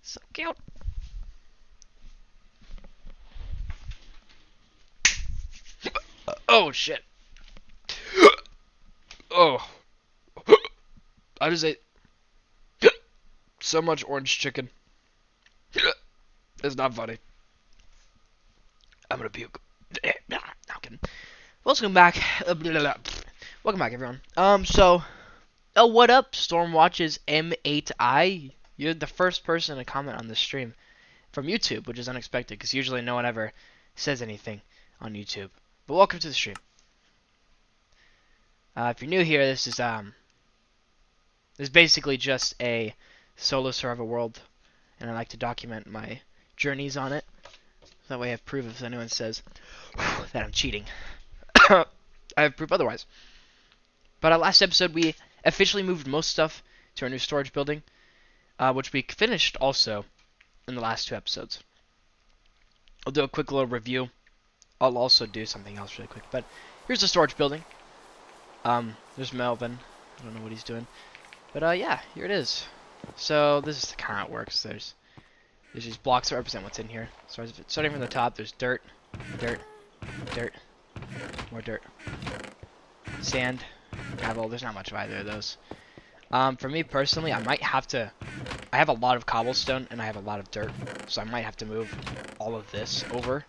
So cute. Oh shit. Oh. I just ate so much orange chicken. It's not funny. I'm gonna puke. I'm kidding. Welcome back. Welcome back, everyone. What up, Stormwatches M8I? You're the first person to comment on this stream from YouTube, which is unexpected, because usually no one ever says anything on YouTube. But welcome to the stream. If you're new here, this is basically just a solo survival world, and I like to document my journeys on it. That way I have proof if anyone says that I'm cheating. I have proof otherwise. But last episode we officially moved most stuff to our new storage building, which we finished also in the last two episodes. I'll do a quick little review. I'll also do something else really quick. But here's the storage building. There's Melvin. I don't know what he's doing. But yeah, here it is. So this is kind of how it works. There's these blocks that represent what's in here. So starting from the top, there's dirt, dirt, dirt, more dirt, sand, gravel. There's not much of either of those. For me personally, I have a lot of cobblestone and I have a lot of dirt, so I might have to move all of this over,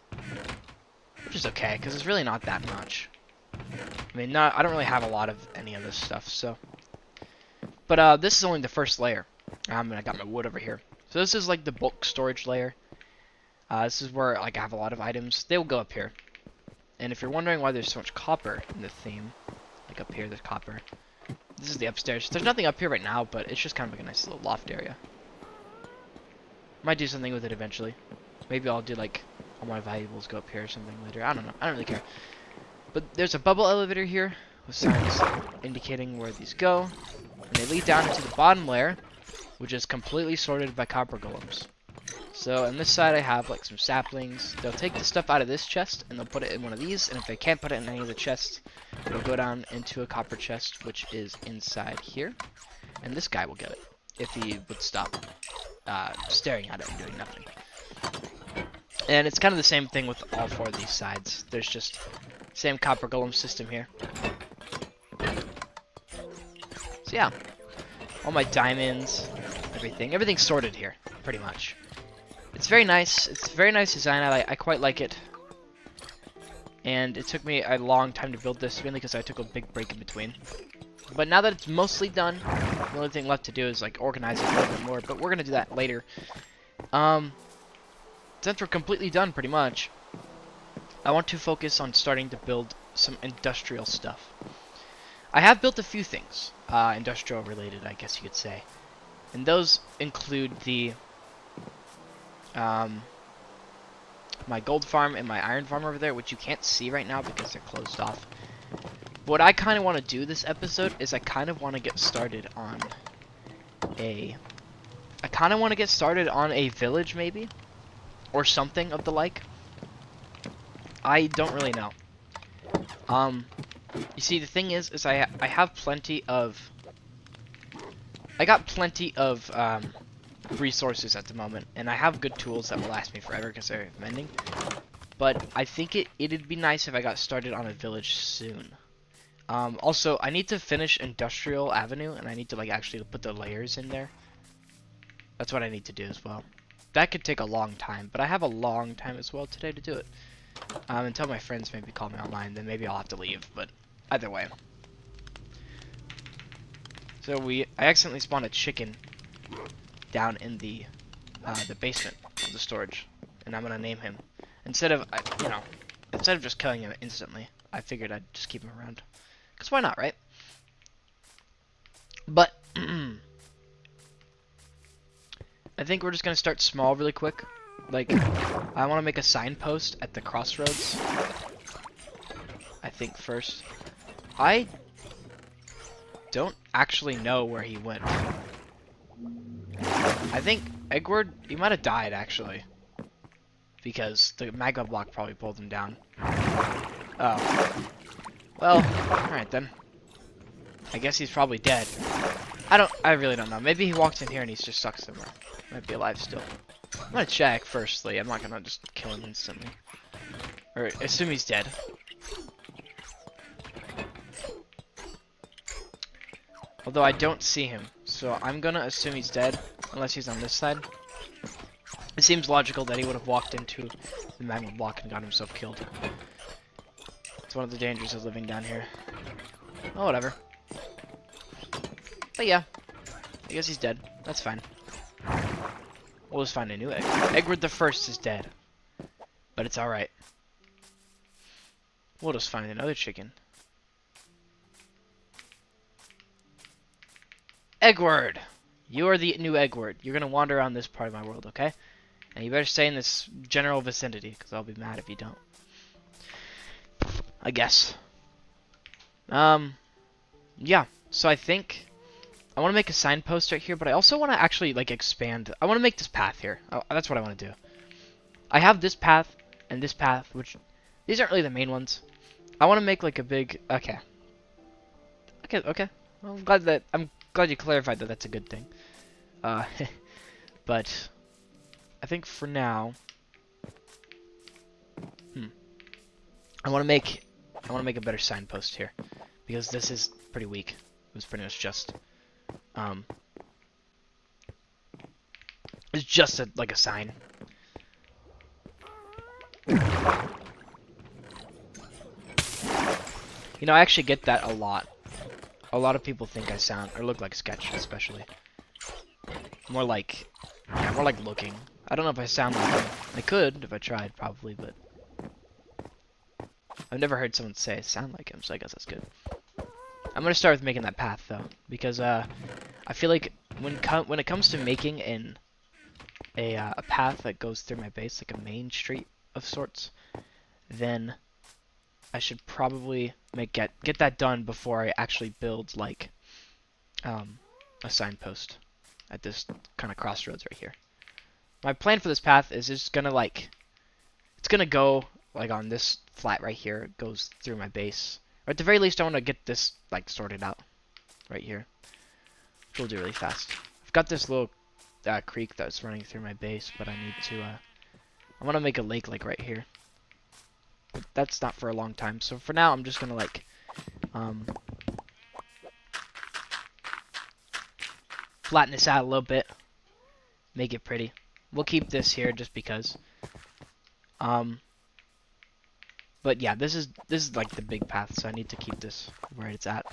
which is okay because it's really not that much. I mean, I don't really have a lot of any of this stuff, so. But this is only the first layer. And I got my wood over here. So this is like the bulk storage layer. This is where like I have a lot of items. They will go up here. And if you're wondering why there's so much copper in the theme, like up here, there's copper. This is the upstairs. There's nothing up here right now, but it's just kind of like a nice little loft area. Might do something with it eventually. Maybe I'll do like all my valuables go up here or something later. I don't know. I don't really care. But there's a bubble elevator here with signs indicating where these go. And they lead down into the bottom layer, which is completely sorted by copper golems. So on this side I have like some saplings. They'll take the stuff out of this chest and they'll put it in one of these, and if they can't put it in any of the chests, it'll go down into a copper chest, which is inside here. And this guy will get it if he would stop staring at it and doing nothing. And it's kind of the same thing with all four of these sides. There's just same copper golem system here. So yeah, all my diamonds, everything's sorted here, pretty much. It's very nice. It's a very nice design. I quite like it. And it took me a long time to build this, mainly because I took a big break in between. But now that it's mostly done, the only thing left to do is like organize it a little bit more. But we're gonna do that later. Since we're completely done, pretty much, I want to focus on starting to build some industrial stuff. I have built a few things, industrial related, I guess you could say. And those include the my gold farm and my iron farm over there, which you can't see right now because they're closed off. What I kind of want to do this episode is I kind of want to get started on a village maybe, or something of the like. I don't really know. You see, the thing is I have plenty of resources at the moment, and I have good tools that will last me forever because they're mending. But I think it'd be nice if I got started on a village soon. Also, I need to finish Industrial Avenue, and I need to like actually put the layers in there. That's what I need to do as well. That could take a long time, but I have a long time as well today to do it. Until my friends maybe call me online, then maybe I'll have to leave, but either way. So I accidentally spawned a chicken down in the basement of the storage, and I'm gonna name him. Instead of just killing him instantly, I figured I'd just keep him around. Cause why not, right? But I think we're just gonna start small really quick. Like, I want to make a signpost at the crossroads. I think first. I don't actually know where he went. I think Edward, he might have died actually, because the magma block probably pulled him down. Oh. Well, alright then. I guess he's probably dead. I really don't know. Maybe he walked in here and he's just stuck somewhere. Might be alive still. I'm gonna check firstly. I'm not gonna just kill him instantly. Or assume he's dead. Although I don't see him. So I'm gonna assume he's dead. Unless he's on this side. It seems logical that he would have walked into the magma block and got himself killed. It's one of the dangers of living down here. Oh, whatever. But yeah. I guess he's dead. That's fine. We'll just find a new egg. Edward the First is dead. But it's alright. We'll just find another chicken. Eggward! You are the new Eggward. You're gonna wander around this part of my world, okay? And you better stay in this general vicinity, because I'll be mad if you don't. I guess. Yeah. So I think I want to make a signpost right here, but I also want to actually, like, expand. I want to make this path here. That's what I want to do. I have this path and this path, which these aren't really the main ones. I want to make, like, a big... Okay. Okay. Well, I'm glad you clarified that that's a good thing. But I think for now, I want to make a better signpost here, because this is pretty weak. It was pretty much just it's just like a sign. You know, I actually get that a lot. A lot of people think I sound or look like Sketch, especially. More like looking. I don't know if I sound like him. I could if I tried, probably, but I've never heard someone say I sound like him, so I guess that's good. I'm gonna start with making that path though, because I feel like when it comes to making a path that goes through my base, like a main street of sorts, then I should probably get that done before I actually build like a signpost at this kind of crossroads right here. My plan for this path is just gonna it's gonna go like on this flat right here. It goes through my base. Or at the very least, I want to get this like sorted out right here. Which we'll do really fast. I've got this little creek that's running through my base, but I need to. I want to make a lake like right here. But that's not for a long time. So for now, I'm just gonna flatten this out a little bit, make it pretty. We'll keep this here just because. But yeah, this is like the big path, so I need to keep this where it's at.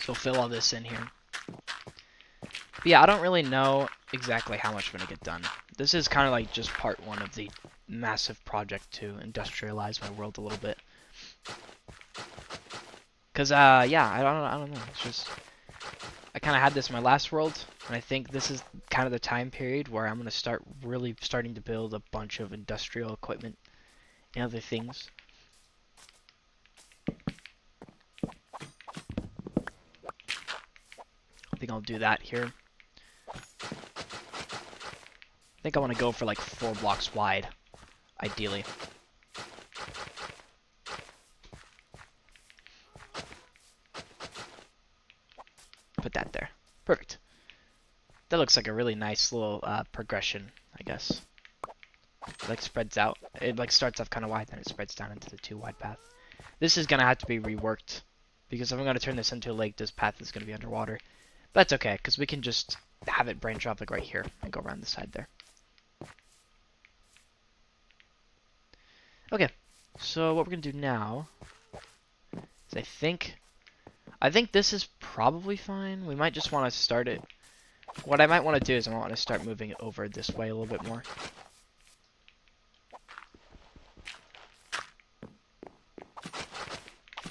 So fill all this in here. But yeah, I don't really know exactly how much I'm going to get done. This is kind of like just part one of the massive project to industrialize my world a little bit. Cause yeah, I don't know. It's just I kind of had this in my last world, and I think this is kind of the time period where I'm gonna start really starting to build a bunch of industrial equipment and other things. I think I'll do that here. I think I want to go for like 4 blocks wide, ideally. Put that there. Perfect. That looks like a really nice little progression, I guess. It like spreads out. It like starts off kind of wide, then it spreads down into the 2 wide path. This is gonna have to be reworked, because if I'm gonna turn this into a lake, this path is gonna be underwater. But that's okay, because we can just have it branch off like right here and go around the side there. Okay, so what we're gonna do now is I think this is probably fine. We might just want to start it. What I might want to do is I want to start moving it over this way a little bit more.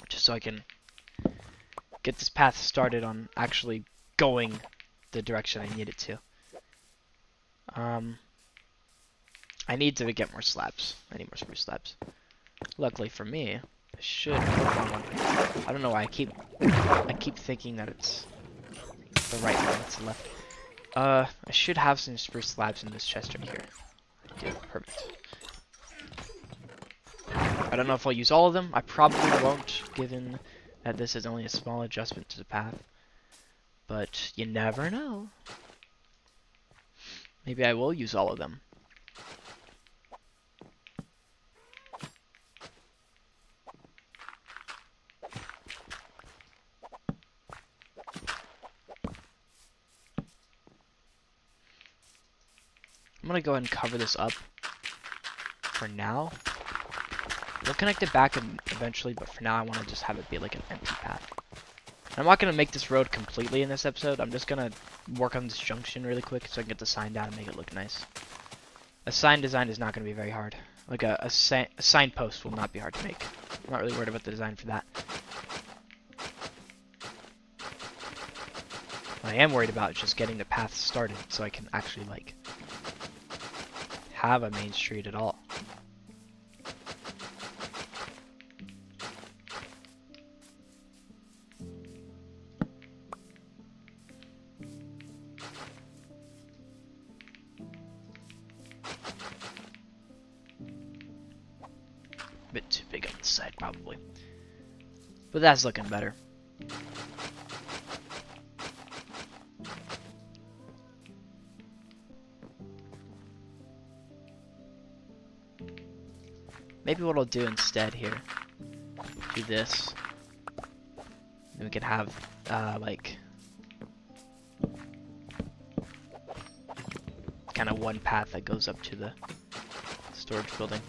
Just so I can get this path started on actually going the direction I need it to. I need to get more slabs. I need more spruce slabs. Luckily for me, I should put the wrong one. I don't know why I keep thinking that it's the right one. It's the left. I should have some spruce slabs in this chest right here. I do. Perfect. I don't know if I'll use all of them. I probably won't, given that this is only a small adjustment to the path. But you never know. Maybe I will use all of them. I'm gonna go ahead and cover this up for now. We'll connect it back eventually, but for now I want to just have it be like an empty path. And I'm not going to make this road completely in this episode. I'm just going to work on this junction really quick so I can get the sign down and make it look nice. A sign design is not going to be very hard. Like a signpost will not be hard to make. I'm not really worried about the design for that. What I am worried about is just getting the path started so I can actually like have a main street at all. Bit too big on the side probably, but that's looking better. Maybe what I'll do instead here, do this, and we could have like kind of one path that goes up to the storage building.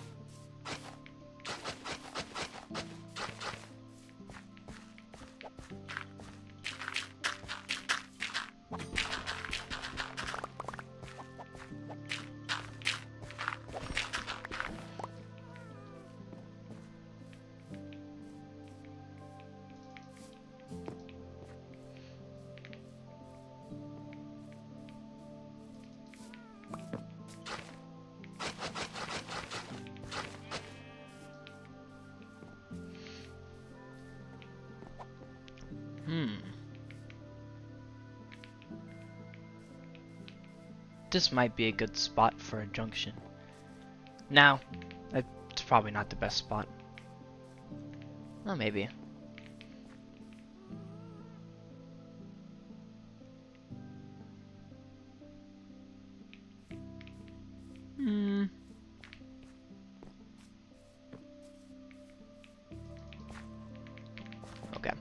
This might be a good spot for a junction. Now, it's probably not the best spot. Well, maybe. Okay.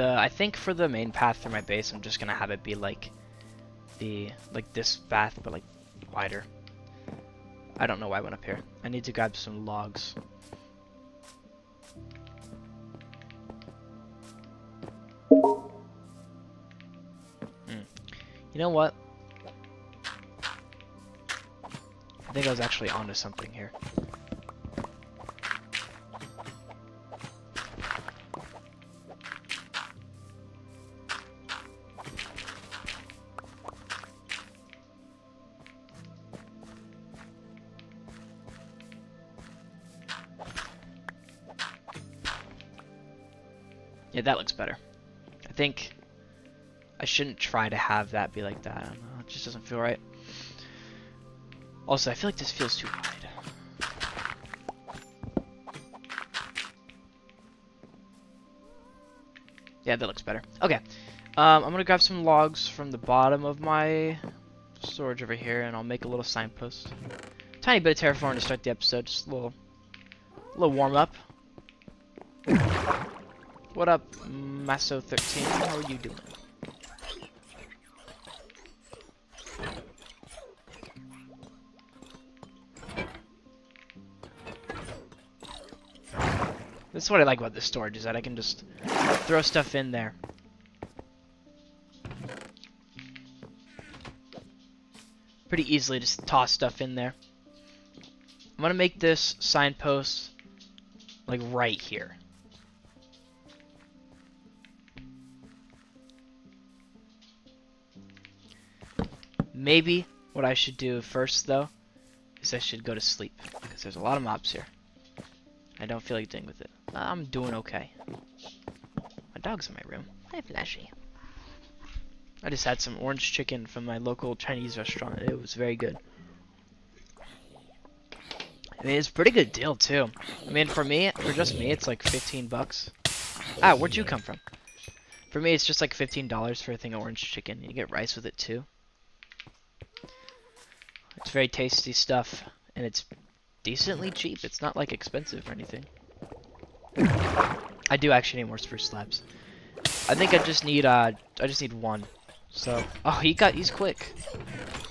I think for the main path through my base, I'm just gonna have it be like this path, but like wider. I don't know why I went up here. I need to grab some logs. You know what? I think I was actually onto something here. Yeah, that looks better. I think I shouldn't try to have that be like that. I don't know, it just doesn't feel right. Also, I feel like this feels too wide. Yeah, that looks better. Okay, I'm gonna grab some logs from the bottom of my storage over here, and I'll make a little signpost. Tiny bit of terraforming to start the episode, just a little warm up. What up, Masso13? How are you doing? This is what I like about this storage, is that I can just throw stuff in there. Pretty easily just toss stuff in there. I'm gonna make this signpost like right here. Maybe what I should do first, though, is I should go to sleep. Because there's a lot of mobs here. I don't feel like dealing with it. I'm doing okay. My dog's in my room. Hi, Flashy. I just had some orange chicken from my local Chinese restaurant. It was very good. I mean, it's a pretty good deal, too. I mean, for just me, it's like 15 bucks. Ah, where'd you come from? For me, it's just like $15 for a thing of orange chicken. You get rice with it, too. It's very tasty stuff, and it's decently cheap. It's not like expensive or anything. I do actually need more spruce slabs. I think I just need one. So, oh, he's quick.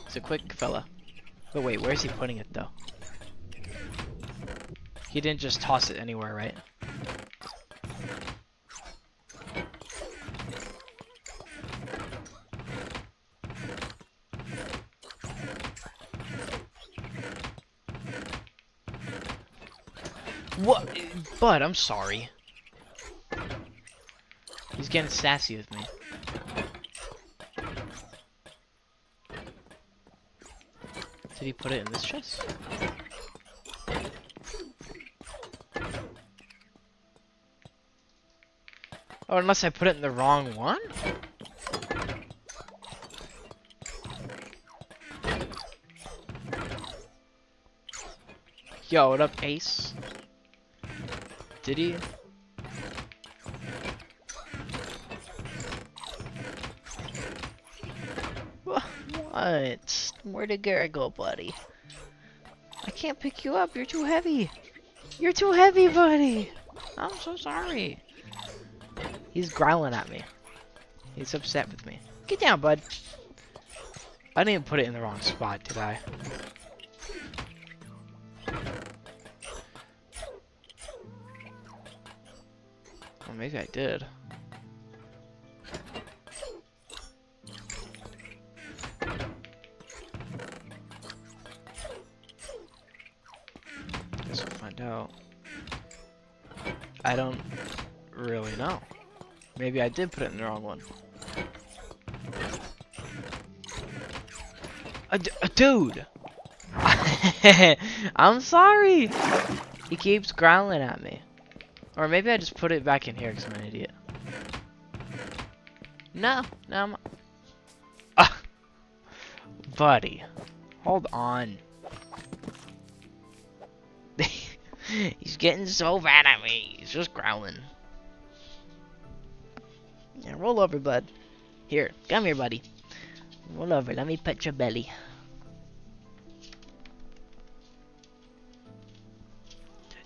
He's a quick fella. But wait, where's he putting it though? He didn't just toss it anywhere, right? What? Bud, I'm sorry. He's getting sassy with me. Did he put it in this chest? Oh, unless I put it in the wrong one? Yo, what up, Ace? Did he? What? Where'd the Garrett go, buddy? I can't pick you up. You're too heavy. You're too heavy, buddy. I'm so sorry. He's growling at me. He's upset with me. Get down, bud. I didn't put it in the wrong spot, did I? Well, maybe I did. Guess we'll find out. I don't really know. Maybe I did put it in the wrong one. Dude! I'm sorry! He keeps growling at me. Or maybe I just put it back in here because I'm an idiot. No, I'm... Buddy. Hold on. He's getting so mad at me. He's just growling. Yeah, roll over, bud. Here, come here, buddy. Roll over. Let me pet your belly.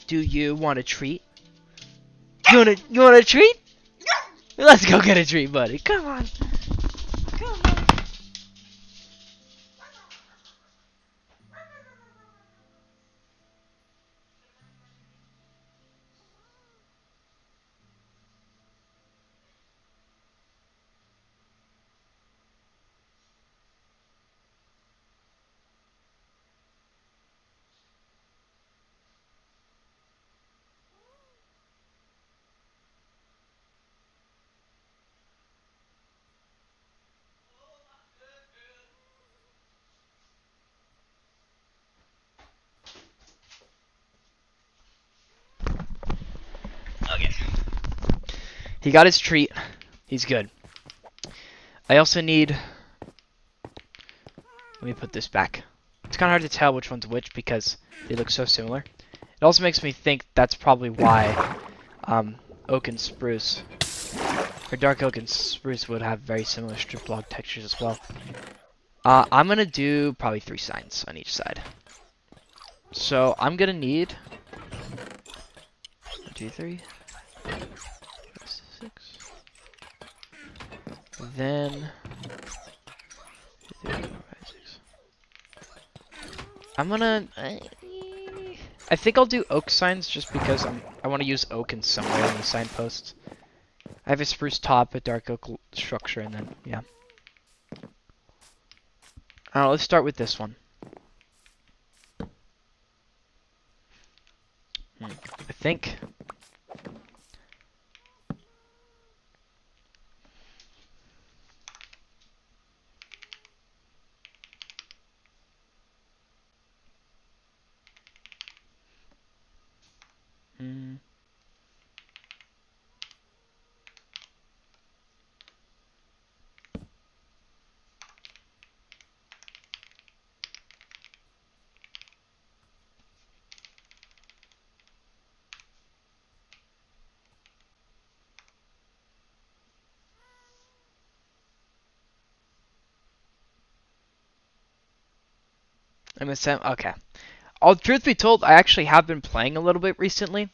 Do you want a treat? You want a treat? Let's go get a treat, buddy. Come on. Come on. Okay. He got his treat. He's good. I also need... Let me put this back. It's kind of hard to tell which one's which because they look so similar. It also makes me think that's probably why oak and spruce, or dark oak and spruce would have very similar strip log textures as well. I'm going to do probably 3 signs on each side. So I'm going to need 1, 2, 3, 6. Then 2, 3, 4, 5, 6. I'm gonna. I think I'll do oak signs just because I want to use oak in some way in the signposts. I have a spruce top, a dark oak structure, and then yeah. Let's start with this one. I think. MSM. Okay. All truth be told, I actually have been playing a little bit recently.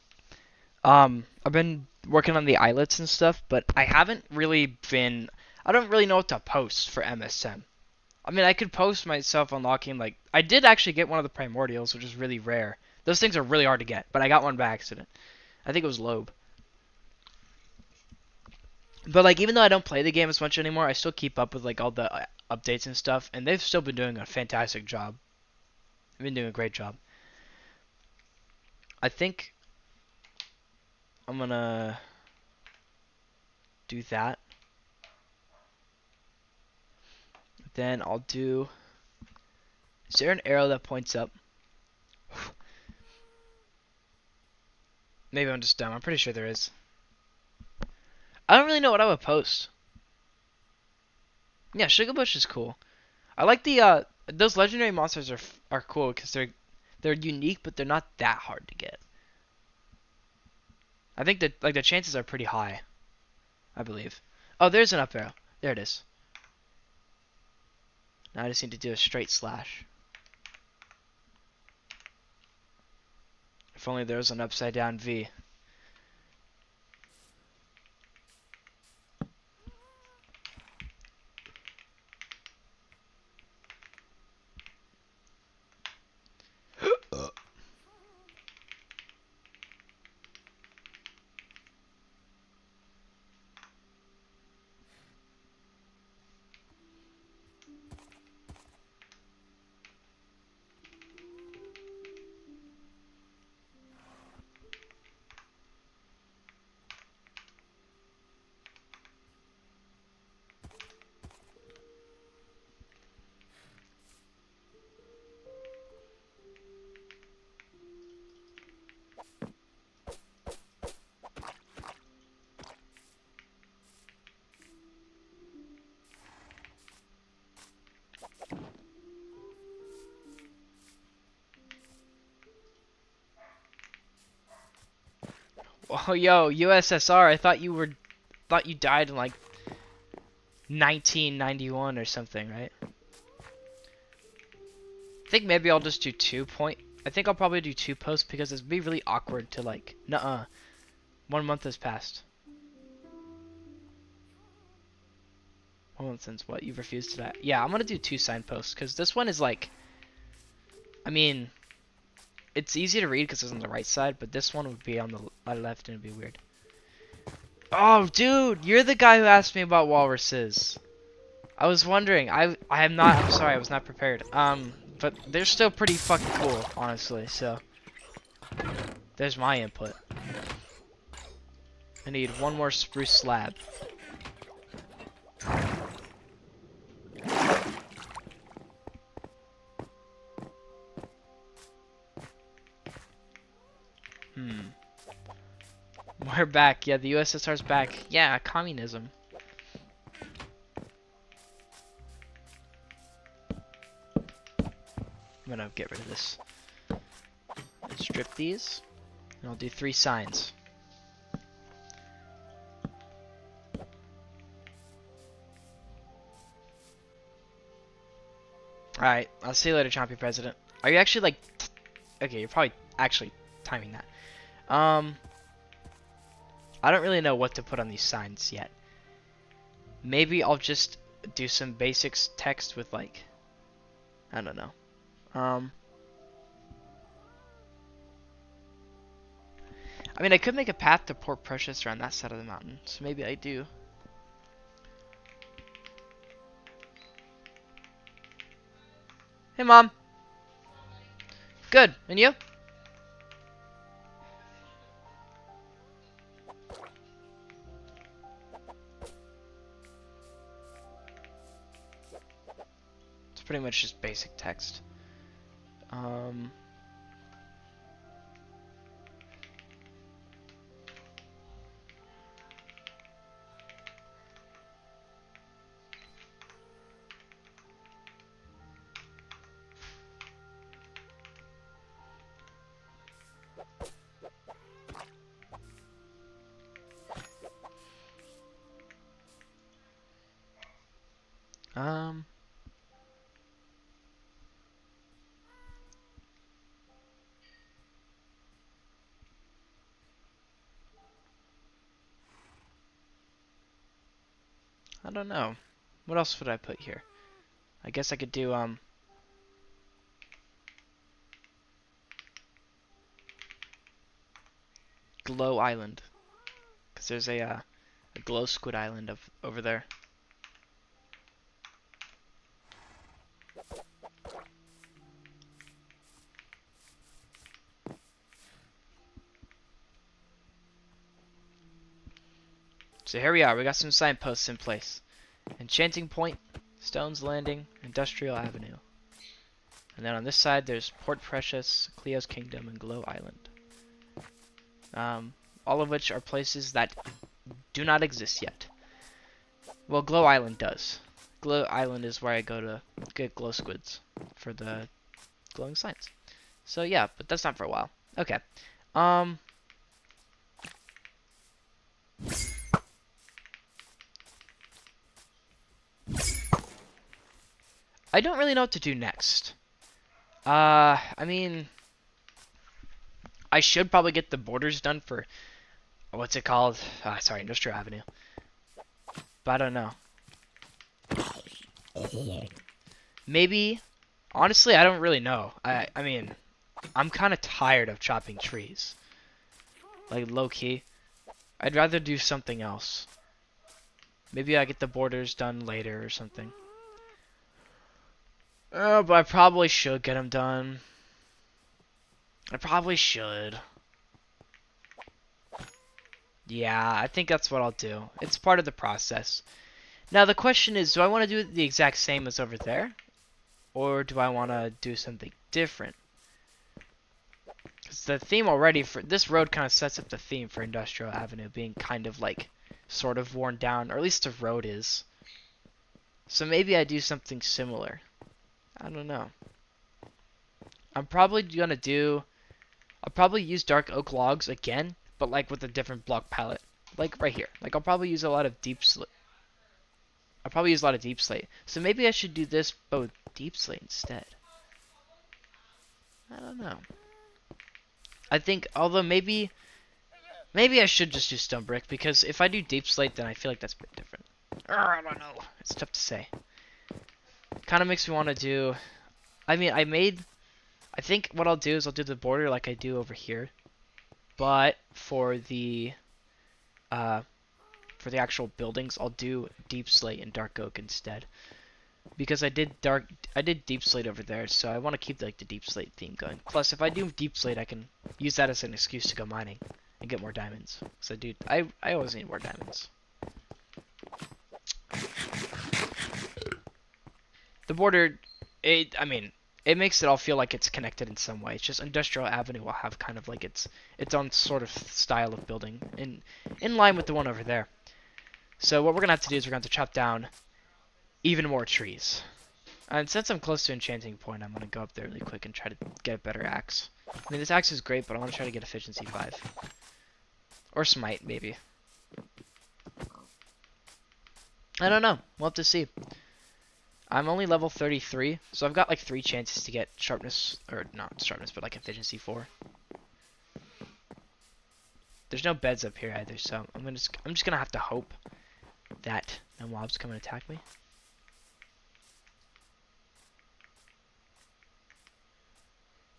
I've been working on the islets and stuff, but I haven't really been. I don't really know what to post for MSM. I mean, I could post myself unlocking, like, I did actually get one of the primordials, which is really rare. Those things are really hard to get, but I got one by accident. I think it was Loeb. But like, even though I don't play the game as much anymore, I still keep up with like all the updates and stuff, and they've still been doing a fantastic job. They've been doing a great job. I think I'm gonna do that. Then I'll do. Is there an arrow that points up? Maybe I'm just dumb. I'm pretty sure there is. I don't really know what I would post. Yeah, Sugar Bush is cool. I like the those legendary monsters are cool because they're unique, but they're not that hard to get. I think that like the chances are pretty high. I believe. Oh, there's an up arrow. There it is. Now I just need to do a straight slash. If only there was an upside down V. Oh, yo, USSR. I thought you died in like 1991 or something, right? I think maybe I'll just do 2 point. I think I'll probably do 2 posts because it'd be really awkward to like, nuh-uh. 1 month has passed. 1 month since what? You've refused to that? Yeah, I'm gonna do 2 signposts because this one is like, I mean, it's easy to read because it's on the right side, but this one would be on the left and it'd be weird. Oh, dude, you're the guy who asked me about walruses. I was wondering. I'm not. I'm sorry. I was not prepared. But they're still pretty fucking cool, honestly. So there's my input. I need one more spruce slab. We're back. Yeah, the USSR's back. Yeah, communism. I'm gonna get rid of this. Strip these, and I'll do 3 signs. Alright, I'll see you later, Chompy President. Are you actually like... Okay, you're probably actually timing that. I don't really know what to put on these signs yet. Maybe I'll just do some basics text with like... I don't know. I mean, I could make a path to Port Precious around that side of the mountain, so maybe I do. Hey, Mom. Good. And you? It's pretty much just basic text. I don't know. What else would I put here? I guess I could do, Glow Island. Because there's a glow squid island over there. So here we are. We got some signposts in place. Enchanting Point, Stone's Landing, Industrial Avenue. And then on this side, there's Port Precious, Cleo's Kingdom, and Glow Island. All of which are places that do not exist yet. Well, Glow Island does. Glow Island is where I go to get glow squids for the glowing signs. So yeah, but that's not for a while. Okay. I don't really know what to do next. I mean, I should probably get the borders done for, what's it called? Sorry, Industrial Avenue. But I don't know. Maybe, honestly, I don't really know. I mean, I'm kind of tired of chopping trees. Like, low-key. I'd rather do something else. Maybe I get the borders done later or something. Oh, but I probably should get them done. I probably should. Yeah, I think that's what I'll do. It's part of the process. Now the question is, do I want to do it the exact same as over there? Or do I want to do something different? Because the theme already for this road kind of sets up the theme for Industrial Avenue being kind of like sort of worn down, or at least the road is. So maybe I do something similar. I don't know. I'm probably gonna do... I'll probably use dark oak logs again, but like with a different block palette. Like right here. Like I'll probably use a lot of deep slate. I'll probably use a lot of deep slate. So maybe I should do this but with deep slate instead. I don't know. I think, although maybe I should just do stone brick, because if I do deep slate then I feel like that's a bit different. I don't know. It's tough to say. Kind of makes me want to do... I mean, I think what I'll do is I'll do the border like I do over here. But for the actual buildings, I'll do deep slate and dark oak instead. Because I did deep slate over there, so I want to keep like the deep slate theme going. Plus, if I do deep slate, I can use that as an excuse to go mining and get more diamonds. So, dude, I always need more diamonds. The border, I mean, it makes it all feel like it's connected in some way. It's just Industrial Avenue will have kind of like its own sort of style of building in line with the one over there. So what we're gonna have to do is we're gonna have to chop down even more trees. And since I'm close to Enchanting Point, I'm gonna go up there really quick and try to get a better axe. I mean, this axe is great, but I want to try to get efficiency 5 or smite maybe. I don't know. We'll have to see. I'm only level 33, so I've got like 3 chances to get sharpness, or not sharpness, but like efficiency 4. There's no beds up here either, so I'm just gonna have to hope that no mobs come and attack me.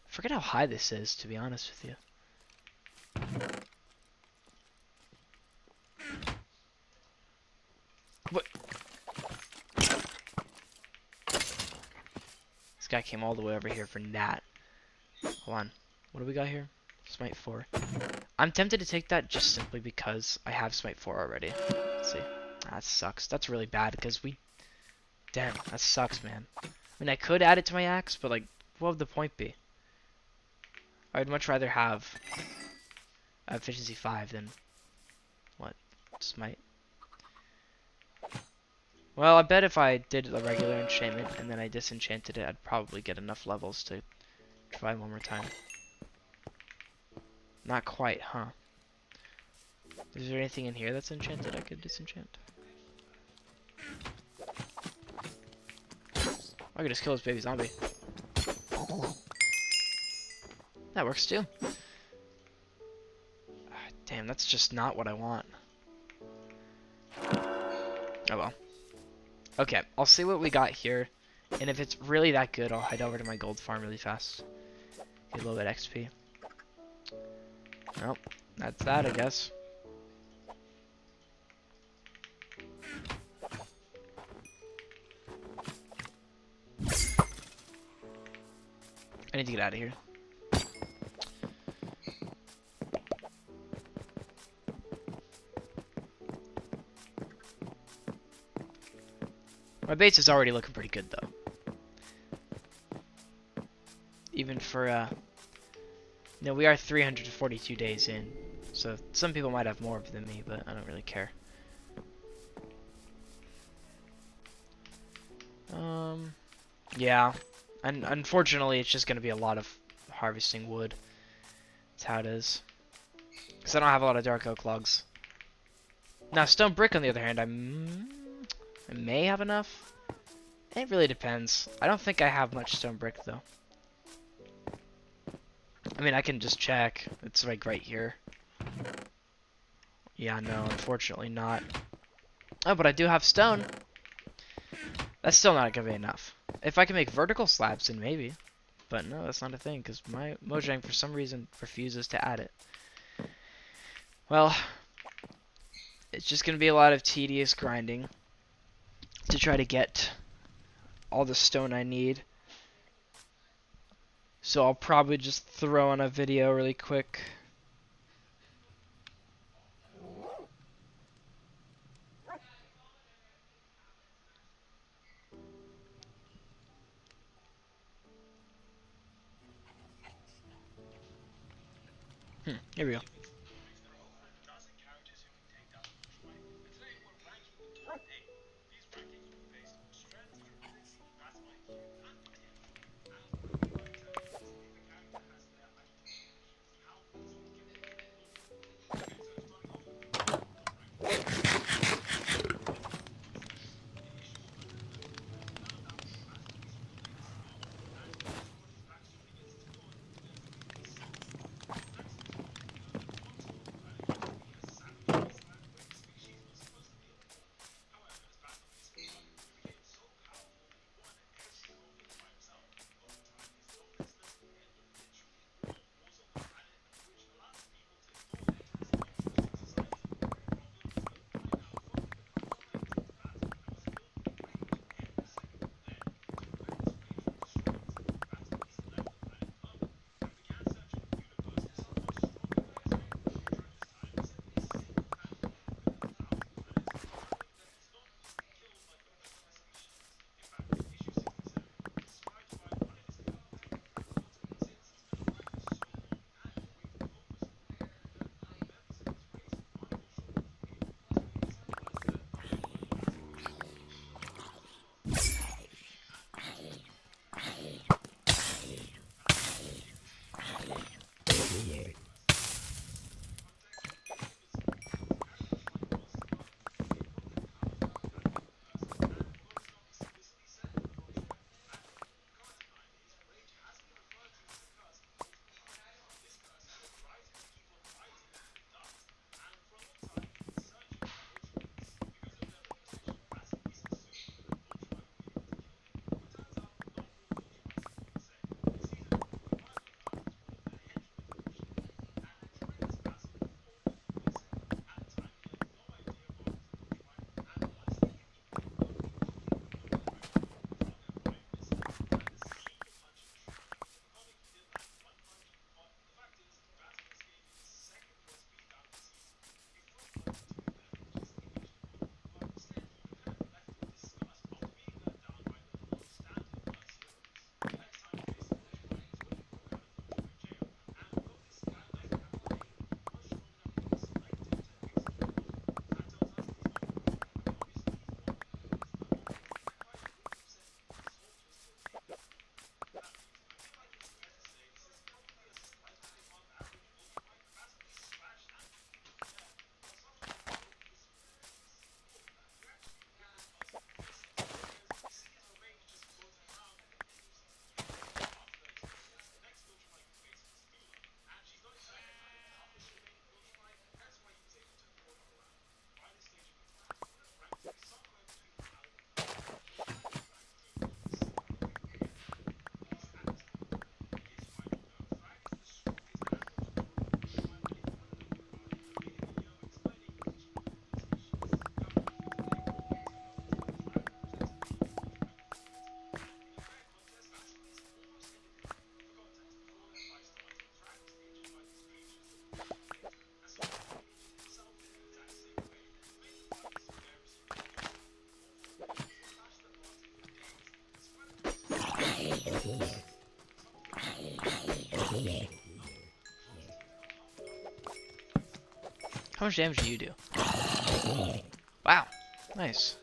I forget how high this is, to be honest with you. What? This guy came all the way over here for Nat. Hold on. What do we got here? Smite 4. I'm tempted to take that just simply because I have Smite 4 already. Let's see. That sucks. That's really bad because we... Damn, that sucks, man. I mean, I could add it to my axe, but like, what would the point be? I'd much rather have efficiency 5 than... What? Smite? Well, I bet if I did a regular enchantment and then I disenchanted it, I'd probably get enough levels to try one more time. Not quite, huh? Is there anything in here that's enchanted I could disenchant? I could just kill this baby zombie. That works too. Damn, that's just not what I want. Oh well. Okay, I'll see what we got here. And if it's really that good, I'll head over to my gold farm really fast. Get a little bit XP. Well, that's that, I guess. I need to get out of here. My base is already looking pretty good, though. Even for, no, we are 342 days in. So some people might have more than me, but I don't really care. Yeah. And unfortunately, it's just going to be a lot of harvesting wood. That's how it is. Because I don't have a lot of dark oak logs. Now, stone brick, on the other hand, I may have enough. It really depends. I don't think I have much stone brick, though. I mean, I can just check. It's like right here. Yeah, no, unfortunately not. Oh, but I do have stone. That's still not going to be enough. If I can make vertical slabs, then maybe. But no, that's not a thing, because my Mojang, for some reason, refuses to add it. Well, it's just going to be a lot of tedious grinding to try to get all the stone I need. So I'll probably just throw on a video really quick. Here we go. How much damage do you do? Wow. Nice.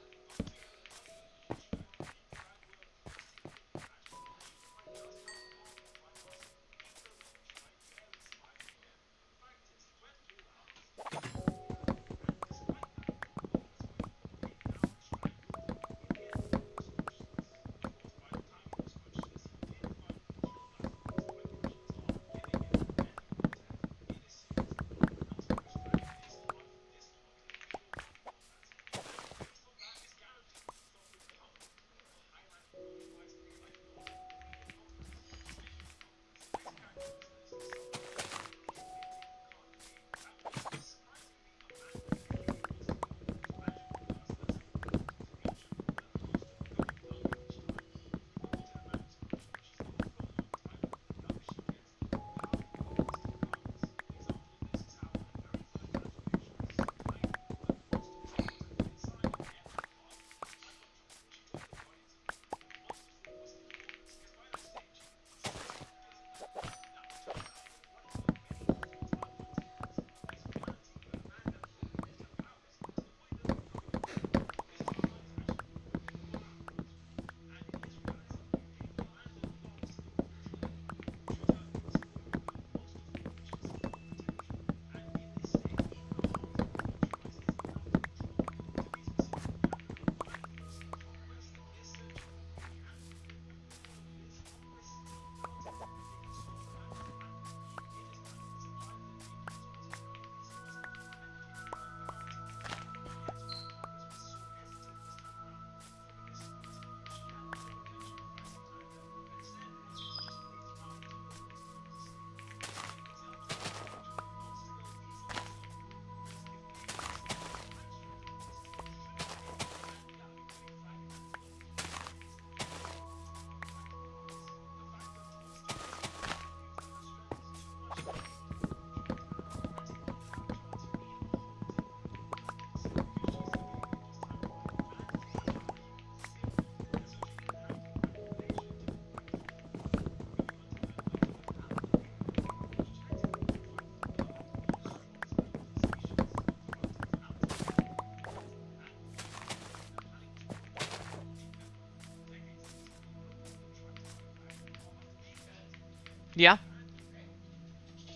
Yeah?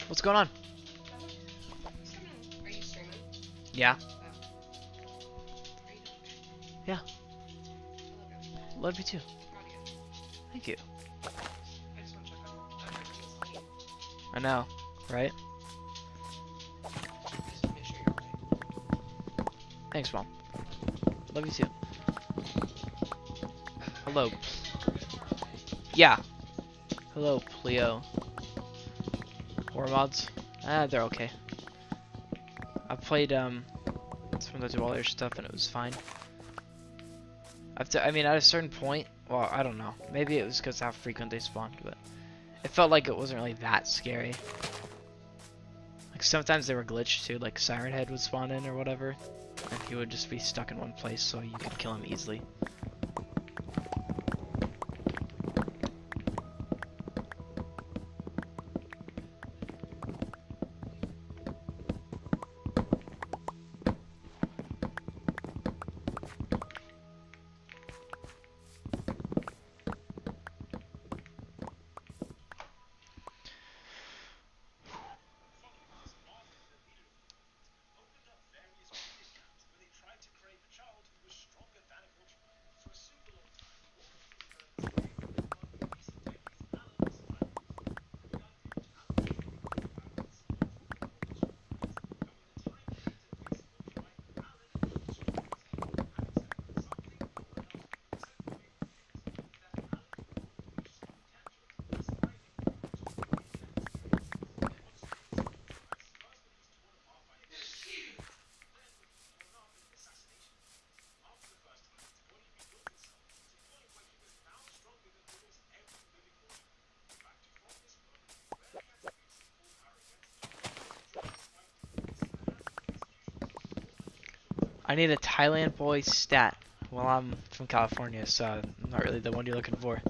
What's going on? Are you streaming? Yeah. Are you doing good? Yeah. I love Love you too. you. Proud of you. Thank you. I just want to check on everything's clean. I know, right? Just to make sure you're right. Thanks, Mom. Love you too. Hello. Yeah. Hello, Pleo. War mods? Ah, they're okay. I played some of the Dweller stuff and it was fine. I mean, at a certain point, well, I don't know. Maybe it was because how frequent they spawned, but it felt like it wasn't really that scary. Like sometimes they were glitched too, like Siren Head would spawn in or whatever, and he would just be stuck in one place, so you could kill him easily. I need a Thailand boy stat. Well, I'm from California, so I'm not really the one you're looking for.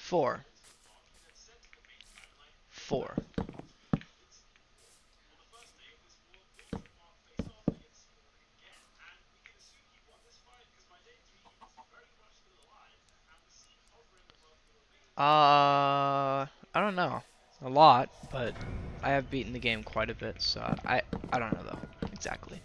Four. Four. I don't know. A lot, but I have beaten the game quite a bit, so I don't know though exactly.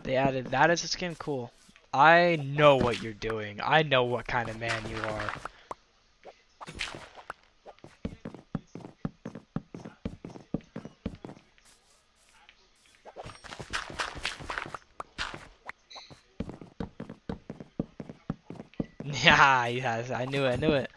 They added that as a skin. Cool. I know what you're doing. I know what kind of man you are. Yeah, yes, I knew it. I knew it.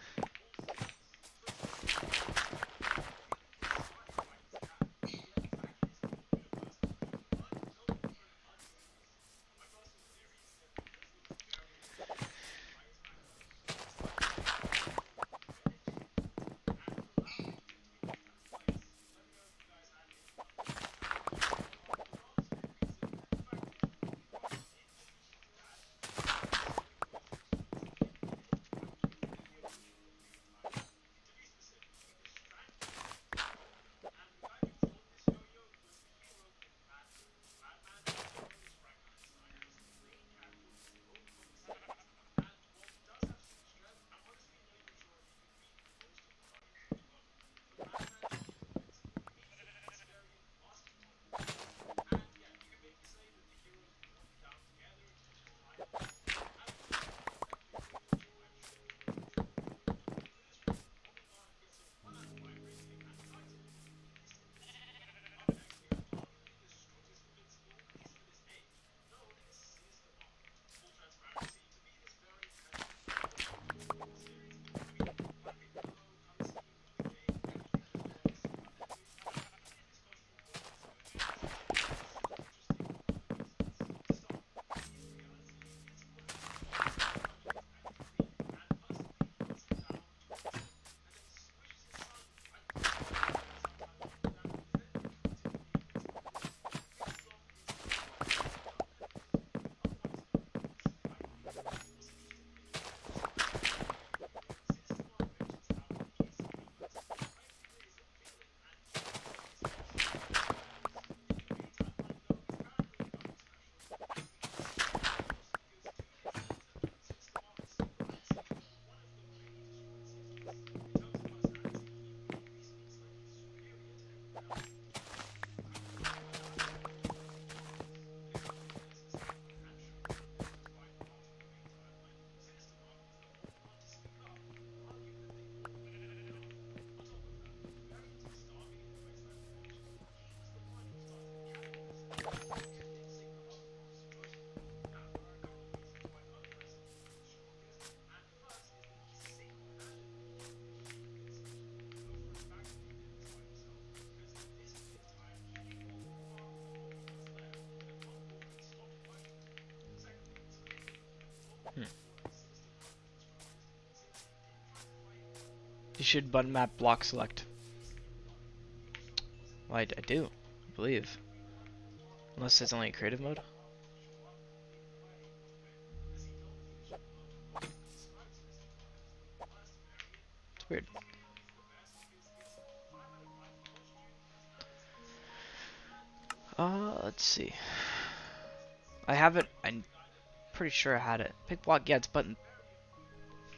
should button map block select. Well, I do, I believe. Unless it's only a creative mode. It's weird. Let's see. I have it. I'm pretty sure I had it. Pick block. Yeah, it's button.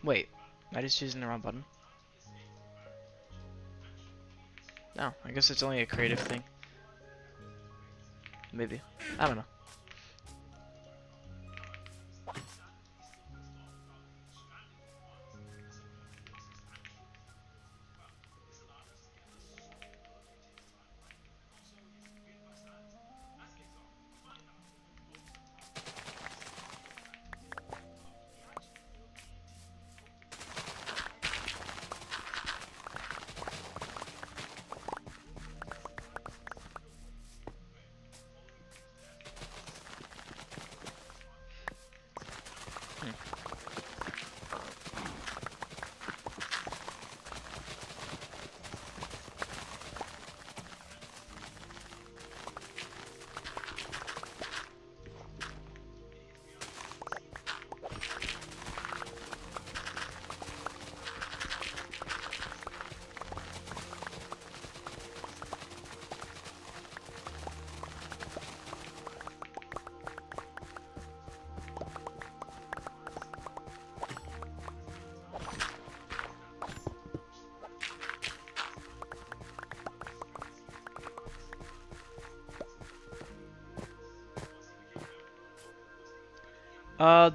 Wait, am I just using the wrong button? No, I guess it's only a creative thing. Maybe. I don't know.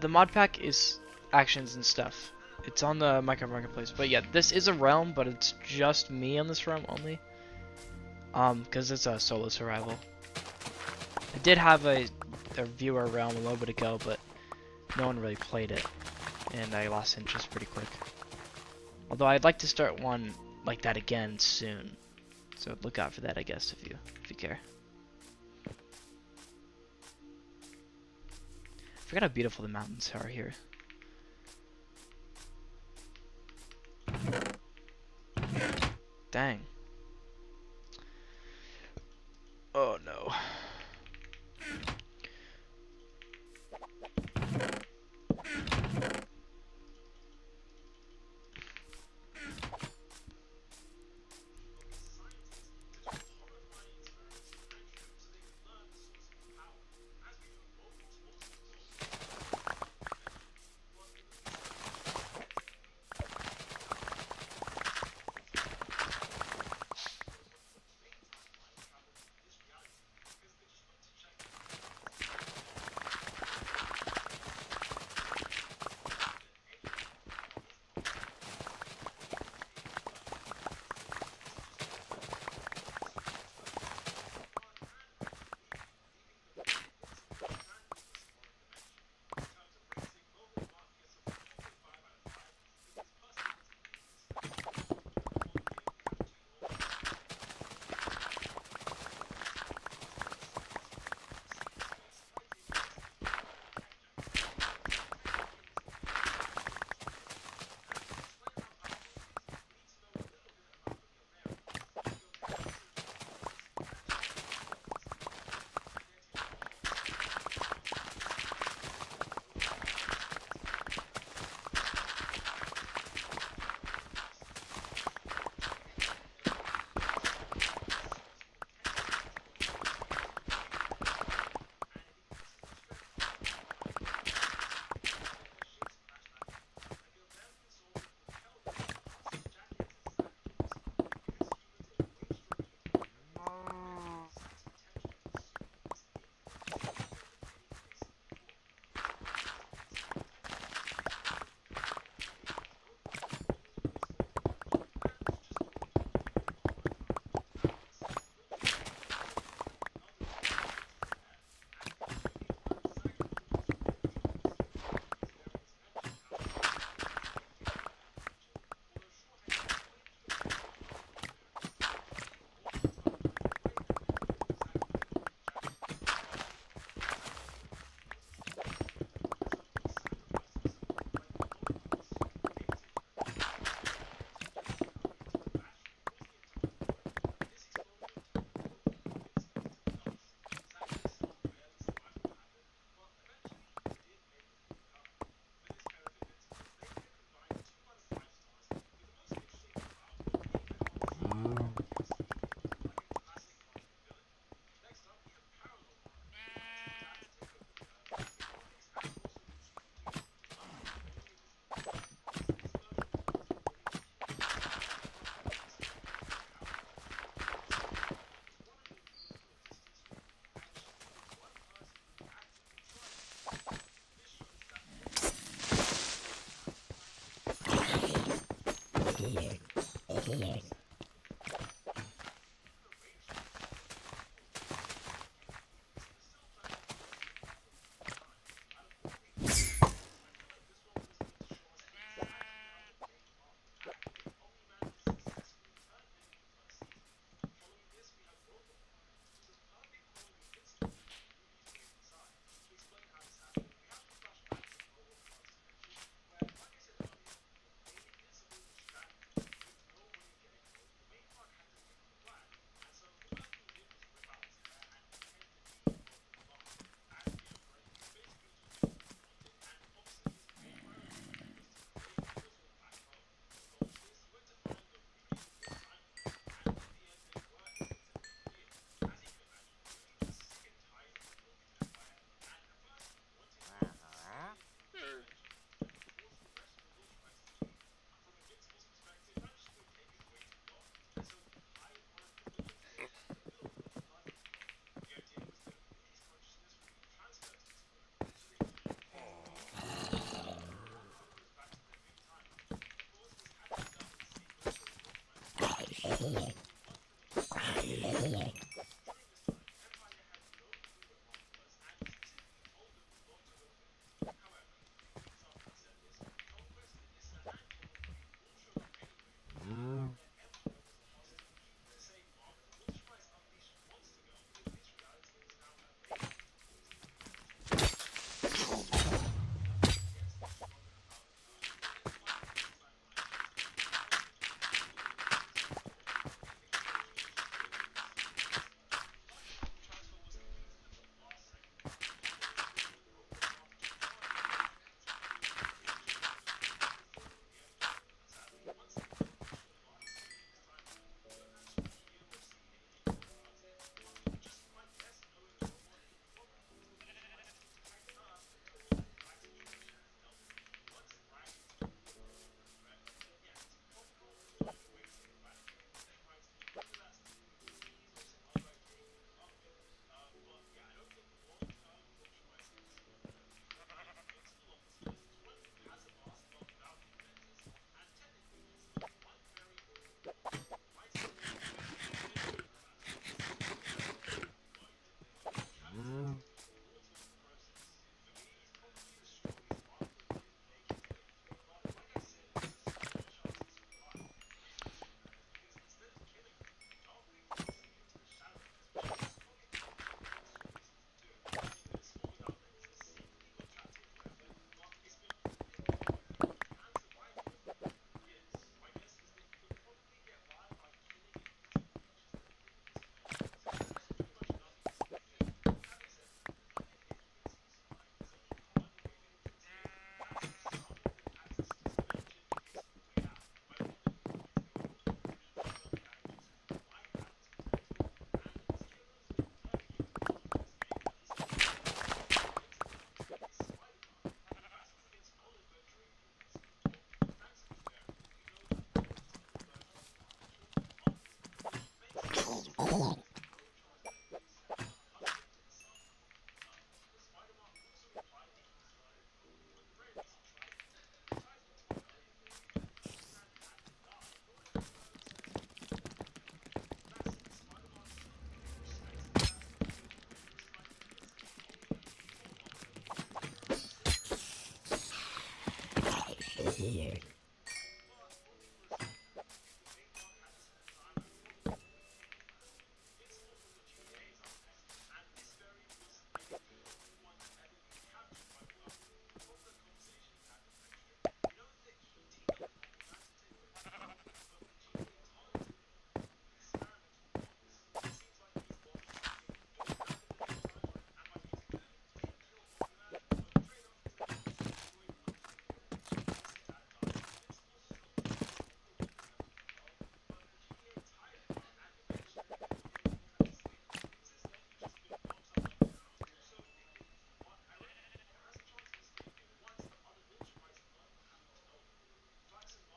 The mod pack is actions and stuff. It's on the Minecraft Marketplace. But yeah, this is a realm, but it's just me on this realm only. Because it's a solo survival. I did have a viewer realm a little bit ago, but no one really played it. And I lost interest pretty quick. Although I'd like to start one like that again soon. So look out for that, I guess, if you care. I forgot how beautiful the mountains are here. Dang. Oh no.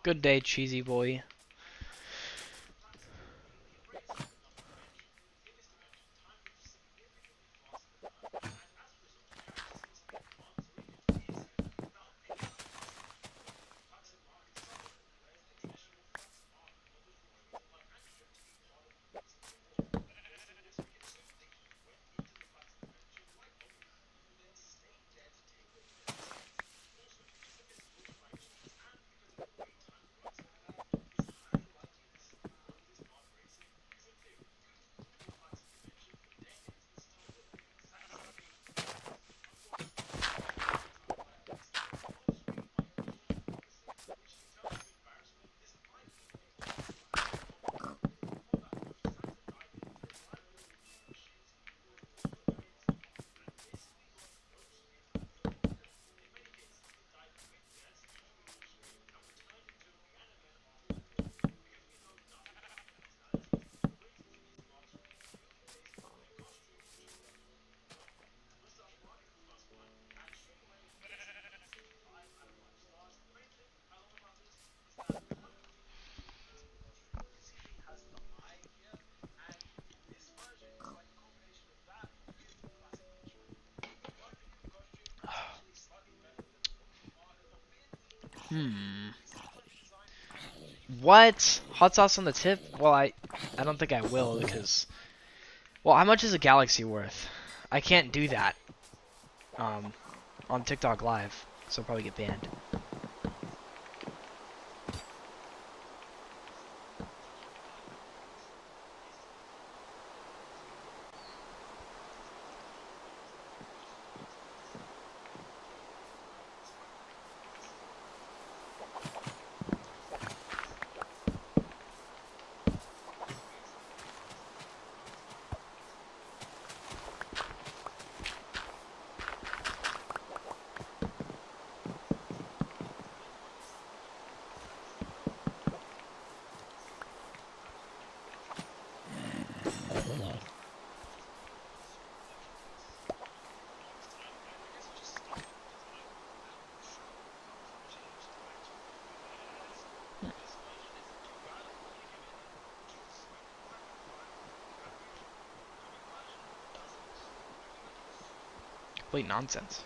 Good day, cheesy boy. Hmm. What? Hot sauce on the tip? Well, I don't think I will because. Well, how much is a galaxy worth? I can't do that. Um, on TikTok Live, so I'll probably get banned. Complete nonsense.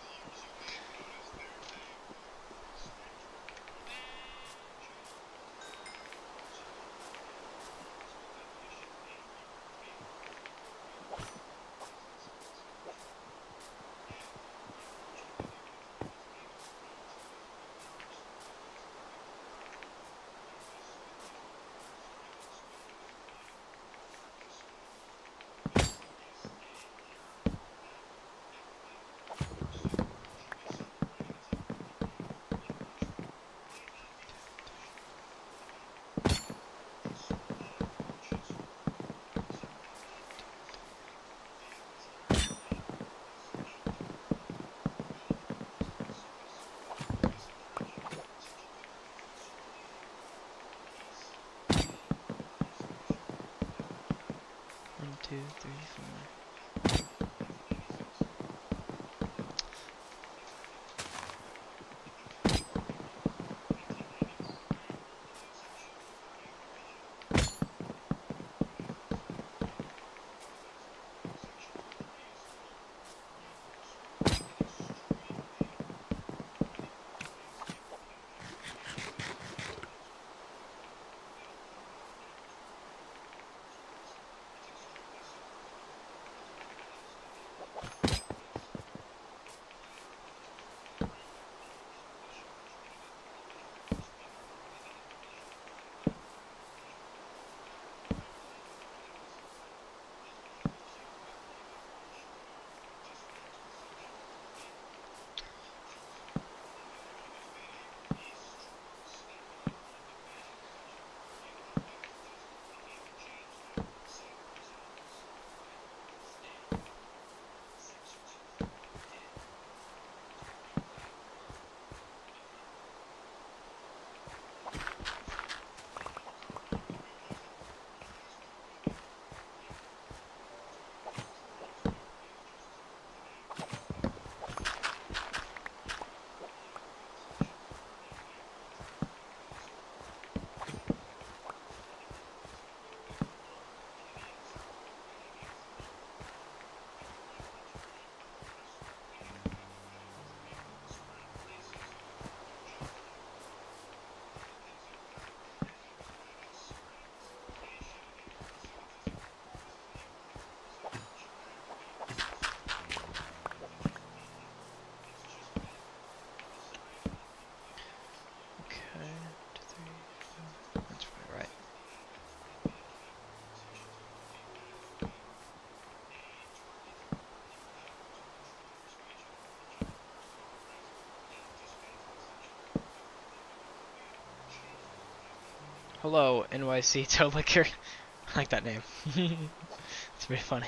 Hello, NYC Toe Liquor. I like that name. It's pretty funny.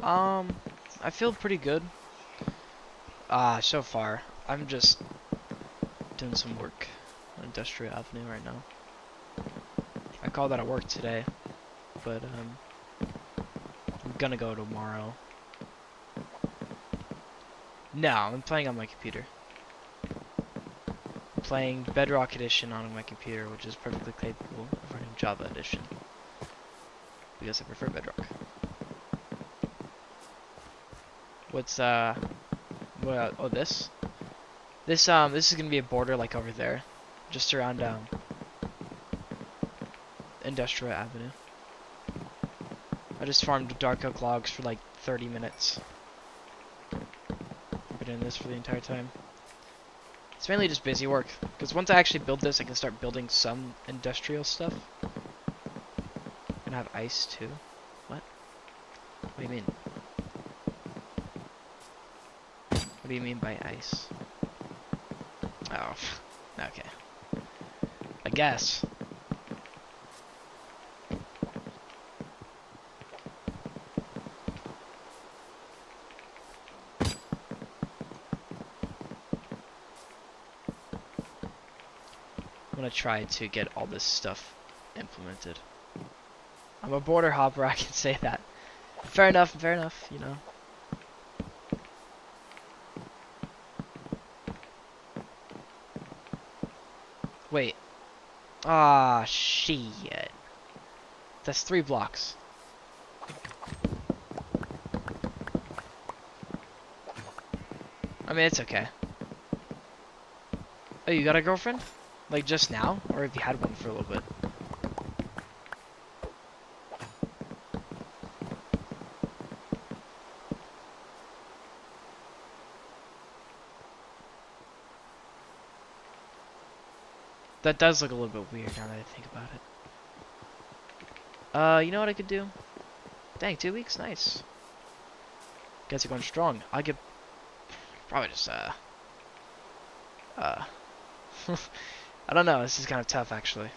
Um, I feel pretty good. So far. I'm just doing some work on Industrial Avenue right now. I call that a work today, but I'm gonna go tomorrow. No, I'm playing on my computer. I'm playing Bedrock Edition on my computer, which is perfectly capable of running Java Edition. Because I prefer Bedrock. What's what, oh, this? This is gonna be a border like over there. Just around Industrial Avenue. I just farmed dark oak logs for like 30 minutes. I've been doing this for the entire time. It's mainly just busy work, because once I actually build this, I can start building some industrial stuff. And have ice too. What? What do you mean? What do you mean by ice? Oh, okay. I guess. I'm gonna try to get all this stuff implemented. I'm a border hopper, I can say that. Fair enough, you know. Wait. Ah, shit. That's 3 blocks. I mean, it's okay. Oh, you got a girlfriend? Like just now? Or have you had one for a little bit? That does look a little bit weird now that I think about it. You know what I could do? Dang, 2 weeks? Nice. Guys are going strong. I could probably just, I don't know, this is kind of tough, actually.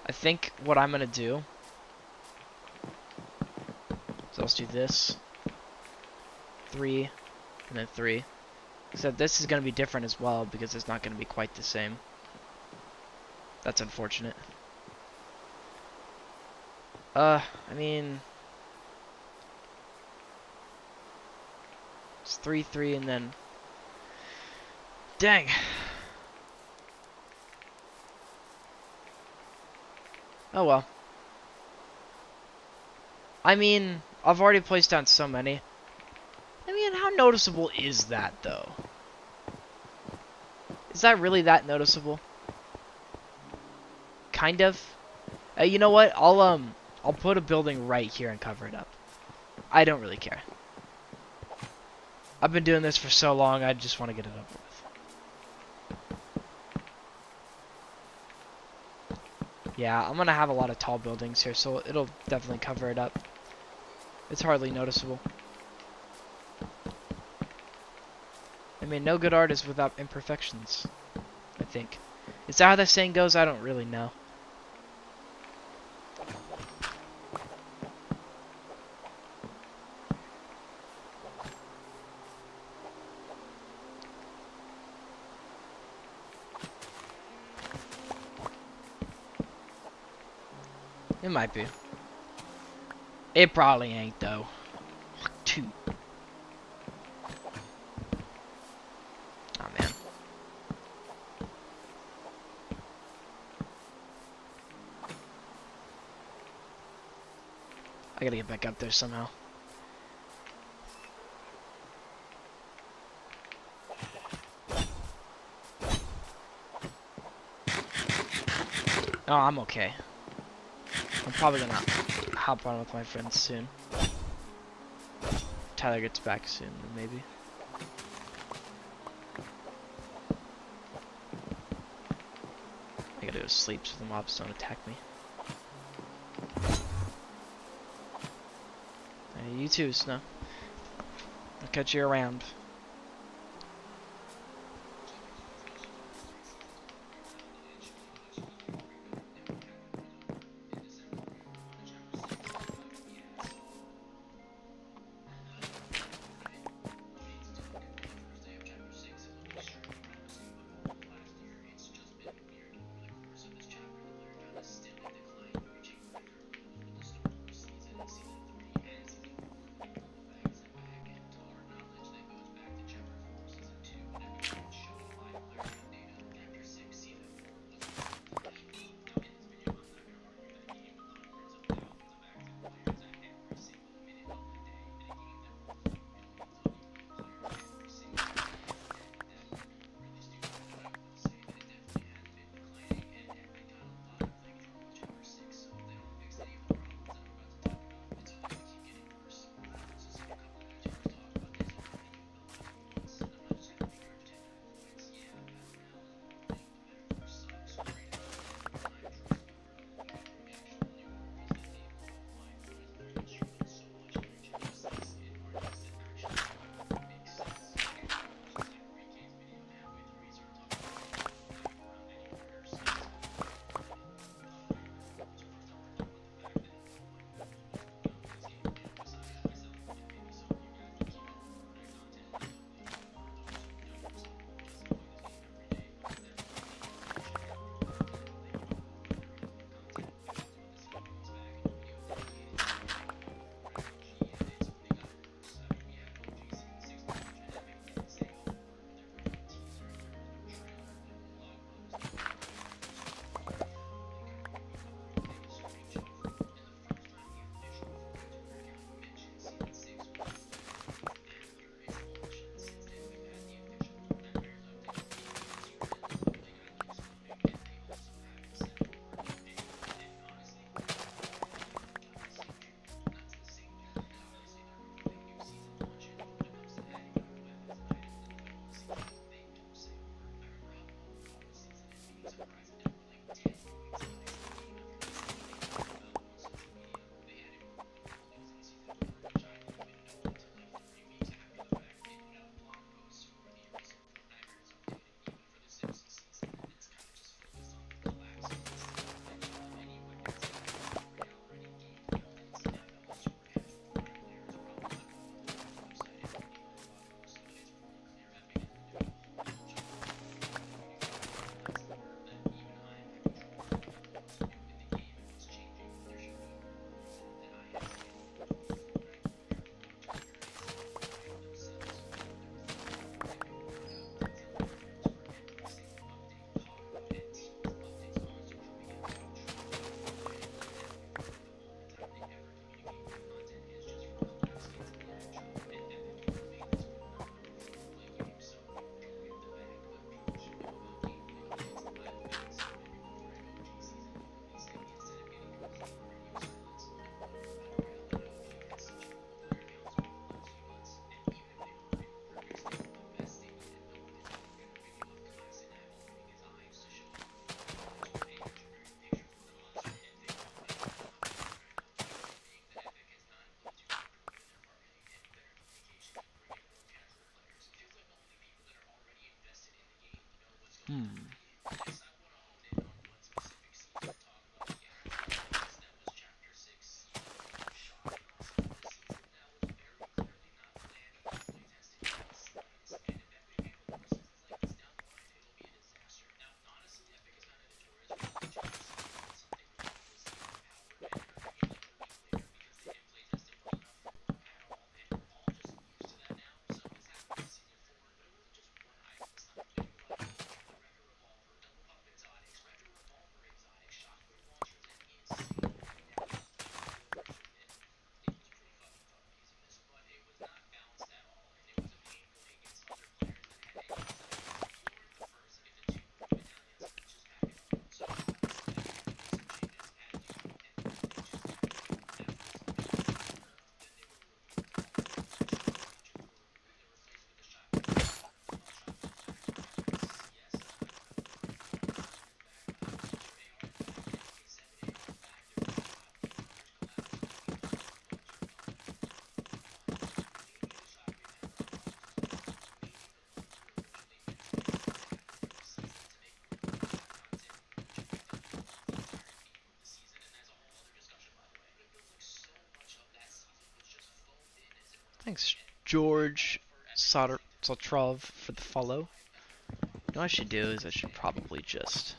I think what I'm gonna do, so let's do this, 3, and then 3. Except this is gonna be different as well, because it's not gonna be quite the same. That's unfortunate. I mean, it's 3, 3, and then, dang. Oh well. I mean, I've already placed down so many. I mean, Man, how noticeable is that, though? Is that really that noticeable? Kind of. You know what? I'll put a building right here and cover it up. I don't really care. I've been doing this for so long, I just want to get it over with. Yeah, I'm gonna have a lot of tall buildings here, so it'll definitely cover it up. It's hardly noticeable. I mean, no good art is without imperfections, I think. Is that how the saying goes? I don't really know. It might be. It probably ain't, though. Two. Oh, man. I gotta get back up there somehow. Oh, I'm okay. I'm probably gonna hop on with my friends soon. Tyler gets back soon, maybe. I gotta go to sleep so the mobs don't attack me. Hey, you too, Snow. I'll catch you around. Thanks, George Sotrov, for the follow. You know what I should do is I should probably just.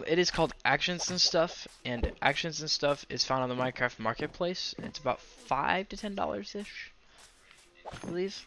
It is called Actions and Stuff, and Actions and Stuff is found on the Minecraft Marketplace. And it's about $5 to $10 ish, I believe.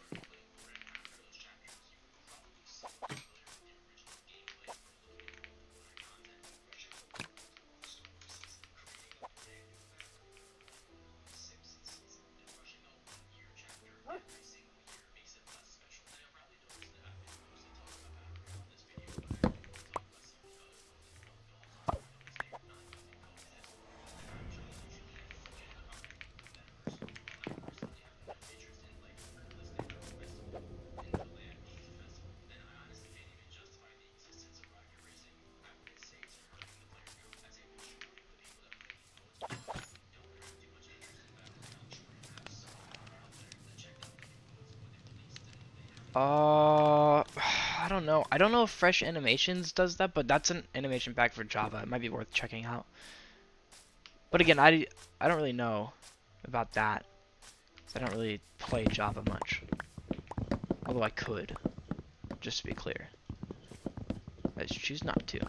I don't know. I don't know if Fresh Animations does that, but that's an animation pack for Java. It might be worth checking out. But again, I don't really know about that. I don't really play Java much. Although I could, just to be clear. I just choose not to.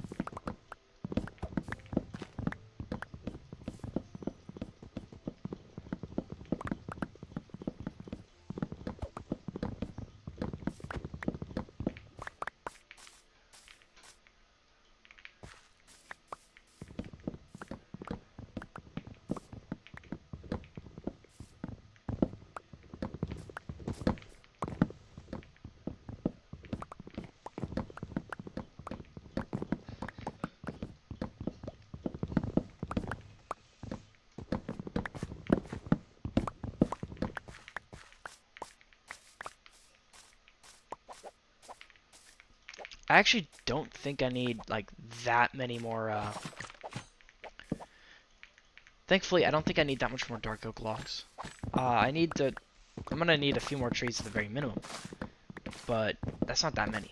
I actually don't think I need like that many more. Thankfully, I don't think I need that much more dark oak logs. I need to. I'm gonna need a few more trees at the very minimum, but that's not that many.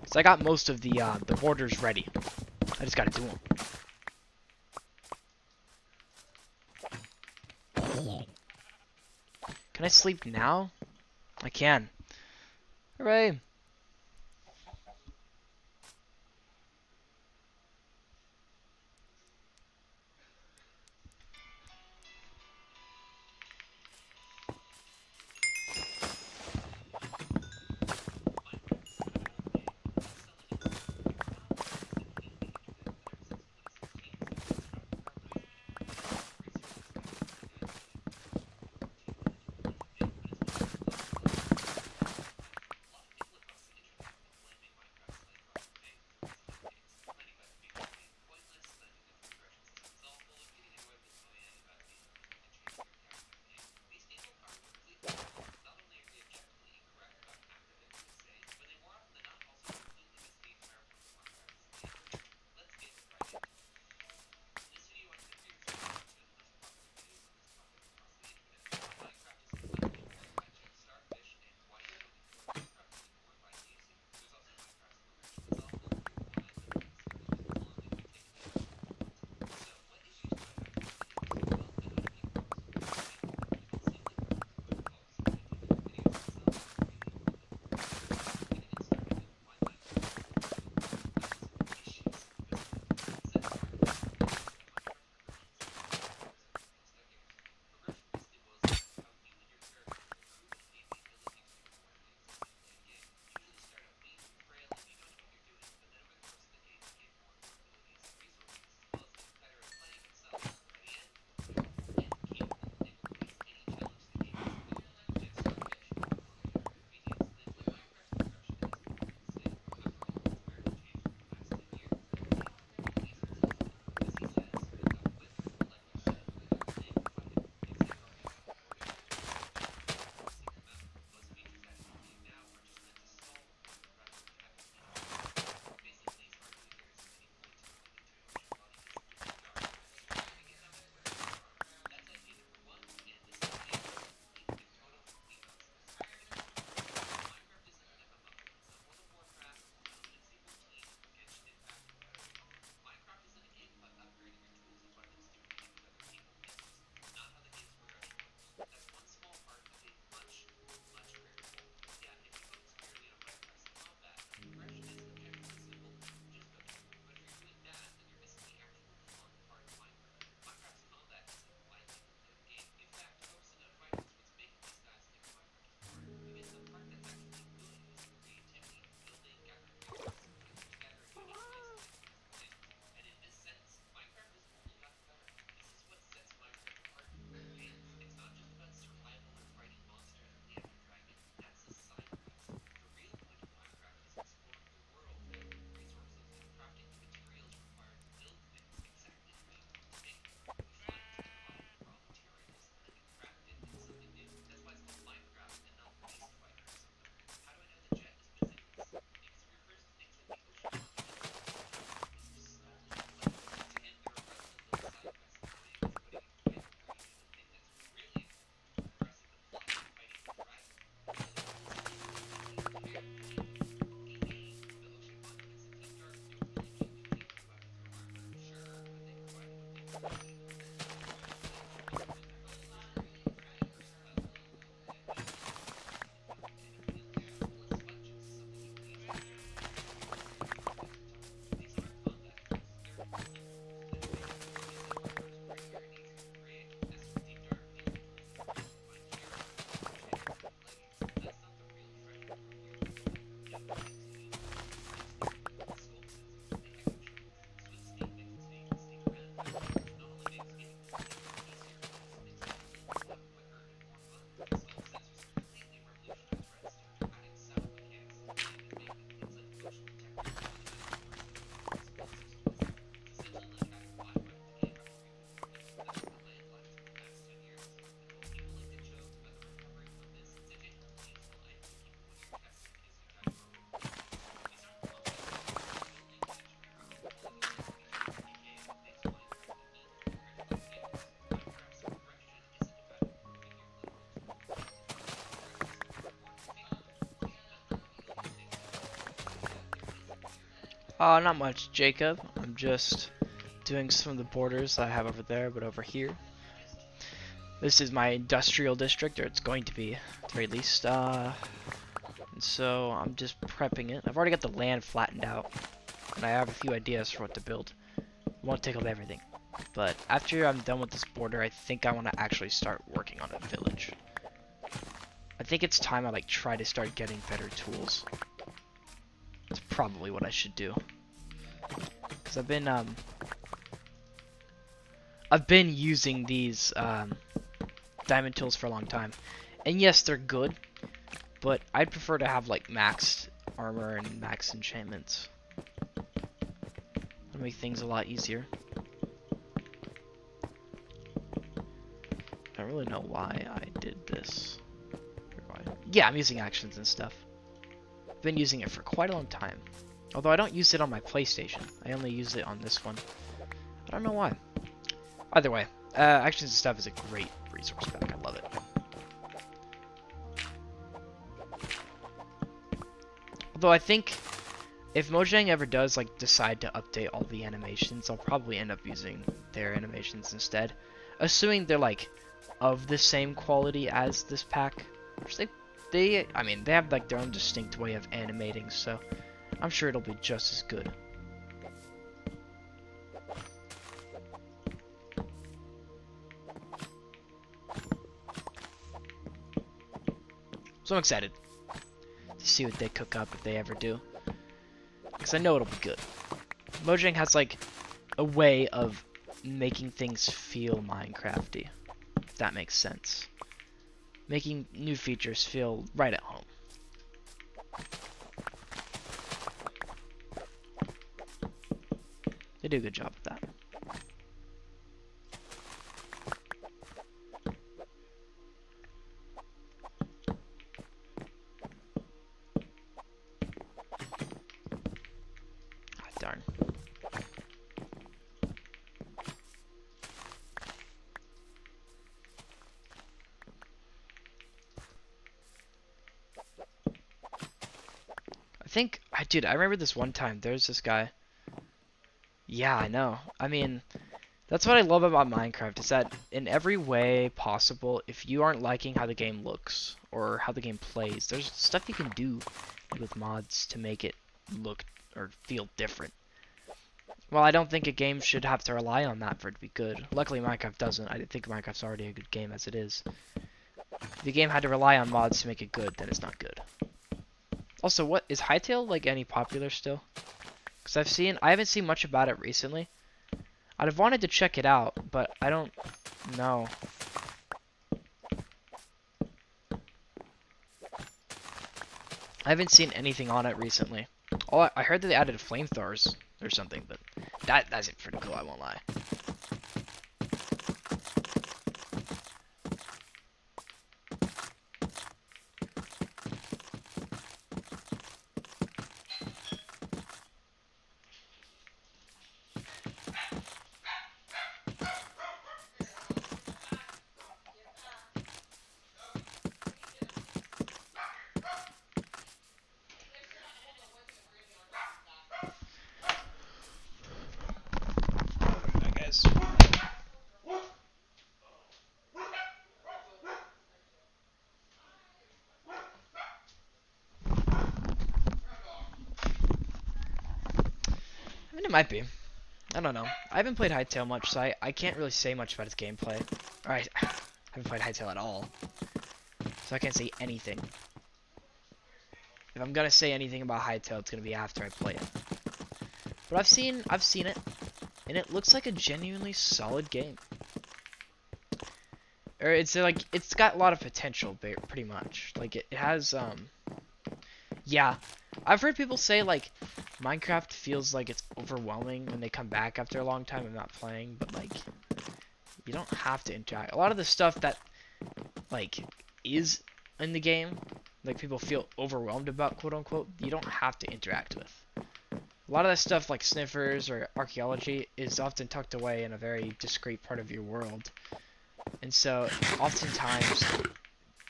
So I got most of the borders ready. I just gotta do them. Can I sleep now? I can. Hooray! Minecraft is an old game. It's selling its soul. How is the game the internet better since what is its game since Revolutionizing? Researchers have been working on building a virtual world for TV that isn't really big, but is well loved by millions of people. A lot of people across the internet have been blaming Minecraft's slight drop in fame for recent updates, complaining about the features being pointless, claiming that the progression system is awful, and getting annoyed with Mojang about being unable to change their character name. These people aren't completely wrong. Not only are they objectively incorrect about half of it they say, but they more often than not also completely miss the entire point of Minecraft as a game. Let's get right into it. In this video, I'm going to be explaining two of the most popular videos on this topic across the internet, why Minecraft is entirely boring by Jet Starfish, and why it's really poor Minecraft is ignored by Daisy. There's also Minecraft's progression is awful, and why the game is simply too long and would take me hours to complete. So, what issues do I have with these videos? Well, I don't have any problems with what they're saying. It all seems like perfect protocols, but I think that the videos themselves are really irrelevant. Before getting it started with why Minecraft is boring, I have some issues with it. Let's start with the idea that Minecraft progression is worse than it was in previous decades. Progression basically boils down to how you and your character improve and gain the abilities before the existing in-game. You usually start out weak, frail, and you don't know what you're doing, but then over the course of the game you gain more and more abilities and resources, as well as getting better at playing itself. By the end, you're more capable and able to face any challenge the game has to offer. Jet Starfish, one of our favorite comedians, claims that Minecraft's progression is completely insane. After all, it's barely changed over the past 10 years. The game already hates itself. As he says, we've got weather, electricity, gardening, finding examples, orchard, agriculture, mixing them up. Most features added in the game now are just meant to stall the player rather than actually improve it. Basically, he's arguing there isn't any point to going into an ocean while the instincts are dark, just leaving it out where it's dark. That's idea number one, and this idea is complete and total complete nonsense. It's wrong. Minecraft isn't an MMO. It's not World of Warcraft, Final Fantasy 14, or Genshin Impact, or Titanfall. Minecraft isn't a game about upgrading your tools and weapons to compete with other people. It's not how the game's progression works. That's one small part of a much, much greater whole. Yeah, if you focus purely on Minecraft's combat, the progression is objectively simple and you can just go through. But if you're doing that, then you're missing the actual fun part of Minecraft. Minecraft's combat isn't widely compared game. In fact, focusing on fighting is what's making these guys think Minecraft is boring. Because the part that's actually good is the creativity, building, gathering resources, and putting together a unique base to make amazing things. And in this sense, Minecraft has only gotten better. This is what sets Minecraft apart from other games. It's not just about survival or fighting monsters or the Ender Dragon. That's a side quest. The real point of Minecraft is exploring the world, gathering resources, and crafting the materials required to build things exactly the way you want to make them. You find, combine raw materials, and then you craft it into something new. That's why it's called Minecraft and not Beast Fighter or something. How do I know that Jet is missing this? Because if your first things at the ocean while the instincts are dark is to stall the player. To him, there are run-of-the-mill side quests annoying as putting a kite where you do the thing that's really important, progressing the plot and fighting the dragon. So the rules of the ocean monuments are really important. Okay, the ocean monuments in Tip Dark don't really make you think your weapons or armor, sure, but they provide a complete variety of resources to make things. And they're helpful for building characters, puzzling, and even exploring the world if you want to interact. Countless sponges, something you can easily grab from the ocean floor, are used from time to time. These aren't combat tools, they're building tools that make basic armors prettier and easier to create. As for Deep Dark, these are tools that help you find characters, enchantments, and leggings. That's not the real treasure trove here. The other things you need are the swim speed, the sculpt sensors, the echo shells. Swim speed makes it so you can sneak around easily. Not only Not much, Jacob. I'm just doing some of the borders that I have over there, but over here. This is my industrial district, or it's going to be, at the very least. And so I'm just prepping it. I've already got the land flattened out, and I have a few ideas for what to build. Won't take up everything, but after I'm done with this border, I think I want to actually start working on a village. I think it's time I like try to start getting better tools. That's probably what I should do, because I've been using these diamond tools for a long time, and yes, they're good, but I'd prefer to have like maxed armor and max enchantments. It'll make things a lot easier. I don't really know why I did this. Yeah, I'm using actions and stuff. I've been using it for quite a long time. Although I don't use it on my PlayStation. I only use it on this one. I don't know why. Either way, actions and stuff is a great resource pack. I love it. Although I think if Mojang ever does like decide to update all the animations, I'll probably end up using their animations instead. Assuming they're like of the same quality as this pack. Which I mean, they have like their own distinct way of animating, so I'm sure it'll be just as good. So I'm excited to see what they cook up if they ever do, because I know it'll be good. Mojang has like a way of making things feel Minecrafty, if that makes sense. Making new features feel right at home. They do a good job with that. Ah, darn. Dude, I remember this one time, there's this guy. Yeah, I know. I mean, that's what I love about Minecraft, is that in every way possible, if you aren't liking how the game looks, or how the game plays, there's stuff you can do with mods to make it look or feel different. Well, I don't think a game should have to rely on that for it to be good. Luckily, Minecraft doesn't. I think Minecraft's already a good game as it is. If the game had to rely on mods to make it good, then it's not good. Also, what is Hytale like any popular still? Because I haven't seen much about it recently. I'd have wanted to check it out, but I don't know. I haven't seen anything on it recently. Oh, I heard that they added flamethrowers or something, but that's pretty cool, I won't lie. I guess. I mean, it might be. I don't know. I haven't played Hytale much, so I can't really say much about its gameplay. Alright, I haven't played Hytale at all, so I can't say anything. If I'm gonna say anything about Hytale, it's gonna be after I play it. But I've seen it, and it looks like a genuinely solid game. Or it's like it's got a lot of potential, pretty much. Like it has yeah. I've heard people say like Minecraft feels like it's overwhelming when they come back after a long time of not playing, but like you don't have to interact. A lot of the stuff that like is in the game, like people feel overwhelmed about, quote unquote, you don't have to interact with. A lot of that stuff like sniffers or archaeology is often tucked away in a very discrete part of your world. And so oftentimes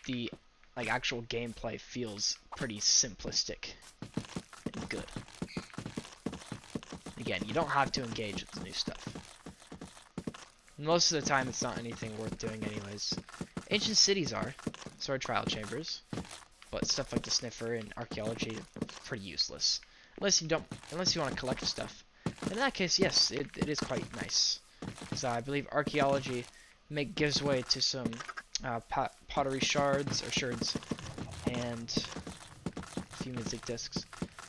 the like actual gameplay feels pretty simplistic and good. again, you don't have to engage with the new stuff. Most of the time, it's not anything worth doing anyways. Ancient cities are. So are trial chambers. But stuff like the sniffer and archaeology is pretty useless. Unless you want to collect stuff. And in that case, yes, it is quite nice. Because I believe archaeology gives way to some pottery shards, and a few music discs.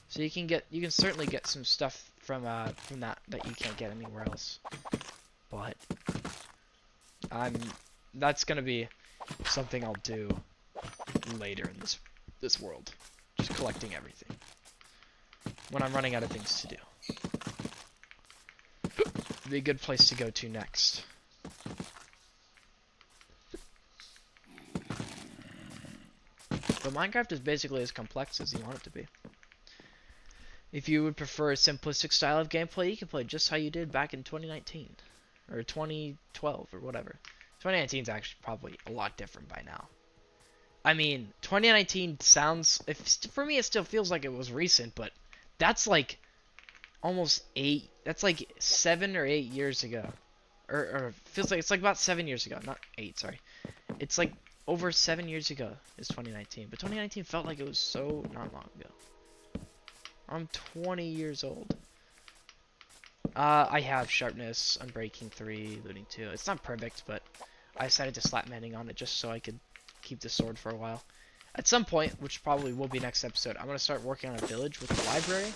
So you can certainly get some stuff from that you can't get anywhere else. But that's gonna be something I'll do later in this world. Just collecting everything. When I'm running out of things to do. Be a good place to go to next. But Minecraft is basically as complex as you want it to be. If you would prefer a simplistic style of gameplay, you can play just how you did back in 2019. Or 2012, or whatever. 2019 is actually probably a lot different by now. I mean, 2019 sounds... for me, it still feels like it was recent, but that's like almost 8... That's like 7 or 8 years ago. Or feels like it's like about 7 years ago. Not 8, sorry. It's like over 7 years ago is 2019. But 2019 felt like it was so not long ago. I'm 20 years old. I have sharpness, unbreaking 3, looting 2. It's not perfect, but I decided to slap mending on it just so I could keep the sword for a while. At some point, which probably will be next episode, I'm going to start working on a village with a library.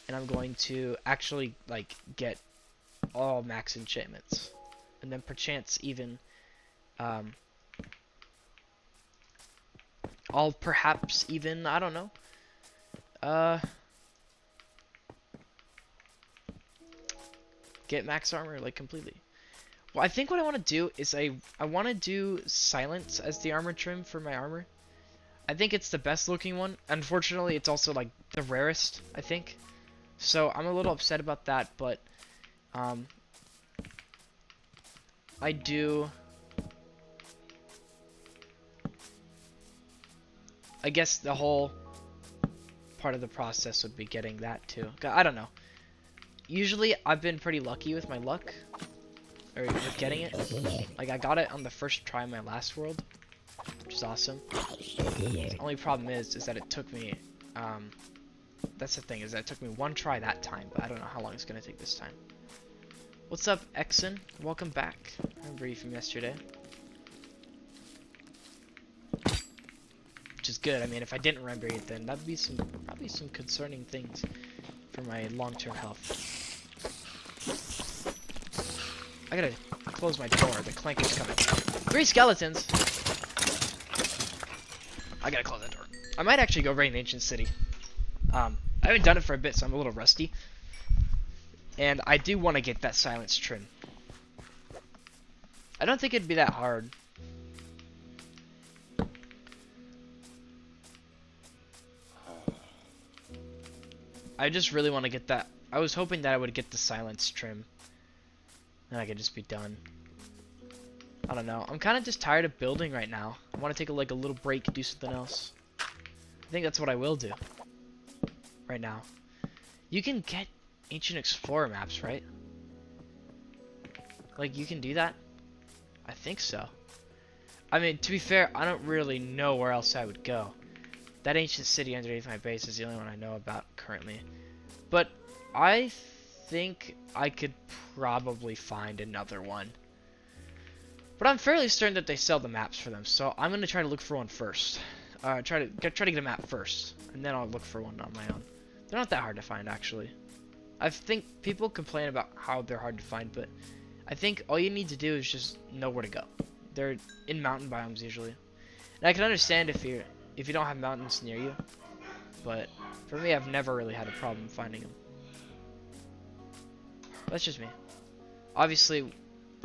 And I'm going to actually, like, get all max enchantments. And then perchance even, I'll perhaps even, I don't know, get max armor, like, completely. Well, I think what I want to do is I want to do silence as the armor trim for my armor. I think it's the best looking one. Unfortunately, it's also, like, the rarest, I think. So, I'm a little upset about that, but, I guess the whole part of the process would be getting that, too. I don't know. Usually, I've been pretty lucky with my luck. Or with getting it. Like, I got it on the first try in my last world. Which is awesome. The only problem is that it took me, that's the thing, is that it took me one try that time, but I don't know how long it's gonna take this time. What's up, Exon? Welcome back. I remember you from yesterday. Which is good. I mean, if I didn't remember it, then that'd be probably some concerning things for my long-term health. I gotta close my door. The clank is coming. 3 skeletons! I gotta close that door. I might actually go raid an ancient city. I haven't done it for a bit, so I'm a little rusty. And I do want to get that silence trim. I don't think it'd be that hard. I just really want to get that. I was hoping that I would get the silence trim. And I could just be done. I don't know. I'm kind of just tired of building right now. I want to take a little break and do something else. I think that's what I will do. Right now. You can get Ancient Explorer maps, right? Like, you can do that? I think so. I mean, to be fair, I don't really know where else I would go. That ancient city underneath my base is the only one I know about currently. But I think I could probably find another one. But I'm fairly certain that they sell the maps for them, so I'm gonna try to look for one first. Try to get a map first, and then I'll look for one on my own. They're not that hard to find, actually. I think people complain about how they're hard to find, but I think all you need to do is just know where to go. They're in mountain biomes usually, and I can understand if you don't have mountains near you, but for me, I've never really had a problem finding them. That's just me. Obviously,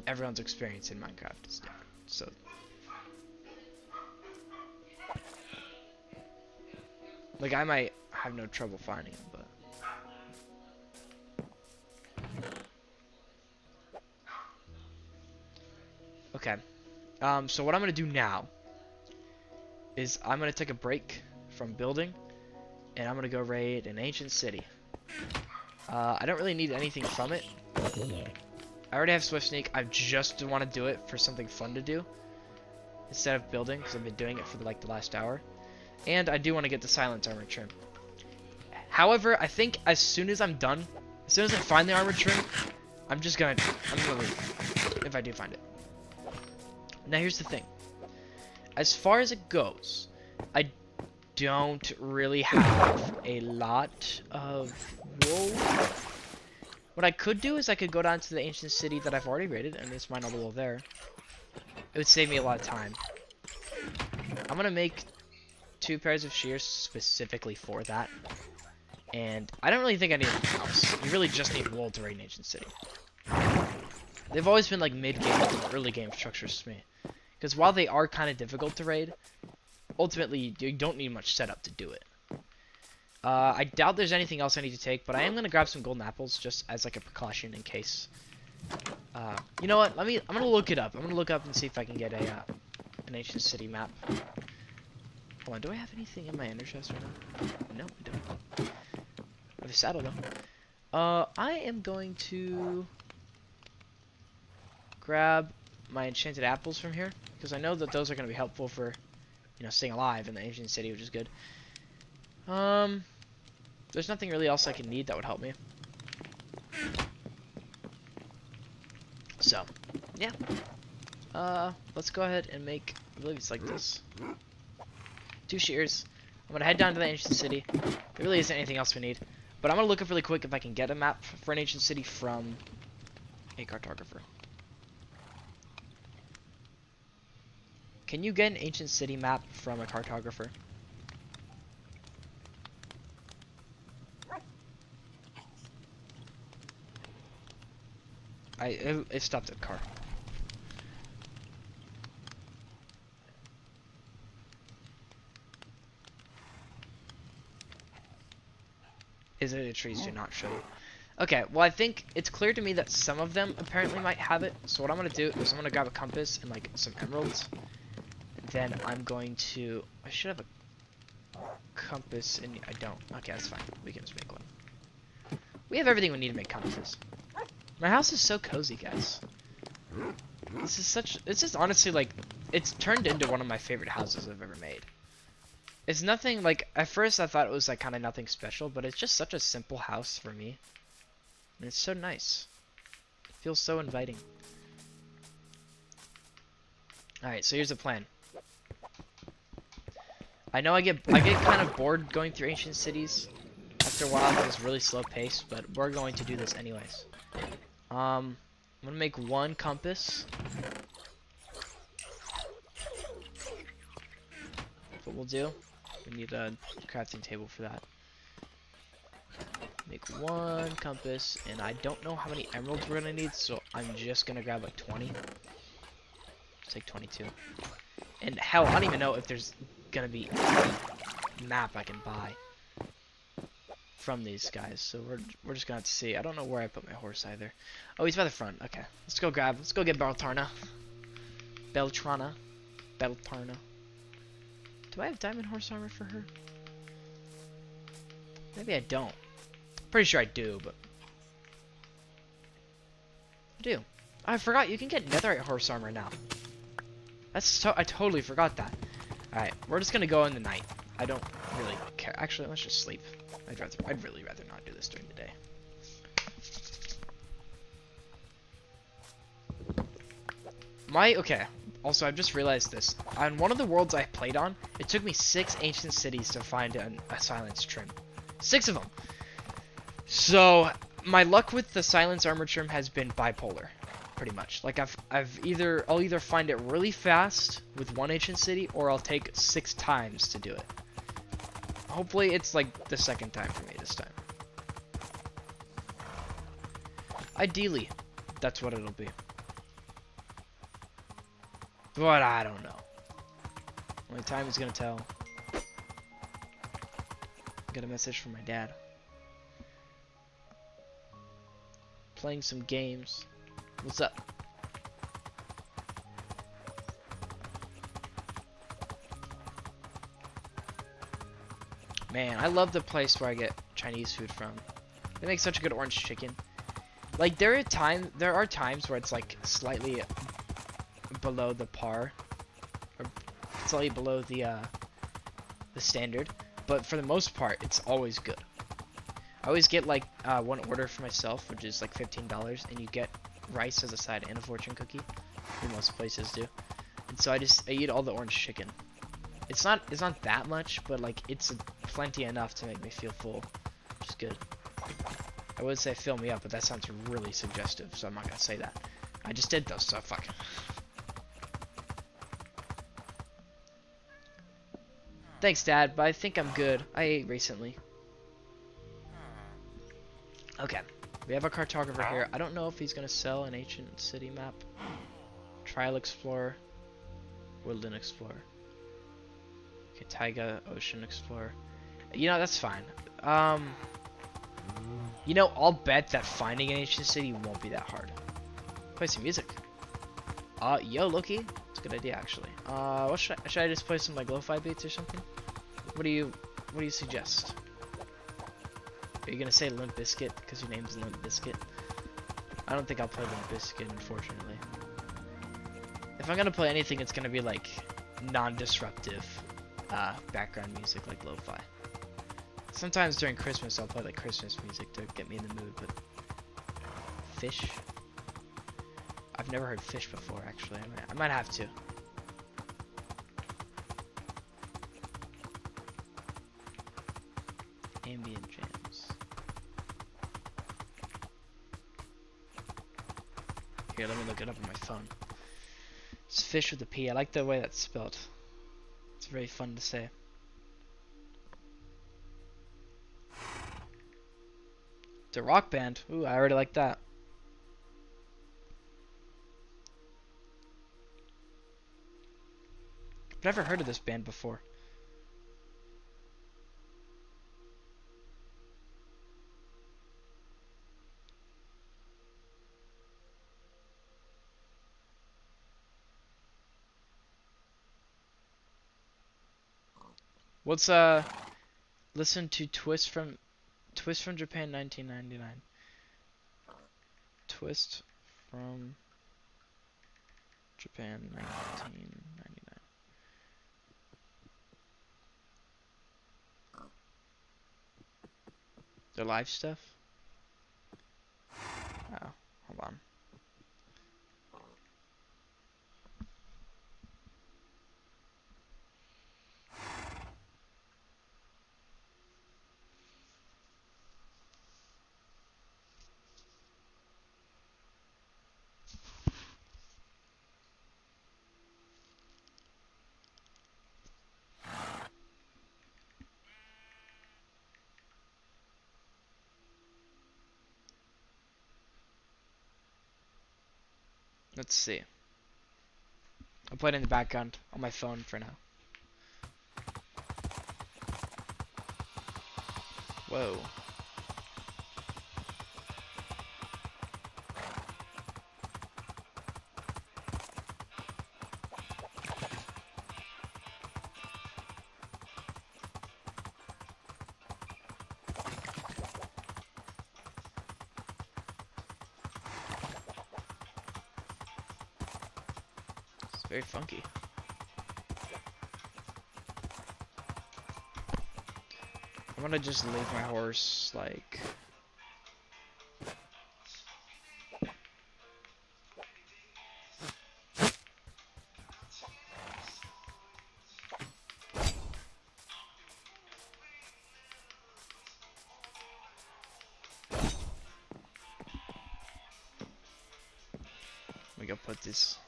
everyone's experience in Minecraft is different, so. Like, I might have no trouble finding them, but. Okay. So what I'm gonna do now is I'm gonna take a break from building, and I'm gonna go raid an ancient city. I don't really need anything from it. I already have Swift Sneak. I just want to do it for something fun to do instead of building, because I've been doing it for like the last hour. And I do want to get the Silence Armor Trim. However, I think as soon as I'm done, as soon as I find the armor trim, I'm gonna leave, if I do find it. Now here's the thing. As far as it goes, I don't really have a lot of wool. What I could do is I could go down to the ancient city that I've already raided and just mine all the wool there. It would save me a lot of time. I'm gonna make 2 pairs of shears specifically for that. And I don't really think I need anything else. You really just need wool to raid an ancient city. They've always been like mid-game, early game structures to me. Because while they are kind of difficult to raid, ultimately you don't need much setup to do it. I doubt there's anything else I need to take, but I am gonna grab some golden apples just as like a precaution in case. You know what? I'm gonna look it up. I'm gonna look up and see if I can get a an ancient city map. Hold on, do I have anything in my ender chest right now? No, I don't. I have a saddle though. I am going to grab my enchanted apples from here because I know that those are going to be helpful for, you know, staying alive in the ancient city, which is good. There's nothing really else I can need that would help me. So, yeah. Let's go ahead and make, I believe it's like this. 2 shears. I'm gonna head down to the ancient city. There really isn't anything else we need. But I'm gonna look up really quick if I can get a map for an ancient city from a cartographer. Can you get an ancient city map from a cartographer? It stopped at car. Is it a trees do not show you? Okay, well I think it's clear to me that some of them apparently might have it. So what I'm gonna do is I'm gonna grab a compass and like some emeralds. Then I'm going to, I should have a compass and I don't. Okay, that's fine. We can just make one. We have everything we need to make compasses. My house is so cozy, guys. This is honestly like, it's turned into one of my favorite houses I've ever made. It's nothing like, at first I thought it was like kind of nothing special, but it's just such a simple house for me. And it's so nice. It feels so inviting. Alright, so here's the plan. I know I get kind of bored going through ancient cities after a while because it's really slow pace, but we're going to do this anyways. I'm gonna make 1 compass. That's what we'll do. We need a crafting table for that. Make 1 compass, and I don't know how many emeralds we're gonna need, so I'm just gonna grab like 20. Let's take 22. And hell, I don't even know if there's gonna be a map I can buy from these guys, so we're just gonna have to see. I don't know where I put my horse either. Oh, he's by the front. Okay, let's go get Beltarna. Beltrana. Do I have diamond horse armor for her? Maybe I don't. Pretty sure I do, but I do. I forgot you can get netherite horse armor now. I totally forgot that. Alright, we're just gonna go in the night. I don't really care. Actually, let's just sleep. I'd really rather not do this during the day. Okay. Also, I've just realized this. On one of the worlds I played on, it took me 6 ancient cities to find a silence trim. 6 of them. So, my luck with the silence armor trim has been bipolar. Pretty much. Like I'll either find it really fast with 1 ancient city, or I'll take 6 times to do it. Hopefully it's like the 2nd time for me this time. Ideally, that's what it'll be. But I don't know. Only time is gonna tell. Got a message from my dad. Playing some games. What's up? Man, I love the place where I get Chinese food from. They make such a good orange chicken. Like there are times where it's like slightly below the par, or slightly below the standard, but for the most part, it's always good. I always get like one order for myself, which is like $15, and you get rice as a side and a fortune cookie. Most places do. And so I eat all the orange chicken. It's not that much, but like it's plenty enough to make me feel full, which is good. I would say fill me up, but that sounds really suggestive, so I'm not gonna say that. I just did though, so fuck. Thanks, Dad, but I think I'm good. I ate recently. Okay, we have a cartographer here. I don't know if he's gonna sell an ancient city map. Trial Explorer, Woodland Explorer. Okay, Taiga, Ocean Explorer. You know, that's fine. You know, I'll bet that finding an ancient city won't be that hard. Play some music. Yo, Loki. It's a good idea, actually. What should I just play some like lo-fi beats or something? What do you suggest? Are you gonna say Limp Bizkit because your name's Limp Bizkit? I don't think I'll play Limp Bizkit, unfortunately. If I'm gonna play anything, it's gonna be like non-disruptive background music, like lo-fi. Sometimes during Christmas, I'll play like Christmas music to get me in the mood, but Fish? I've never heard Fish before, actually. I might have to. Ambient jams. Here, let me look it up on my phone. It's Fish with a P. I like the way that's spelled. It's very fun to say. The rock band. Ooh, I already like that. I've never heard of this band before. Let's listen to Twist from Japan 1999. Twist from Japan 1999. Their live stuff? Oh, hold on. Let's see. I'll play it in the background on my phone for now. Whoa. It's very funky. I'm gonna just leave my horse like... We go put this...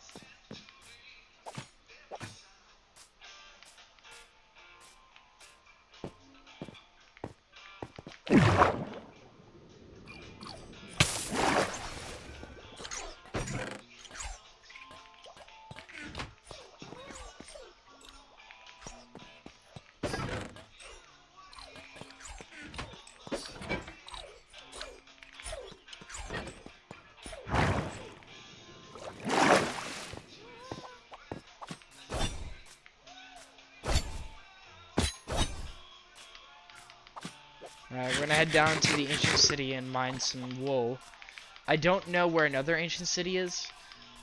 Alright, we're gonna head down to the ancient city and mine some wool. I don't know where another ancient city is,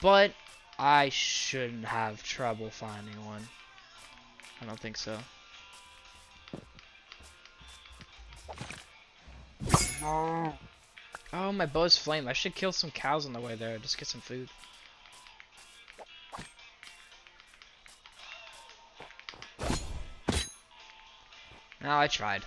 but I shouldn't have trouble finding one. I don't think so. Oh, my bow's flame. I should kill some cows on the way there. Just get some food. No, I tried.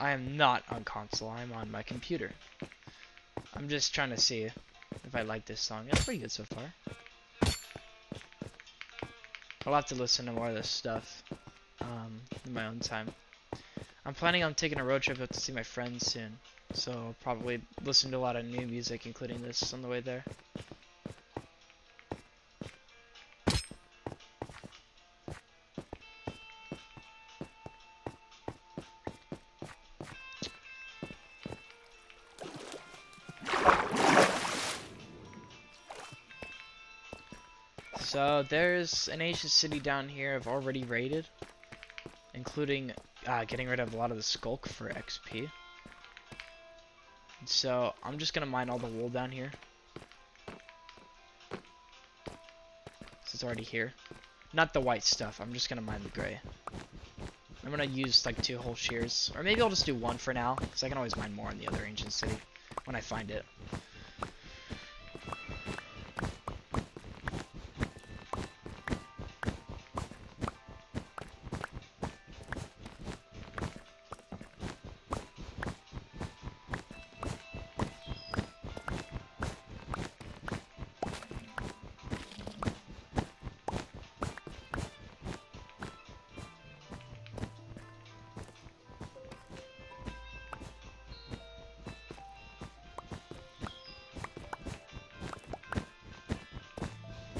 I am not on console. I'm on my computer. I'm just trying to see if I like this song. It's pretty good so far. I'll have to listen to more of this stuff in my own time. I'm planning on taking a road trip out to see my friends soon, so I'll probably listen to a lot of new music, including this, on the way there. So there's an ancient city down here I've already raided, including getting rid of a lot of the skulk for XP. So I'm just gonna mine all the wool down here. So it's already here. Not the white stuff, I'm just gonna mine the gray. I'm gonna use like 2 whole shears, or maybe I'll just do 1 for now, because I can always mine more in the other ancient city when I find it.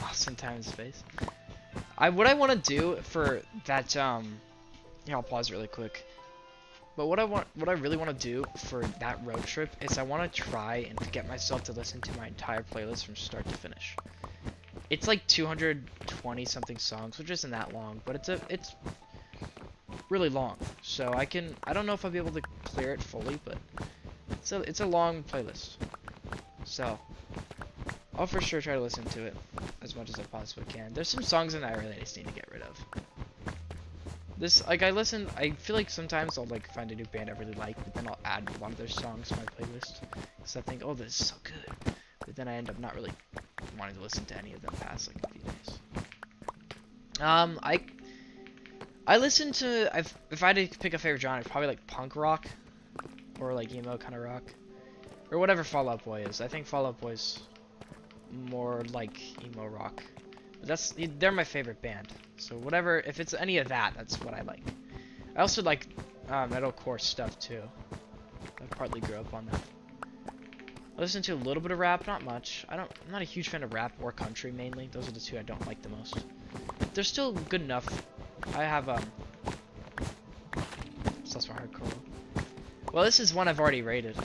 Lost in time and space. What I want to do for that here, I'll pause really quick. But what I really want to do for that road trip is I want to try and get myself to listen to my entire playlist from start to finish. It's like 220 something songs, which isn't that long, but it's really long. So I don't know if I'll be able to clear it fully, but it's a long playlist. So I'll for sure try to listen to it as much as I possibly can. There's some songs in there I really just need to get rid of. This, like, I feel like sometimes I'll, like, find a new band I really like, but then I'll add a lot of their songs to my playlist. Because I think, oh, this is so good. But then I end up not really wanting to listen to any of them past, like, a few days. I listen to, if I had to pick a favorite genre, it's probably, like, punk rock. Or, like, emo kind of rock. Or whatever Fall Out Boy is. I think Fall Out Boy's more like emo rock. But they're my favorite band. So whatever, if it's any of that, that's what I like. I also like metalcore stuff too. I partly grew up on that. I listen to a little bit of rap, not much. I'm not a huge fan of rap or country mainly. Those are the 2 I don't like the most. They're still good enough. I have so that's my hardcore. Well, this is one I've already raided.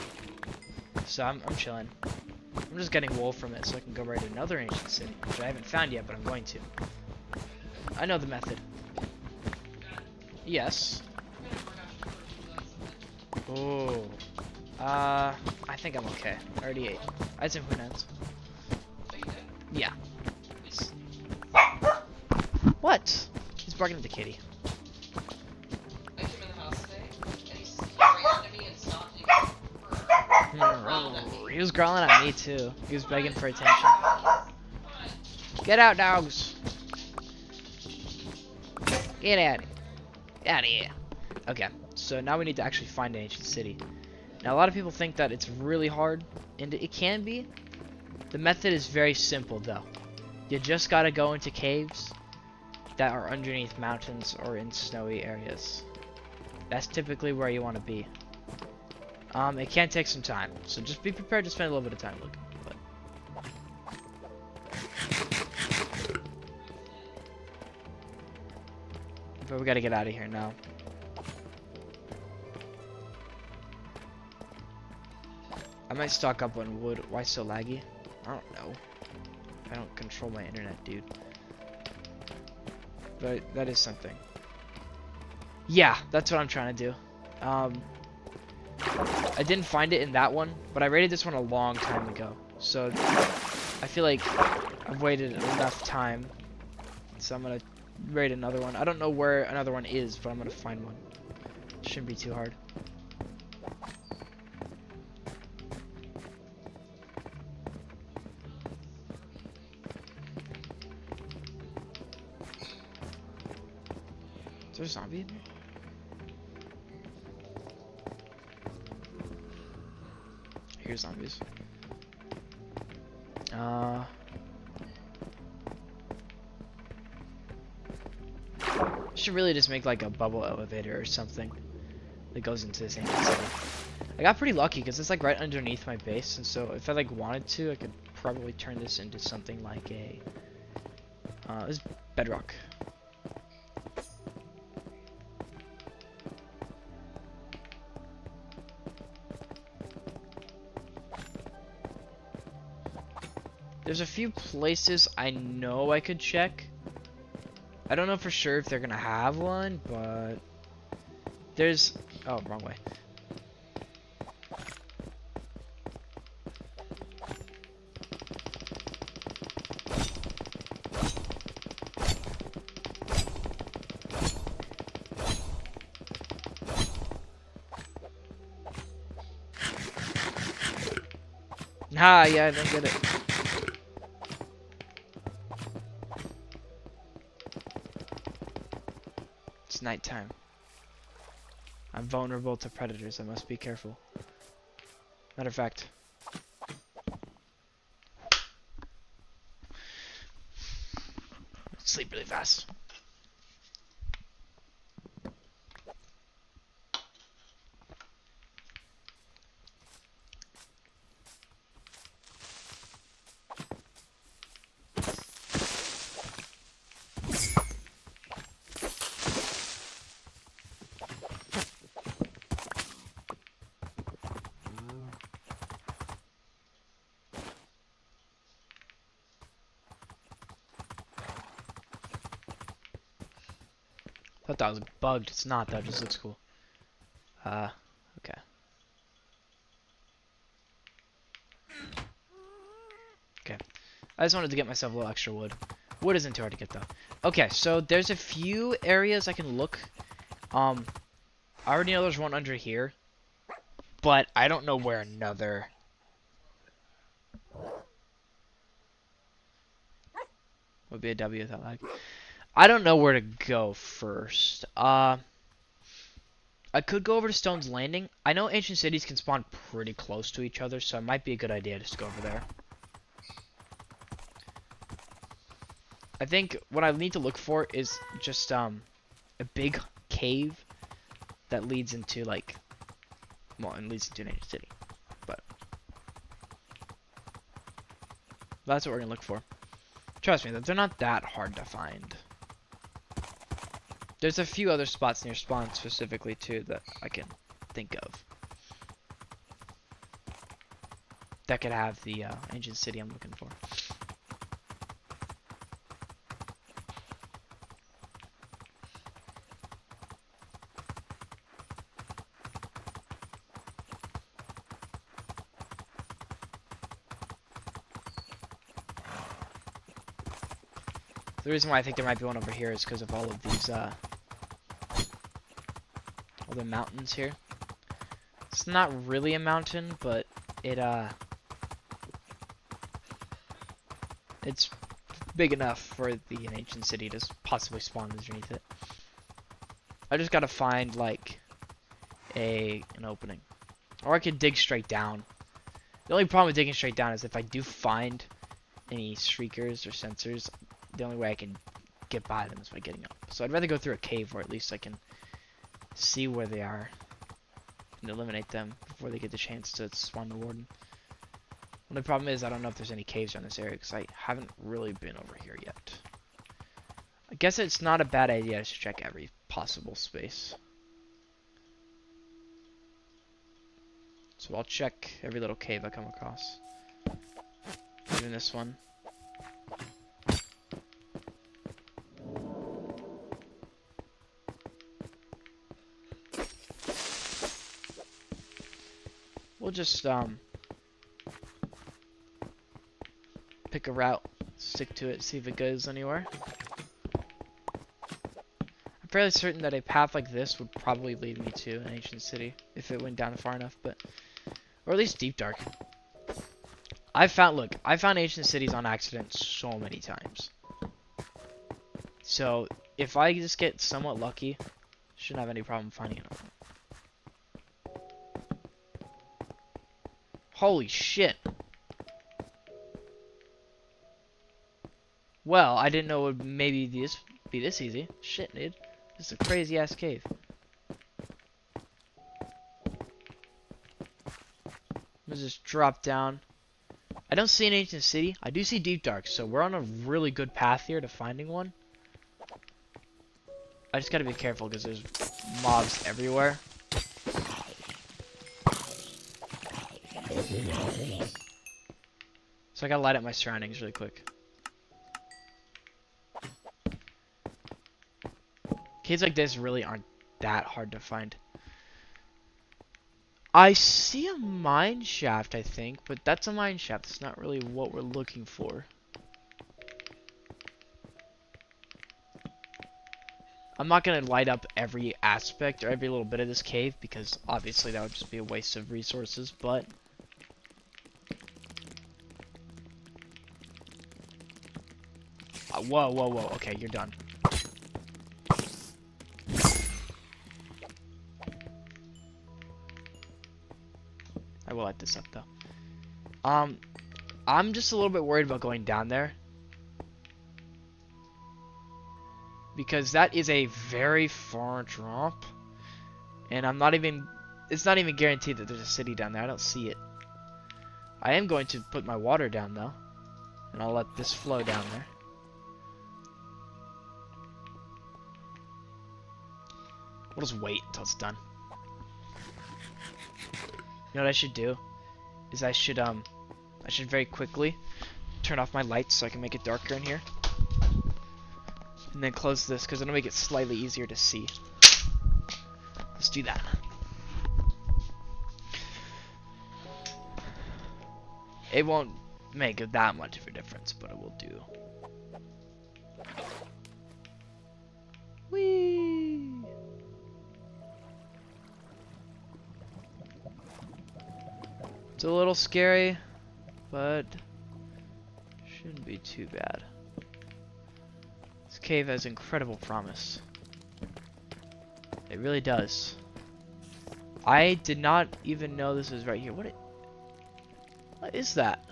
So I'm chilling. I'm just getting wool from it so I can go raid another ancient city, which I haven't found yet, but I'm going to. I know the method. Yes. Oh. I think I'm okay. I already ate. I had some hunans. Yeah. What? He's barking at the kitty. I came in the house today, and he ran to me and stopped and growled at me. He was growling at me too. He was begging for attention. Get out, dogs! Get out of here. Out of here. Okay, so now we need to actually find an ancient city. Now, a lot of people think that it's really hard, and it can be. The method is very simple, though. You just gotta go into caves that are underneath mountains or in snowy areas. That's typically where you want to be. It can take some time, so just be prepared to spend a little bit of time looking. But But we gotta get out of here now. I might stock up on wood. Why so laggy? I don't know. I don't control my internet, dude. But that is something. Yeah, that's what I'm trying to do. I didn't find it in that one, but I rated this one a long time ago. So I feel like I've waited enough time. So I'm gonna rate another one. I don't know where another one is, but I'm gonna find one. Shouldn't be too hard. Is there a zombie in here? I hear zombies. Should really just make like a bubble elevator or something that goes into this ancient city. I got pretty lucky because it's like right underneath my base, and so if I like wanted to, I could probably turn this into something like a this is bedrock. There's a few places I know I could check. I don't know for sure if they're gonna have one, but there's... Oh, wrong way. Nah, yeah, I don't get it. It's nighttime. I'm vulnerable to predators. I must be careful. Matter of fact. Sleep really fast. Thought that was bugged. It's not though. It just looks cool. Okay. Okay. I just wanted to get myself a little extra wood. Wood isn't too hard to get though. Okay, so there's a few areas I can look. I already know there's one under here, but I don't know where another. Would be a W without lag. I don't know where to go first. I could go over to Stone's Landing. I know ancient cities can spawn pretty close to each other, so it might be a good idea just to go over there. I think what I need to look for is just a big cave that leads into like, well, it leads into an ancient city, but that's what we're gonna look for. Trust me, that they're not that hard to find. There's a few other spots near spawn specifically too that I can think of that could have the ancient city I'm looking for. The reason why I think there might be one over here is because of all of these all the mountains here. It's not really a mountain, but it's big enough for the ancient city to possibly spawn underneath it. I just gotta find like an opening, or I could dig straight down. The only problem with digging straight down is if I do find any shriekers or sensors, the only way I can get by them is by getting up. So I'd rather go through a cave where at least I can see where they are and eliminate them before they get the chance to spawn the warden. The problem is I don't know if there's any caves around this area because I haven't really been over here yet. I guess it's not a bad idea to check every possible space. So I'll check every little cave I come across. Even this one. We'll just pick a route, stick to it, see if it goes anywhere. I'm fairly certain that a path like this would probably lead me to an ancient city if it went down far enough, but or at least deep dark. I found ancient cities on accident so many times. So if I just get somewhat lucky, shouldn't have any problem finding it. Holy shit. Well, I didn't know it would maybe be this easy. Shit, dude. This is a crazy ass cave. Let's just drop down. I don't see an ancient city. I do see deep dark, so we're on a really good path here to finding one. I just gotta be careful because there's mobs everywhere. So I gotta light up my surroundings really quick. Caves like this really aren't that hard to find. I see a mine shaft, I think, but that's a mine shaft. It's not really what we're looking for. I'm not going to light up every aspect or every little bit of this cave because obviously that would just be a waste of resources, but whoa, whoa, whoa. Okay, you're done. I will light this up though. I'm just a little bit worried about going down there because that is a very far drop, and it's not even guaranteed that there's a city down there. I don't see it. I am going to put my water down though, and I'll let this flow down there. We'll just wait until it's done. You know what I should do? Is I should very quickly turn off my lights so I can make it darker in here. And then close this because it'll make it slightly easier to see. Let's do that. It won't make that much of a difference, but it will do. Whee! It's a little scary, but shouldn't be too bad. This cave has incredible promise. It really does. I did not even know this was right here. What is that?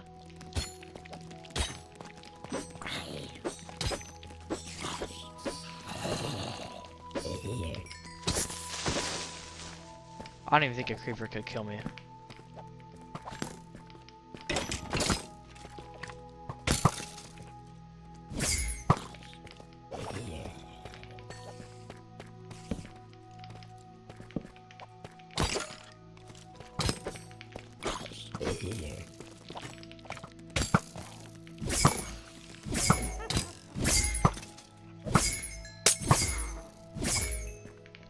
I don't even think a creeper could kill me.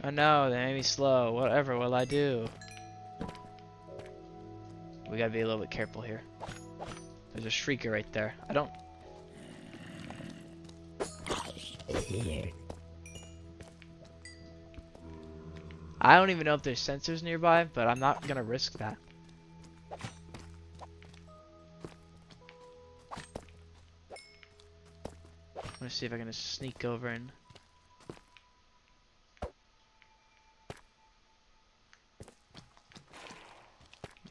Oh no, they made me slow. Whatever will I do? We gotta be a little bit careful here. There's a shrieker right there. I don't even know if there's sensors nearby, but I'm not gonna risk that. I'm gonna see if I can just sneak over and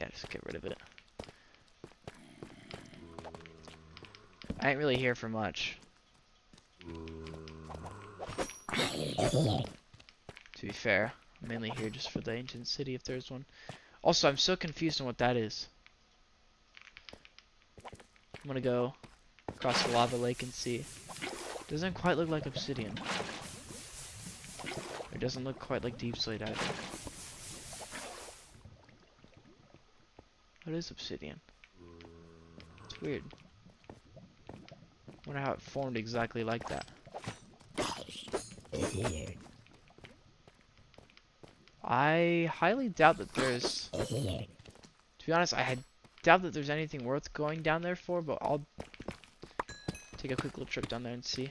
yeah, just get rid of it. I ain't really here for much. To be fair, I'm mainly here just for the ancient city if there's one. Also, I'm so confused on what that is. I'm gonna go across the lava lake and see. Doesn't quite look like obsidian. Or It doesn't look quite like deep slate either. What is obsidian? It's weird. Wonder how it formed exactly like that. I highly doubt that there's... To be honest, doubt that there's anything worth going down there for, but I'll take a quick little trip down there and see.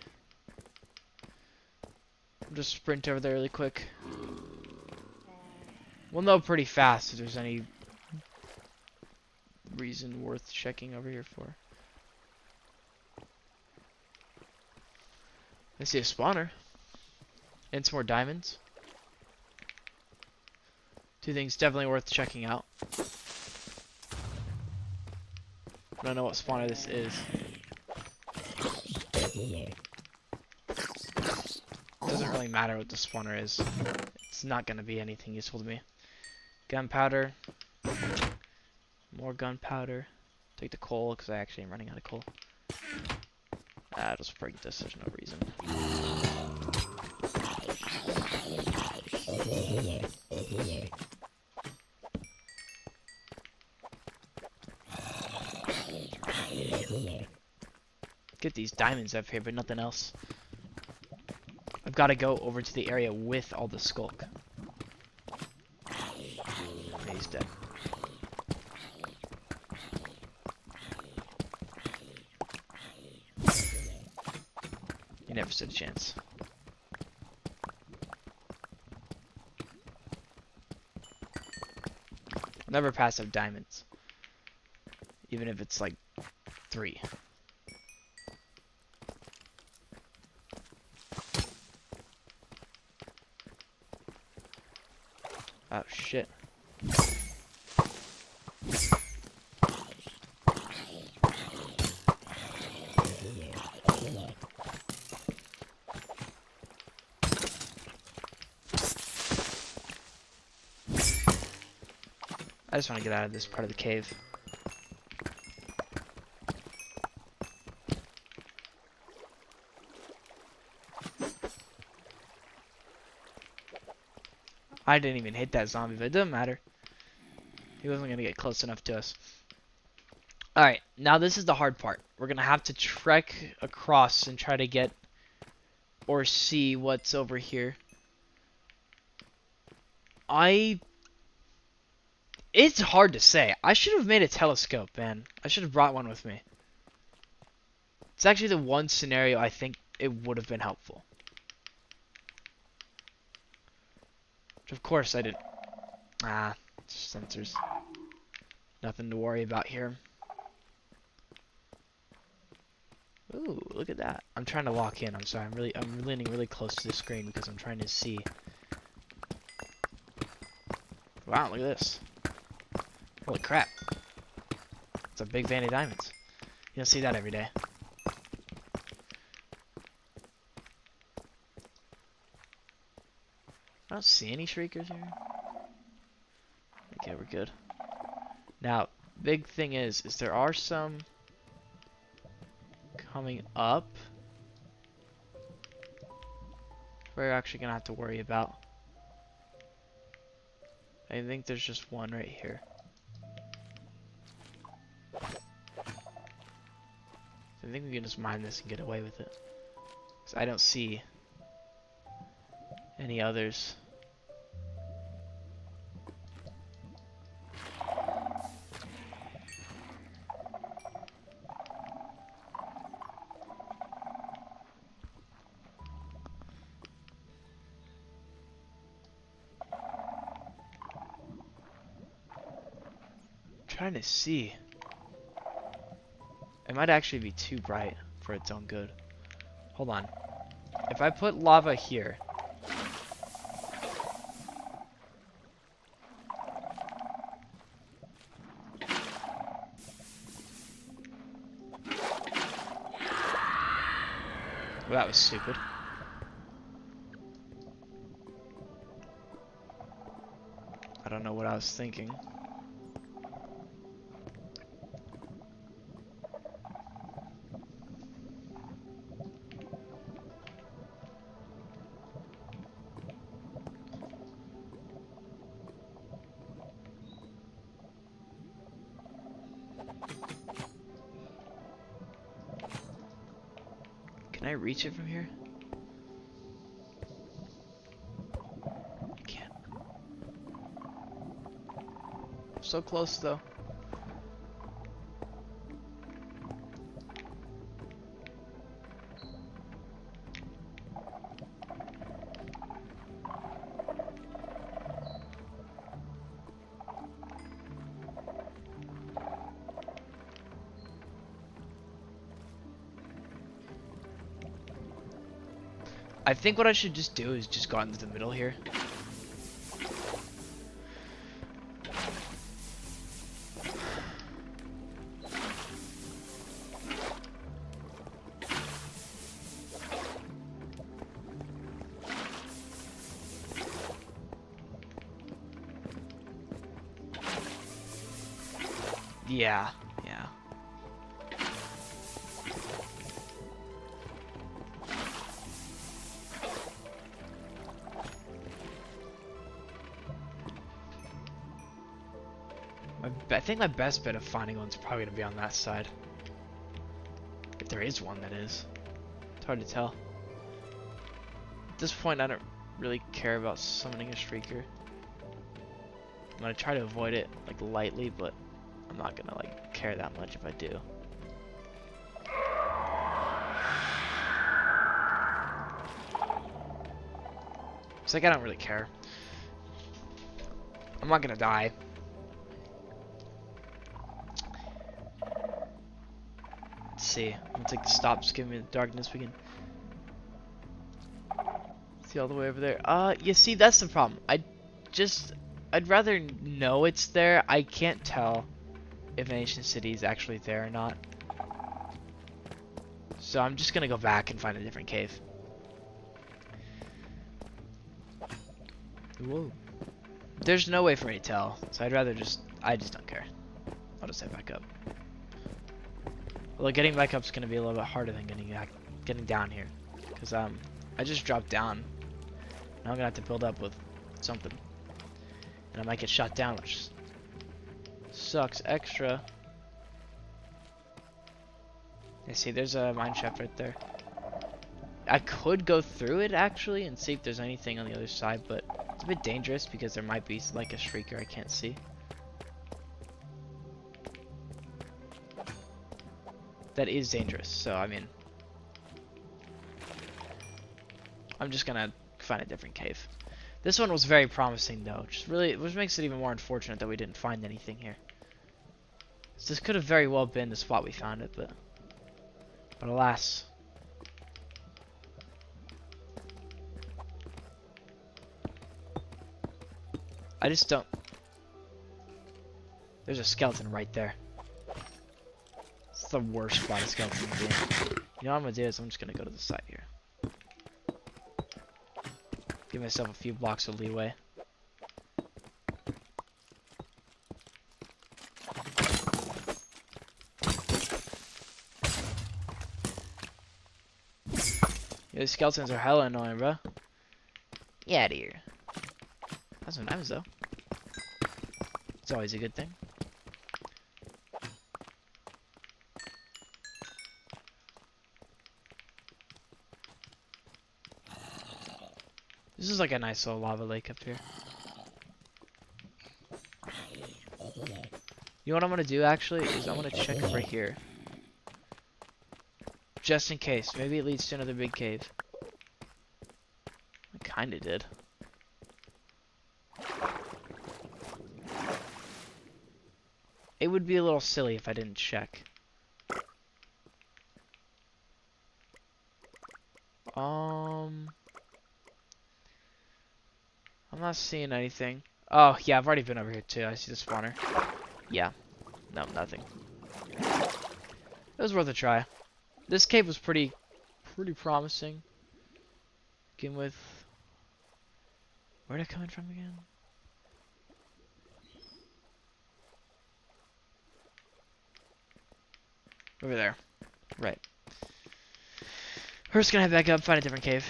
I'll just sprint over there really quick. We'll know pretty fast if there's any reason worth checking over here for. I see a spawner. And some more diamonds. Two things definitely worth checking out. I don't know what spawner this is. Doesn't really matter what the spawner is. It's not going to be anything useful to me. Gunpowder. More gunpowder. Take the coal because I actually am running out of coal. I'll just break this, there's no reason. Get these diamonds up here, but nothing else. I've got to go over to the area with all the skulk. He's dead. He never stood a chance. Never pass up diamonds. Even if it's like 3. Oh shit. I just want to get out of this part of the cave. I didn't even hit that zombie, but it doesn't matter. He wasn't going to get close enough to us. Alright, now this is the hard part. We're going to have to trek across and try to get or see what's over here. It's hard to say. I should have made a telescope, man. I should have brought one with me. It's actually the one scenario I think it would have been helpful. Which of course I didn't. Sensors. Nothing to worry about here. Ooh, look at that. I'm trying to walk in. I'm sorry. I'm leaning really close to the screen because I'm trying to see. Wow, look at this. Holy crap. It's a big vein of diamonds. You don't see that every day. I don't see any shriekers here. Okay, we're good. Now, big thing is there are some coming up. We're actually gonna have to worry about. I think there's just one right here. I think we can just mine this and get away with it. 'Cause I don't see any others. Trying to see. It might actually be too bright for its own good. Hold on. If I put lava here. Well, that was stupid. I don't know what I was thinking. Can I reach it from here? I can't. So close though. I think what I should just do is just go into the middle here. Yeah, yeah. I think my best bet of finding one's probably gonna be on that side. If there is one, that is. It's hard to tell. At this point, I don't really care about summoning a streaker. I'm gonna try to avoid it, like, lightly, but I'm not gonna, like, care that much if I do. It's like, I don't really care. I'm not gonna die. Let's see. Once it stops giving me the darkness, we can see all the way over there. You see, that's the problem. I'd rather know it's there. I can't tell if an ancient city is actually there or not. So I'm just gonna go back and find a different cave. Whoa. There's no way for me to tell, so I just don't care. I'll just head back up. Although getting back up is gonna be a little bit harder than getting down here, because I just dropped down. Now I'm gonna have to build up with something, and I might get shot down, which sucks extra. You see, there's a mine shaft right there. I could go through it actually and see if there's anything on the other side, but it's a bit dangerous because there might be like a shrieker I can't see. That is dangerous, so I mean, I'm just gonna find a different cave. This one was very promising though, which makes it even more unfortunate that we didn't find anything here. So this could have very well been the spot we found it, but alas. I just don't. There's a skeleton right there. It's the worst spot a skeleton can be in. You know what I'm gonna do is I'm just gonna go to the side here. Give myself a few blocks of leeway. Yeah, these skeletons are hella annoying, bro. Get out of here. That's some diamonds though. It's always a good thing. This is like a nice little lava lake up here. You know what I'm gonna do actually is I'm gonna check over here. Just in case. Maybe it leads to another big cave. It kinda did. It would be a little silly if I didn't check. I'm not seeing anything. Oh, yeah, I've already been over here too. I see the spawner. Yeah. No, nothing. It was worth a try. This cave was pretty promising. Begin with. Where'd it come in from again? Over there. Right. We're just gonna head back up, find a different cave.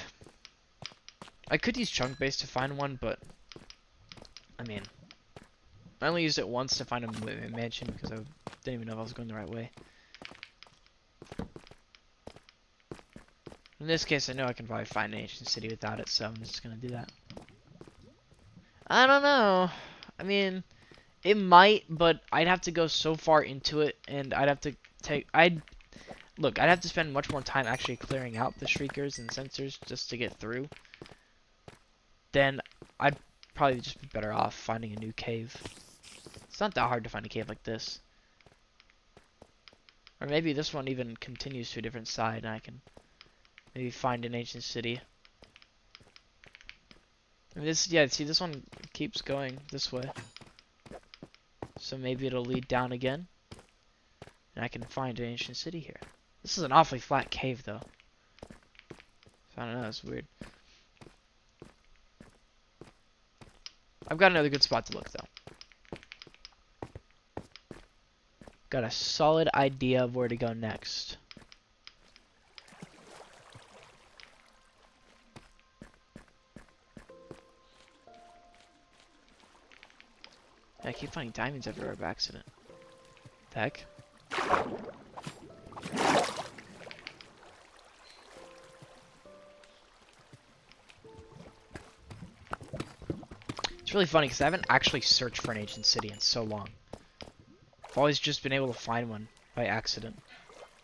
I could use chunk base to find one, but I mean, I only used it once to find a mansion because didn't even know if I was going the right way. In this case, I know I can probably find an ancient city without it, so I'm just gonna do that. I don't know. I mean, it might, but I'd have to go so far into it, and I'd have to I'd have to spend much more time actually clearing out the shriekers and sensors just to get through. Then I'd probably just be better off finding a new cave. It's not that hard to find a cave like this. Or maybe this one even continues to a different side, and I can maybe find an ancient city. I mean, yeah, see, this one keeps going this way. So maybe it'll lead down again. And I can find an ancient city here. This is an awfully flat cave, though. So I don't know, it's weird. I've got another good spot to look, though. Got a solid idea of where to go next. I keep finding diamonds everywhere by accident. The heck? It's really funny because I haven't actually searched for an ancient city in so long. I've always just been able to find one by accident.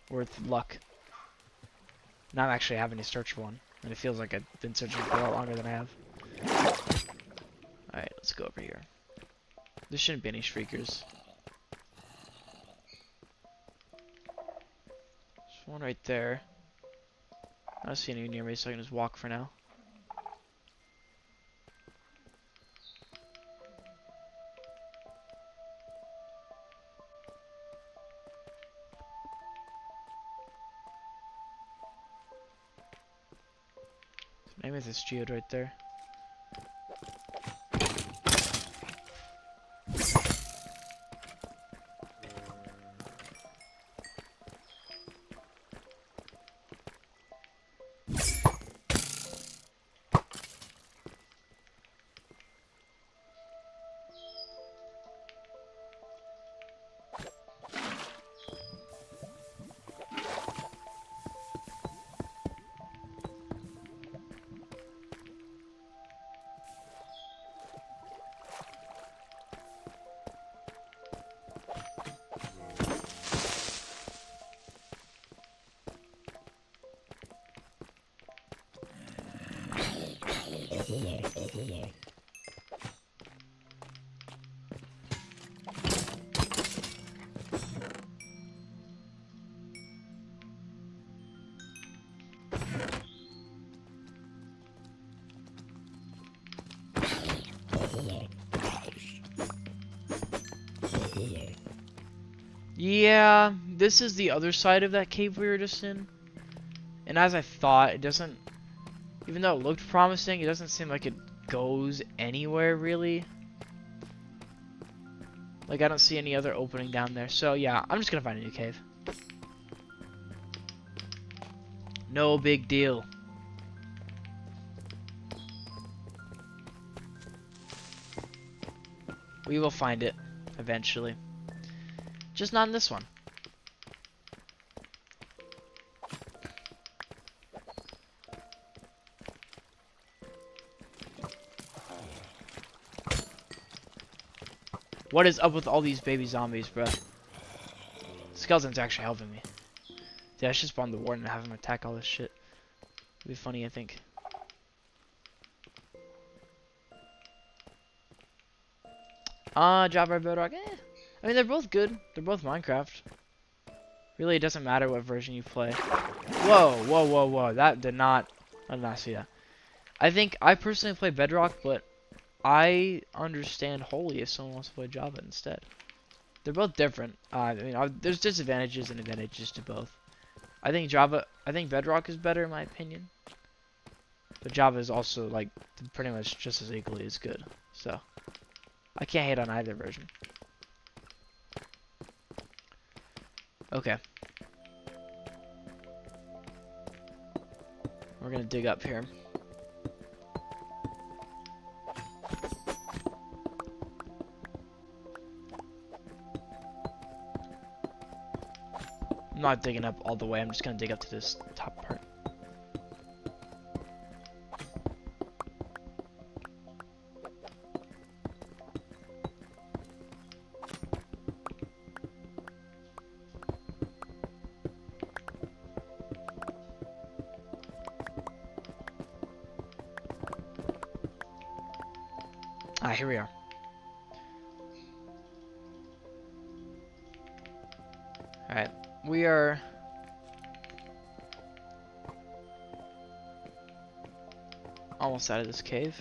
Or with luck. Now I'm actually having to search for one. And it feels like I've been searching for a lot longer than I have. Alright, let's go over here. There shouldn't be any shriekers. There's one right there. I don't see any near me, so I can just walk for now. Name is this geode right there. Yeah, this is the other side of that cave we were just in. And as I thought, it doesn't... Even though it looked promising, it doesn't seem like it goes anywhere, really. Like, I don't see any other opening down there. So, yeah, I'm just gonna find a new cave. No big deal. We will find it, eventually. Just not in this one. What is up with all these baby zombies, bro? Skeleton's actually helping me. Yeah, I should spawn the warden and have him attack all this shit. It'd be funny, I think. Java or Bedrock, I mean, they're both good. They're both Minecraft. Really, it doesn't matter what version you play. Whoa, whoa, whoa, whoa. That did not... I did not see that. I think I personally play Bedrock, but I understand Holy if someone wants to play Java instead. They're both different. I mean, there's disadvantages and advantages to both. I think Bedrock is better in my opinion. But Java is also, like, pretty much just as equally as good. So, I can't hate on either version. Okay. We're gonna dig up here. I'm not digging up all the way. I'm just gonna dig up to this top part. Ah, here we are. Alright, we are... almost out of this cave.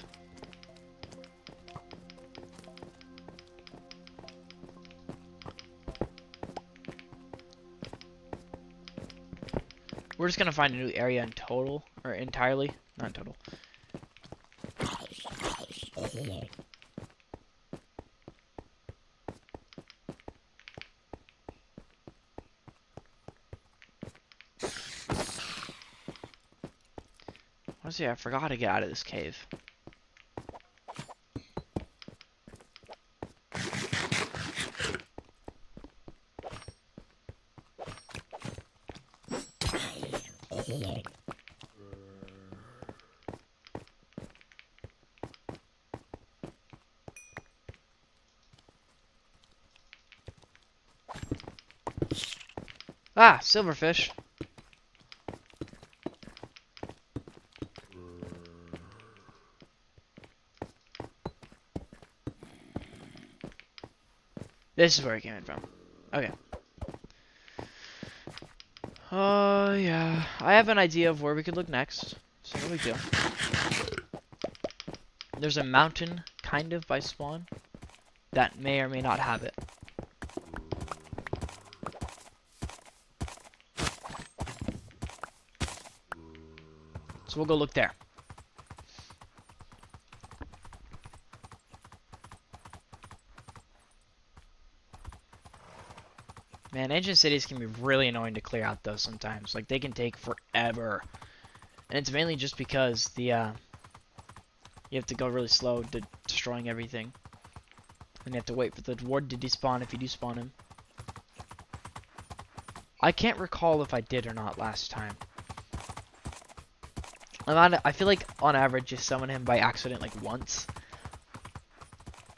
We're just gonna find a new area in total, or entirely, not in total. Honestly, I forgot to get out of this cave. Ah, silverfish. This is where it came in from. Okay. Yeah. I have an idea of where we could look next. So no big deal. There's a mountain, kind of, by spawn, that may or may not have it. So we'll go look there. Man, ancient cities can be really annoying to clear out though sometimes. Like, they can take forever. And it's mainly just because the, you have to go really slow to destroying everything. And you have to wait for the ward to despawn if you do spawn him. I can't recall if I did or not last time. I feel like, on average, you summon him by accident, like, once.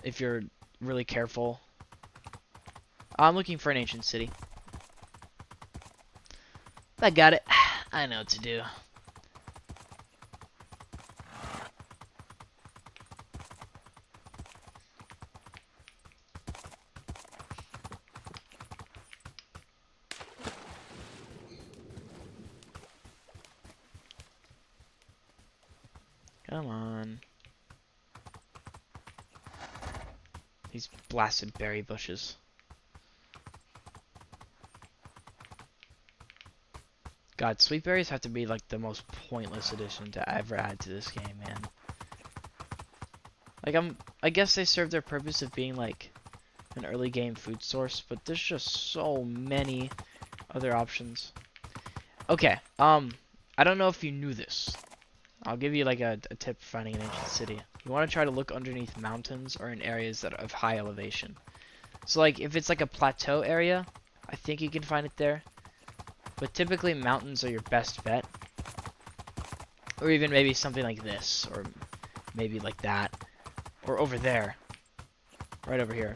If you're really careful. I'm looking for an ancient city. I got it. I know what to do. Come on. These blasted berry bushes. God, sweet berries have to be like the most pointless addition to ever add to this game, man. Like, I guess they serve their purpose of being like an early game food source, but there's just so many other options. Okay, I don't know if you knew this. I'll give you like a tip for finding an ancient city. You want to try to look underneath mountains or in areas that are of high elevation. So like, if it's like a plateau area, I think you can find it there. But typically mountains are your best bet. Or even maybe something like this, or maybe like that. Or over there. Right over here.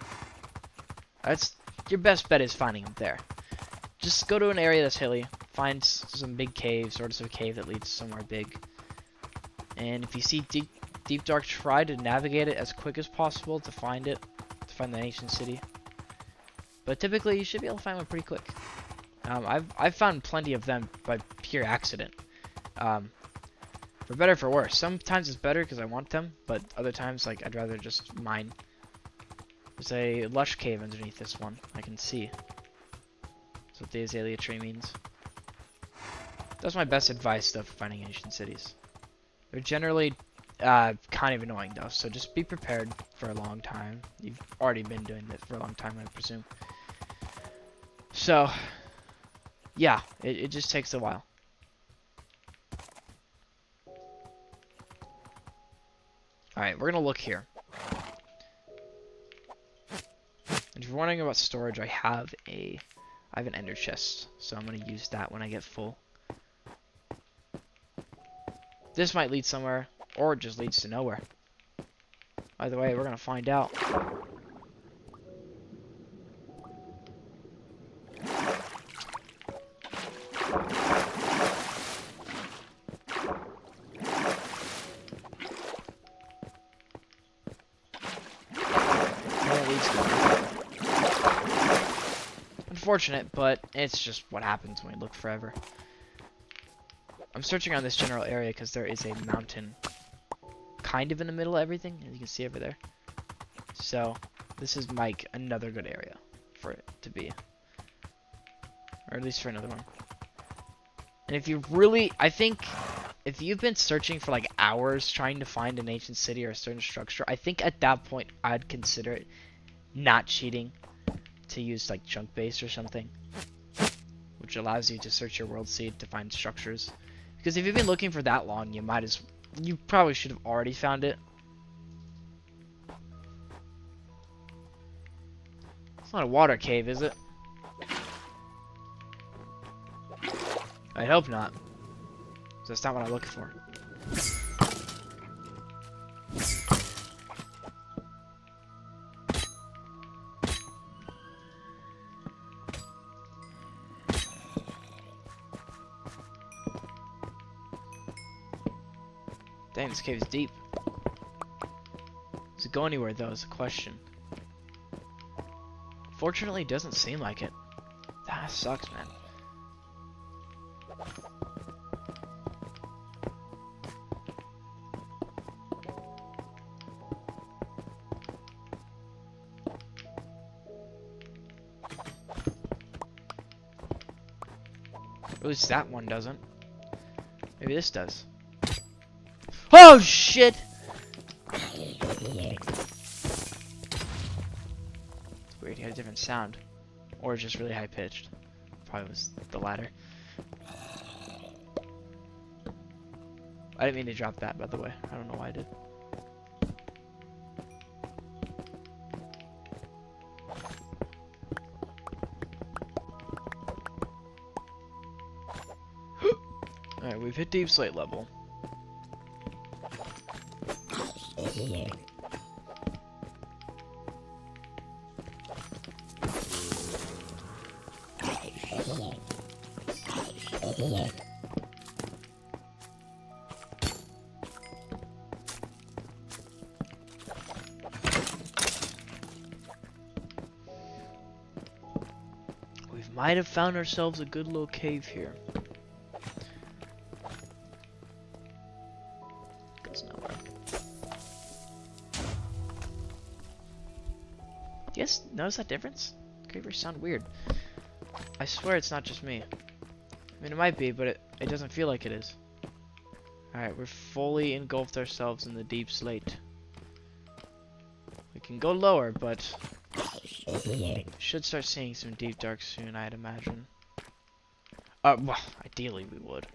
That's your best bet, is finding them there. Just go to an area that's hilly, find some big caves, or just a cave that leads somewhere big. And if you see deep dark, try to navigate it as quick as possible to find it, to find the ancient city. But typically you should be able to find one pretty quick. I've found plenty of them by pure accident. For better or for worse. Sometimes it's better because I want them, but other times, like, I'd rather just mine. There's a lush cave underneath this one. I can see. That's what the azalea tree means. That's my best advice, though, for finding ancient cities. They're generally kind of annoying, though, so just be prepared for a long time. You've already been doing this for a long time, I presume. So, yeah, it just takes a while. Alright, we're gonna look here. And if you're wondering about storage, I have a I have an ender chest, so I'm gonna use that when I get full. This might lead somewhere, or it just leads to nowhere. Either way, we're gonna find out. And it leads to nowhere. Unfortunate, but it's just what happens when we look forever. I'm searching on this general area because there is a mountain kind of in the middle of everything, as you can see over there. So this is like another good area for it to be, or at least for another one. And if you really, I think if you've been searching for like hours trying to find an ancient city or a certain structure, I think at that point I'd consider it not cheating to use like chunk base or something, which allows you to search your world seed to find structures. Because if you've been looking for that long, you probably should have already found it. It's not a water cave, is it? I hope not. That's not what I'm looking for. Dang, this cave is deep. Does it go anywhere, though, is the question. Fortunately, it doesn't seem like it. That sucks, man. At least that one doesn't. Maybe this does. Oh, shit! It's weird, he had a different sound. Or just really high pitched. Probably was the latter. I didn't mean to drop that, by the way. I don't know why I did. Alright, we've hit deep slate level. We might have found ourselves a good little cave here. Goes nowhere. Yes, notice that difference? Creepers sound weird. I swear it's not just me. I mean, it might be, but it doesn't feel like it is. Alright, we're fully engulfed ourselves in the deep slate. We can go lower, but should start seeing some deep dark soon, I'd imagine. Well, ideally we would.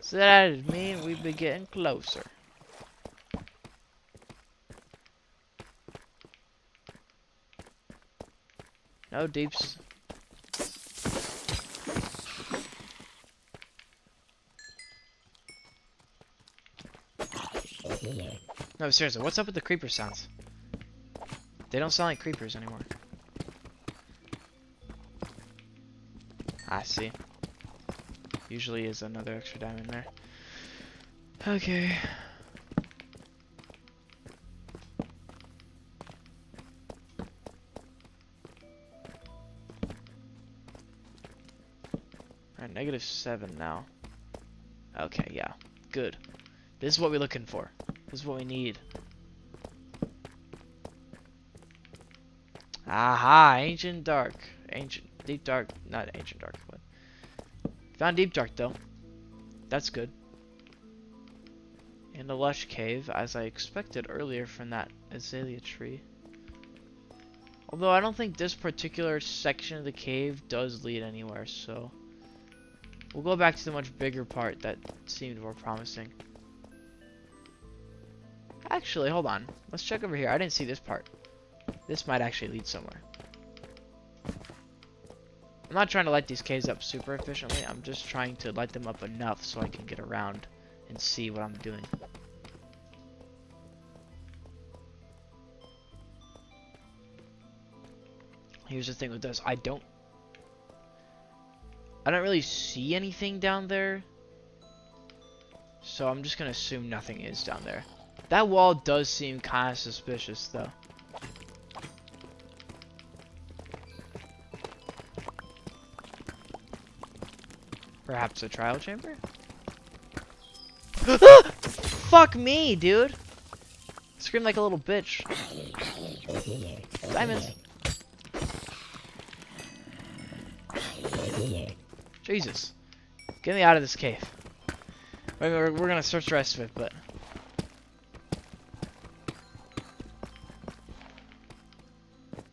So that would mean we'd be getting closer. No deeps. No, seriously, what's up with the creeper sounds? They don't sound like creepers anymore. I see. Usually is another extra diamond there. Okay. Alright, -7 now. Okay, yeah. Good. This is what we're looking for. This is what we need. Aha! Ancient dark. Ancient. Deep dark. Not ancient dark, but. Found deep dark, though. That's good. In the lush cave, as I expected earlier from that azalea tree. Although I don't think this particular section of the cave does lead anywhere, so. We'll go back to the much bigger part that seemed more promising. Actually, hold on. Let's check over here. I didn't see this part. This might actually lead somewhere. I'm not trying to light these caves up super efficiently. I'm just trying to light them up enough so I can get around and see what I'm doing. Here's the thing with this. I don't really see anything down there. So I'm just gonna assume nothing is down there. That wall does seem kind of suspicious though. Perhaps a trial chamber? Fuck me, dude! Scream like a little bitch. Diamonds. Jesus. Get me out of this cave. We're gonna search the rest of it, but...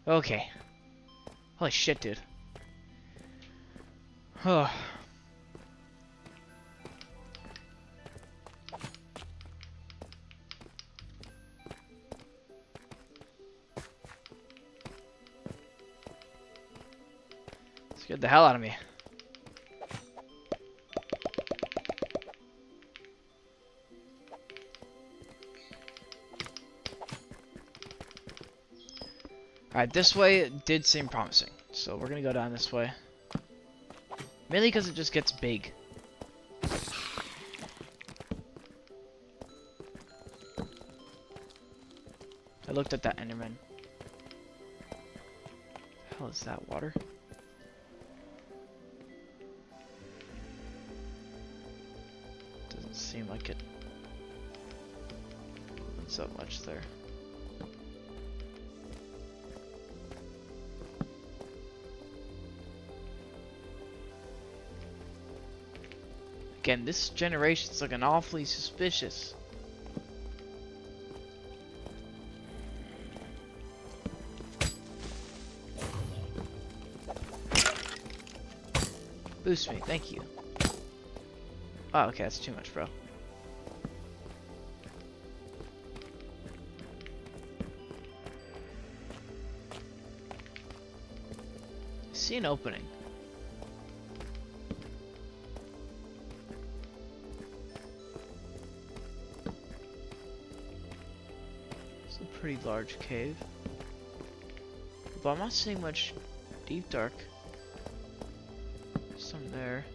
Okay. Holy shit, dude. Oh. Scared the hell out of me. Alright, this way did seem promising. So we're gonna go down this way. Mainly because it just gets big. I looked at that Enderman. The hell is that, water? Doesn't seem like it. Not so much there. Again, this generation's looking awfully suspicious. Boost me, thank you. Oh, okay, that's too much, bro. See an opening. It's a pretty large cave. But I'm not seeing much deep dark. Some there.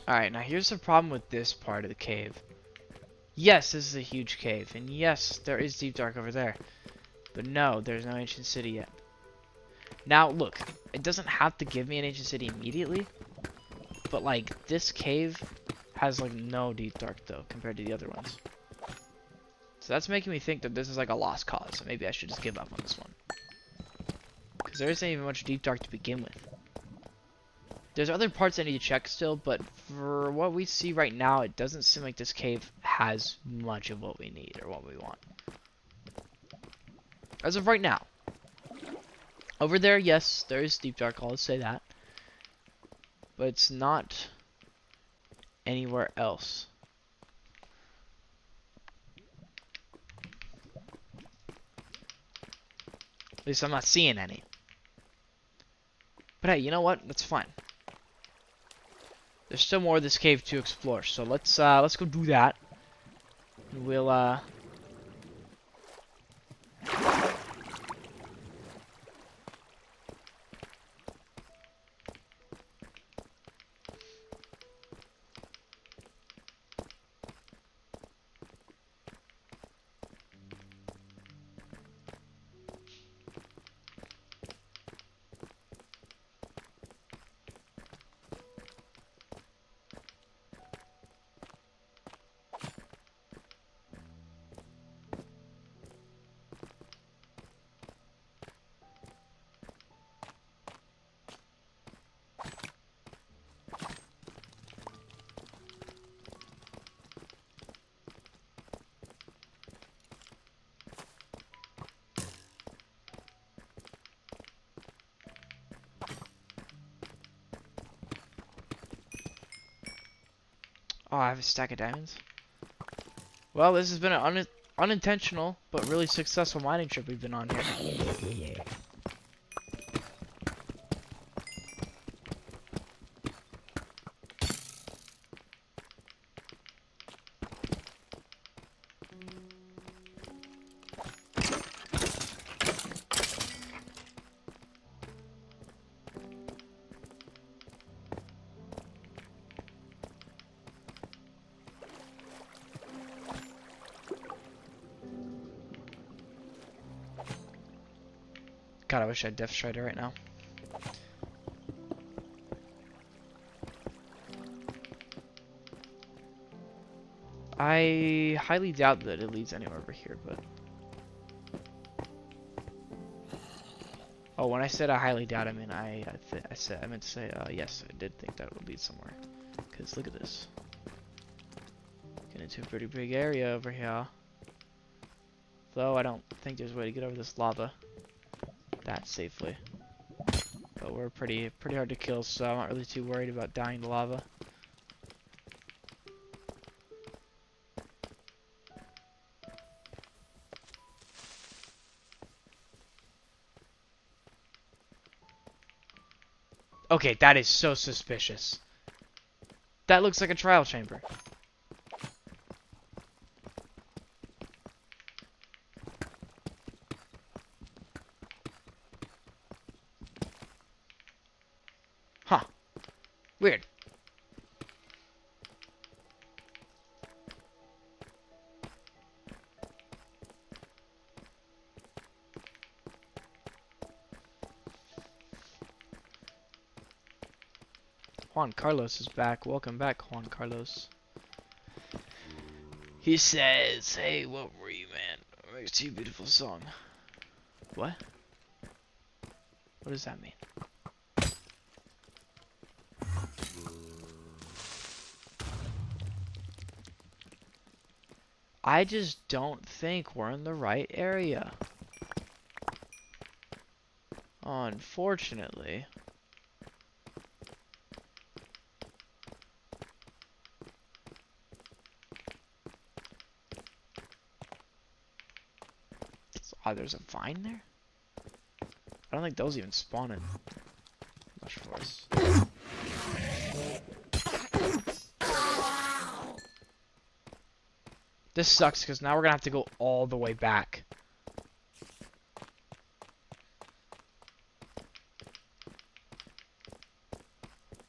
Alright, now here's the problem with this part of the cave. Yes, this is a huge cave, and yes, there is deep dark over there. But no, there's no ancient city yet. Now, look, it doesn't have to give me an ancient city immediately, but like, this cave has like no deep dark though, compared to the other ones. So that's making me think that this is like a lost cause, so maybe I should just give up on this one. Because there isn't even much deep dark to begin with. There's other parts I need to check still, but for what we see right now, it doesn't seem like this cave has much of what we need or what we want. As of right now. Over there, yes, there is deep dark, I'll say that. But it's not anywhere else. At least I'm not seeing any. But hey, you know what? That's fine. There's still more of this cave to explore, so let's go do that. We'll Oh, I have a stack of diamonds. Well, this has been an unintentional but really successful mining trip we've been on here. God, I wish I had Death Strider right now. I highly doubt that it leads anywhere over here, but... Oh, when I said I highly doubt, I mean I meant to say yes, I did think that would lead somewhere. Cause look at this, get into a pretty big area over here. Though I don't think there's a way to get over this lava that safely. But we're pretty hard to kill, so I'm not really too worried about dying to lava. Okay, that is so suspicious. That looks like a trial chamber. Huh. Weird. Juan Carlos is back. Welcome back, Juan Carlos. He says, hey, what were you, man? Makes you a beautiful song. What? What does that mean? I just don't think we're in the right area. Unfortunately. Oh, there's a vine there? I don't think those even spawn in much forest. This sucks because now we're gonna have to go all the way back.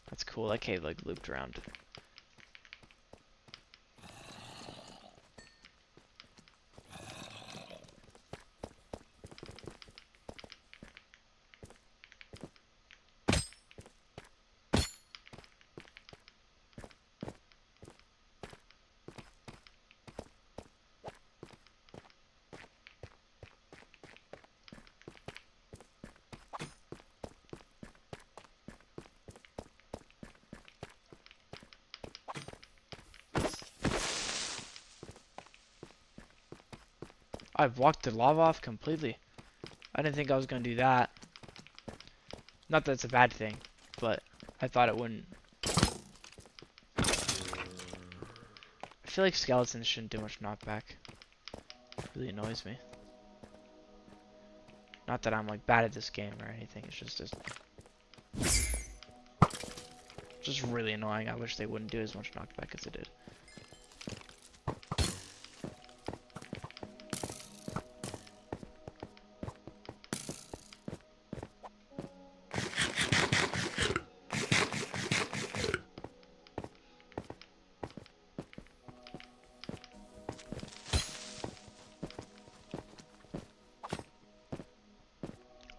That's cool. That cave like looped around. I've walked the lava off completely. I didn't think I was gonna do that. Not that it's a bad thing, but I thought it wouldn't. I feel like skeletons shouldn't do much knockback. It really annoys me. Not that I'm like bad at this game or anything, it's just really annoying. I wish they wouldn't do as much knockback as they did.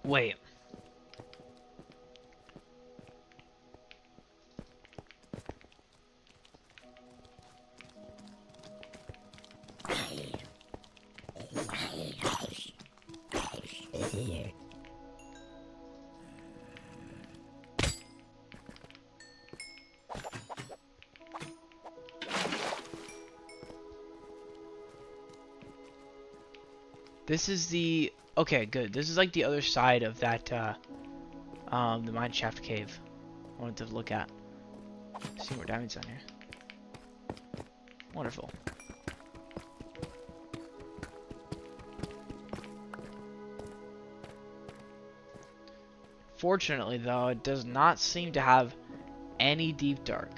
Wait. This is the... Okay, good. This is like the other side of that, the mineshaft cave I wanted to look at. See more diamonds on here. Wonderful. Fortunately, though, it does not seem to have any deep dark.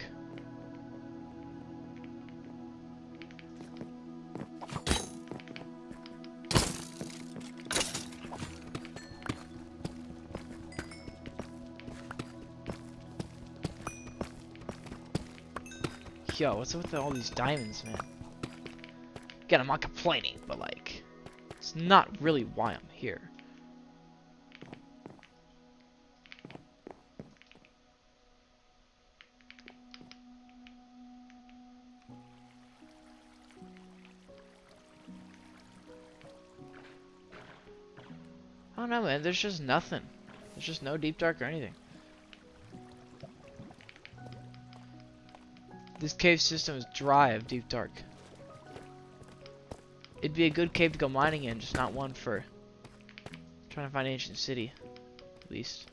Yo, what's up with all these diamonds, man? Again, I'm not complaining, but like, it's not really why I'm here. I don't know, man. There's just nothing. There's just no deep dark or anything. This cave system is dry of deep dark. It'd be a good cave to go mining in, just not one for trying to find an ancient city, at least.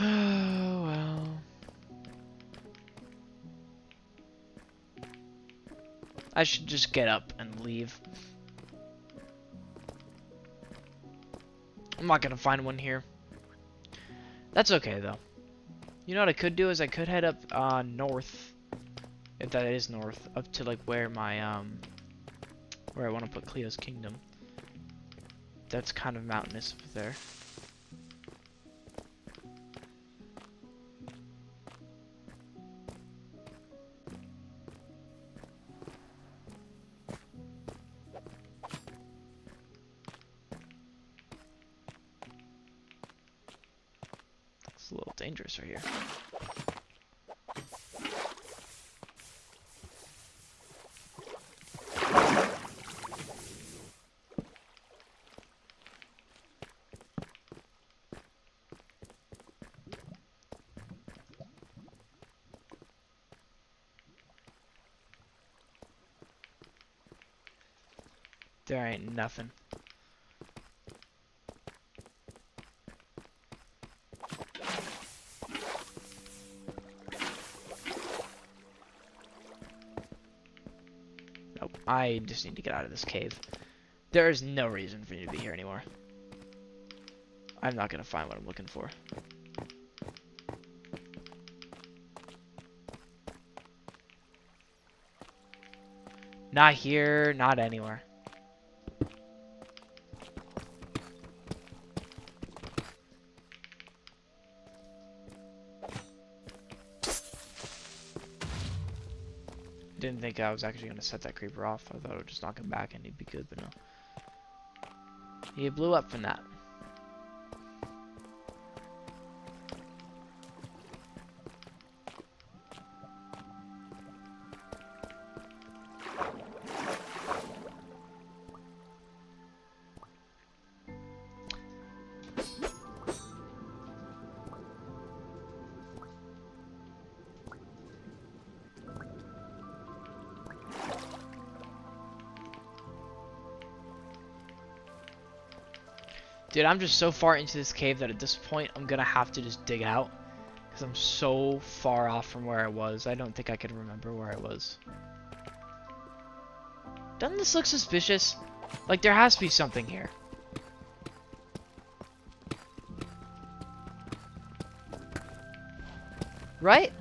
Oh, well. I should just get up and leave. I'm not gonna find one here. That's okay, though. You know what I could do is I could head up north, if that is north, up to like where my where I want to put Cleo's kingdom. That's kind of mountainous up there. It's a little dangerous right here. There ain't nothing. Nope. I just need to get out of this cave. There is no reason for me to be here anymore. I'm not gonna find what I'm looking for. Not here, not anywhere. Didn't think I was actually going to set that creeper off. I thought it would just knock him back and he'd be good, but no. He blew up from that. Dude, I'm just so far into this cave that at this point I'm gonna have to just dig out. Because I'm so far off from where I was. I don't think I could remember where I was. Doesn't this look suspicious? Like, there has to be something here. Right?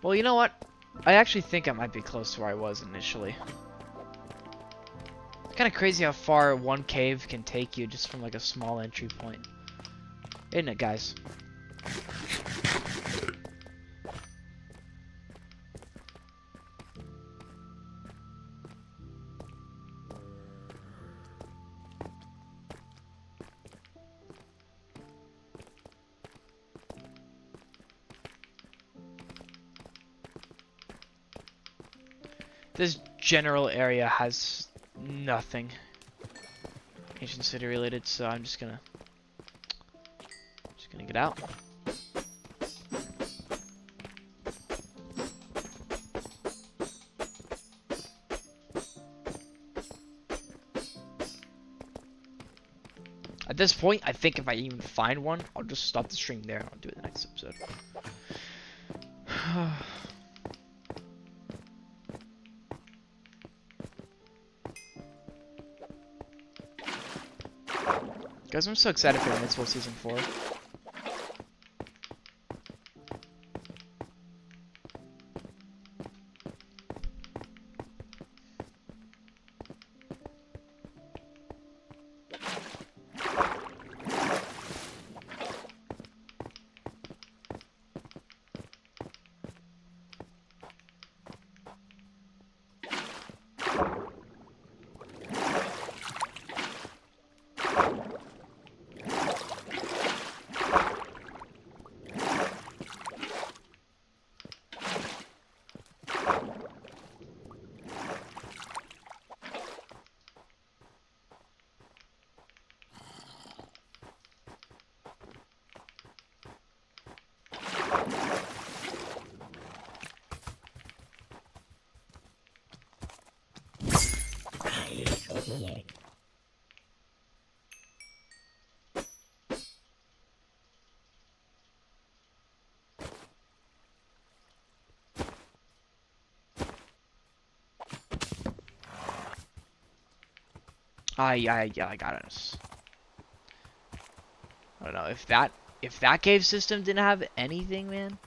Well, you know what? I actually think I might be close to where I was initially. It's kind of crazy how far one cave can take you just from like a small entry point. Isn't it, guys? This general area has nothing ancient city related, so I'm just gonna get out. At this point, I think if I even find one, I'll just stop the stream there and I'll do it in the next episode. Guys, I'm so excited for Invincible Season 4. Yeah, I got it. I don't know if that cave system didn't have anything, man.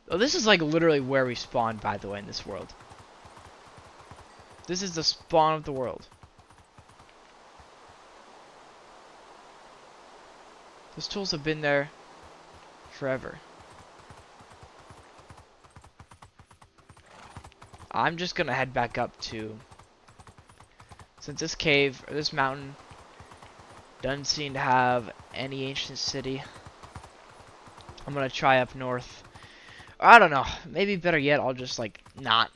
Oh, this is like literally where we spawned, by the way, in this world. This is the spawn of the world. Those tools have been there forever. I'm just gonna head back up to, since this cave or this mountain doesn't seem to have any ancient city, I'm gonna try up north. I don't know, maybe better yet, I'll just like not.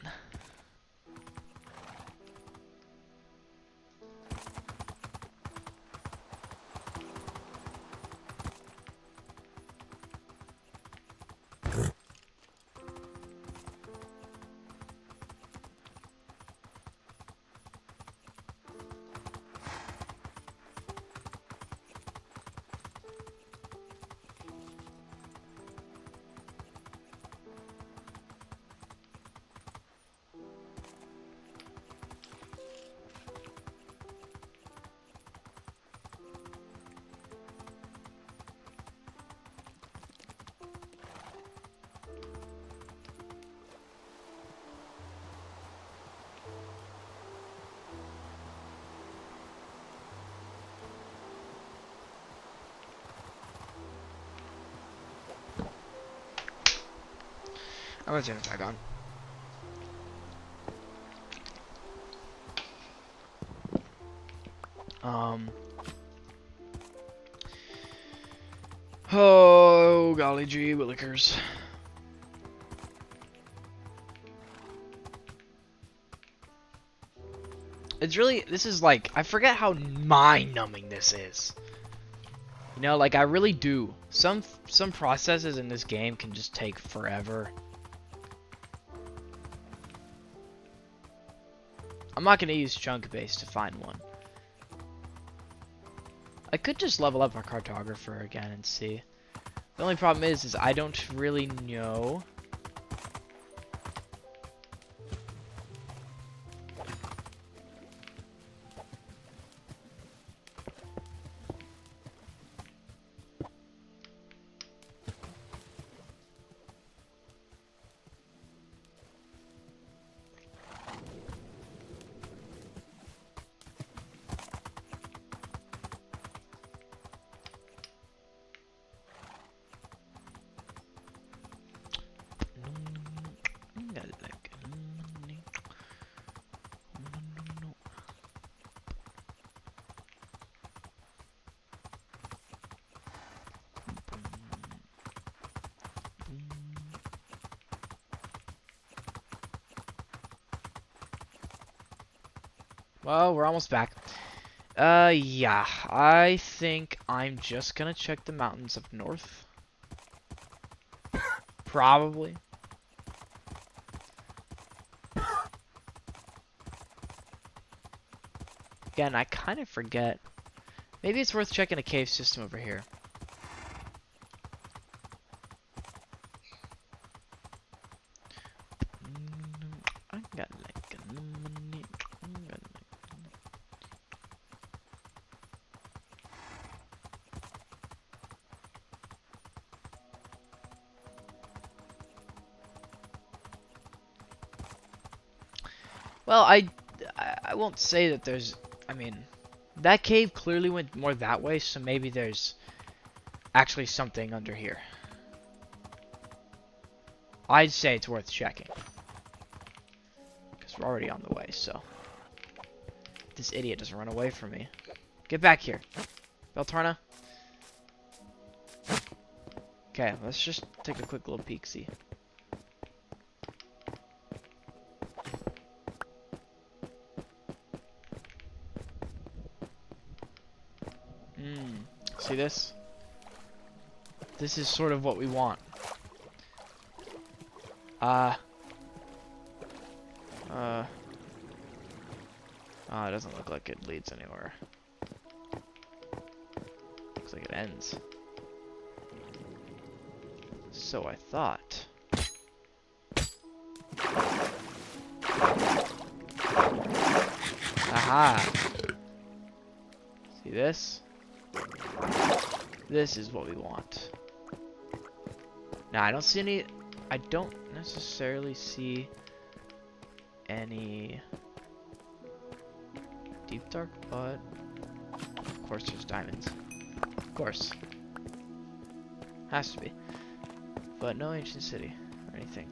I'm gonna turn it back on. Oh, golly gee, willikers. It's really, this is like, I forget how mind-numbing this is. You know, like I really do. Some processes in this game can just take forever. I'm not gonna use chunk base to find one. I could just level up our cartographer again and see. The only problem is I don't really know. Well, we're almost back. Yeah. I think I'm just gonna check the mountains up north. Probably. Again, I kind of forget. Maybe it's worth checking a cave system over here. I got like a money. Well, I won't say that there's. I mean, that cave clearly went more that way, so maybe there's actually something under here. I'd say it's worth checking. Because we're already on the way, so. This idiot doesn't run away from me. Get back here. Beltarna. Okay, let's just take a quick little peek-see. See this? This is sort of what we want. Oh, it doesn't look like it leads anywhere. Looks like it ends. So I thought. Aha! See this? This is what we want. Now, I don't see any... I don't necessarily see any deep dark, but of course there's diamonds. Of course. Has to be. But no ancient city or anything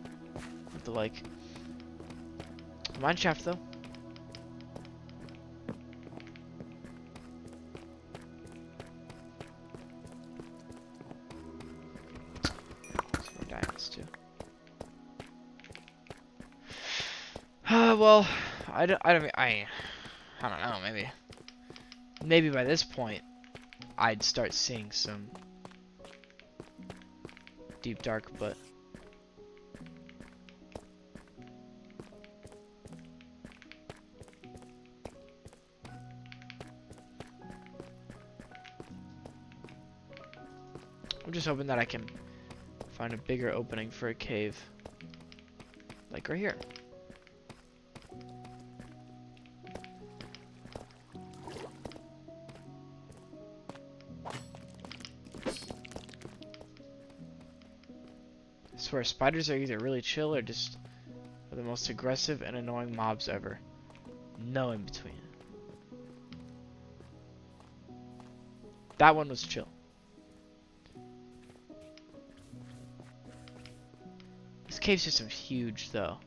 of the like. Mine shaft though. Some more diamonds too. Well, I don't know, maybe by this point I'd start seeing some deep dark, but I'm just hoping that I can find a bigger opening for a cave, like right here. I swear, spiders are either really chill or just are the most aggressive and annoying mobs ever. No in between. That one was chill. This cave system's huge, though.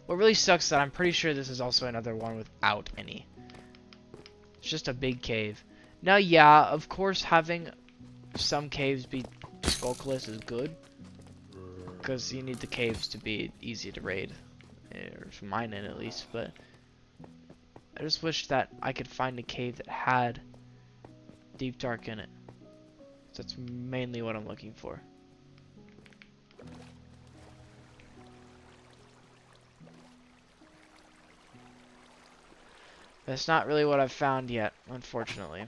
What really sucks is that I'm pretty sure this is also another one without any. It's just a big cave. Now, yeah, of course, having some caves be skulkless is good, because you need the caves to be easy to raid, or to mine in at least, but I just wish that I could find a cave that had deep dark in it. So that's mainly what I'm looking for. That's not really what I've found yet, unfortunately.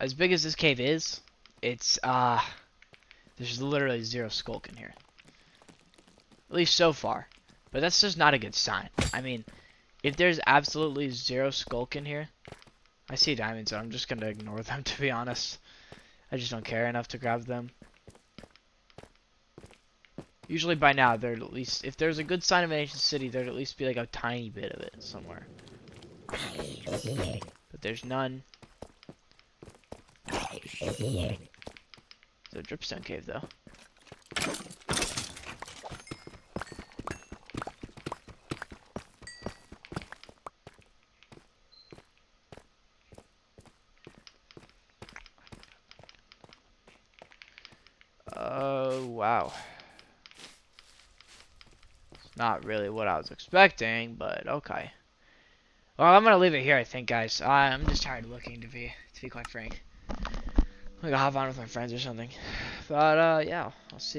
As big as this cave is, it's, there's literally zero skulk in here. At least so far. But that's just not a good sign. I mean, if there's absolutely zero skulk in here, I see diamonds, so I'm just gonna ignore them, to be honest. I just don't care enough to grab them. Usually by now, there'd at least, if there's a good sign of an ancient city, there'd at least be like a tiny bit of it somewhere. But there's none. There's a dripstone cave though. Oh, wow. It's not really what I was expecting, but okay. Well, I'm gonna leave it here, I think, guys. I'm just tired of looking, to be quite frank. I'm gonna hop on with my friends or something. But, yeah, I'll see you.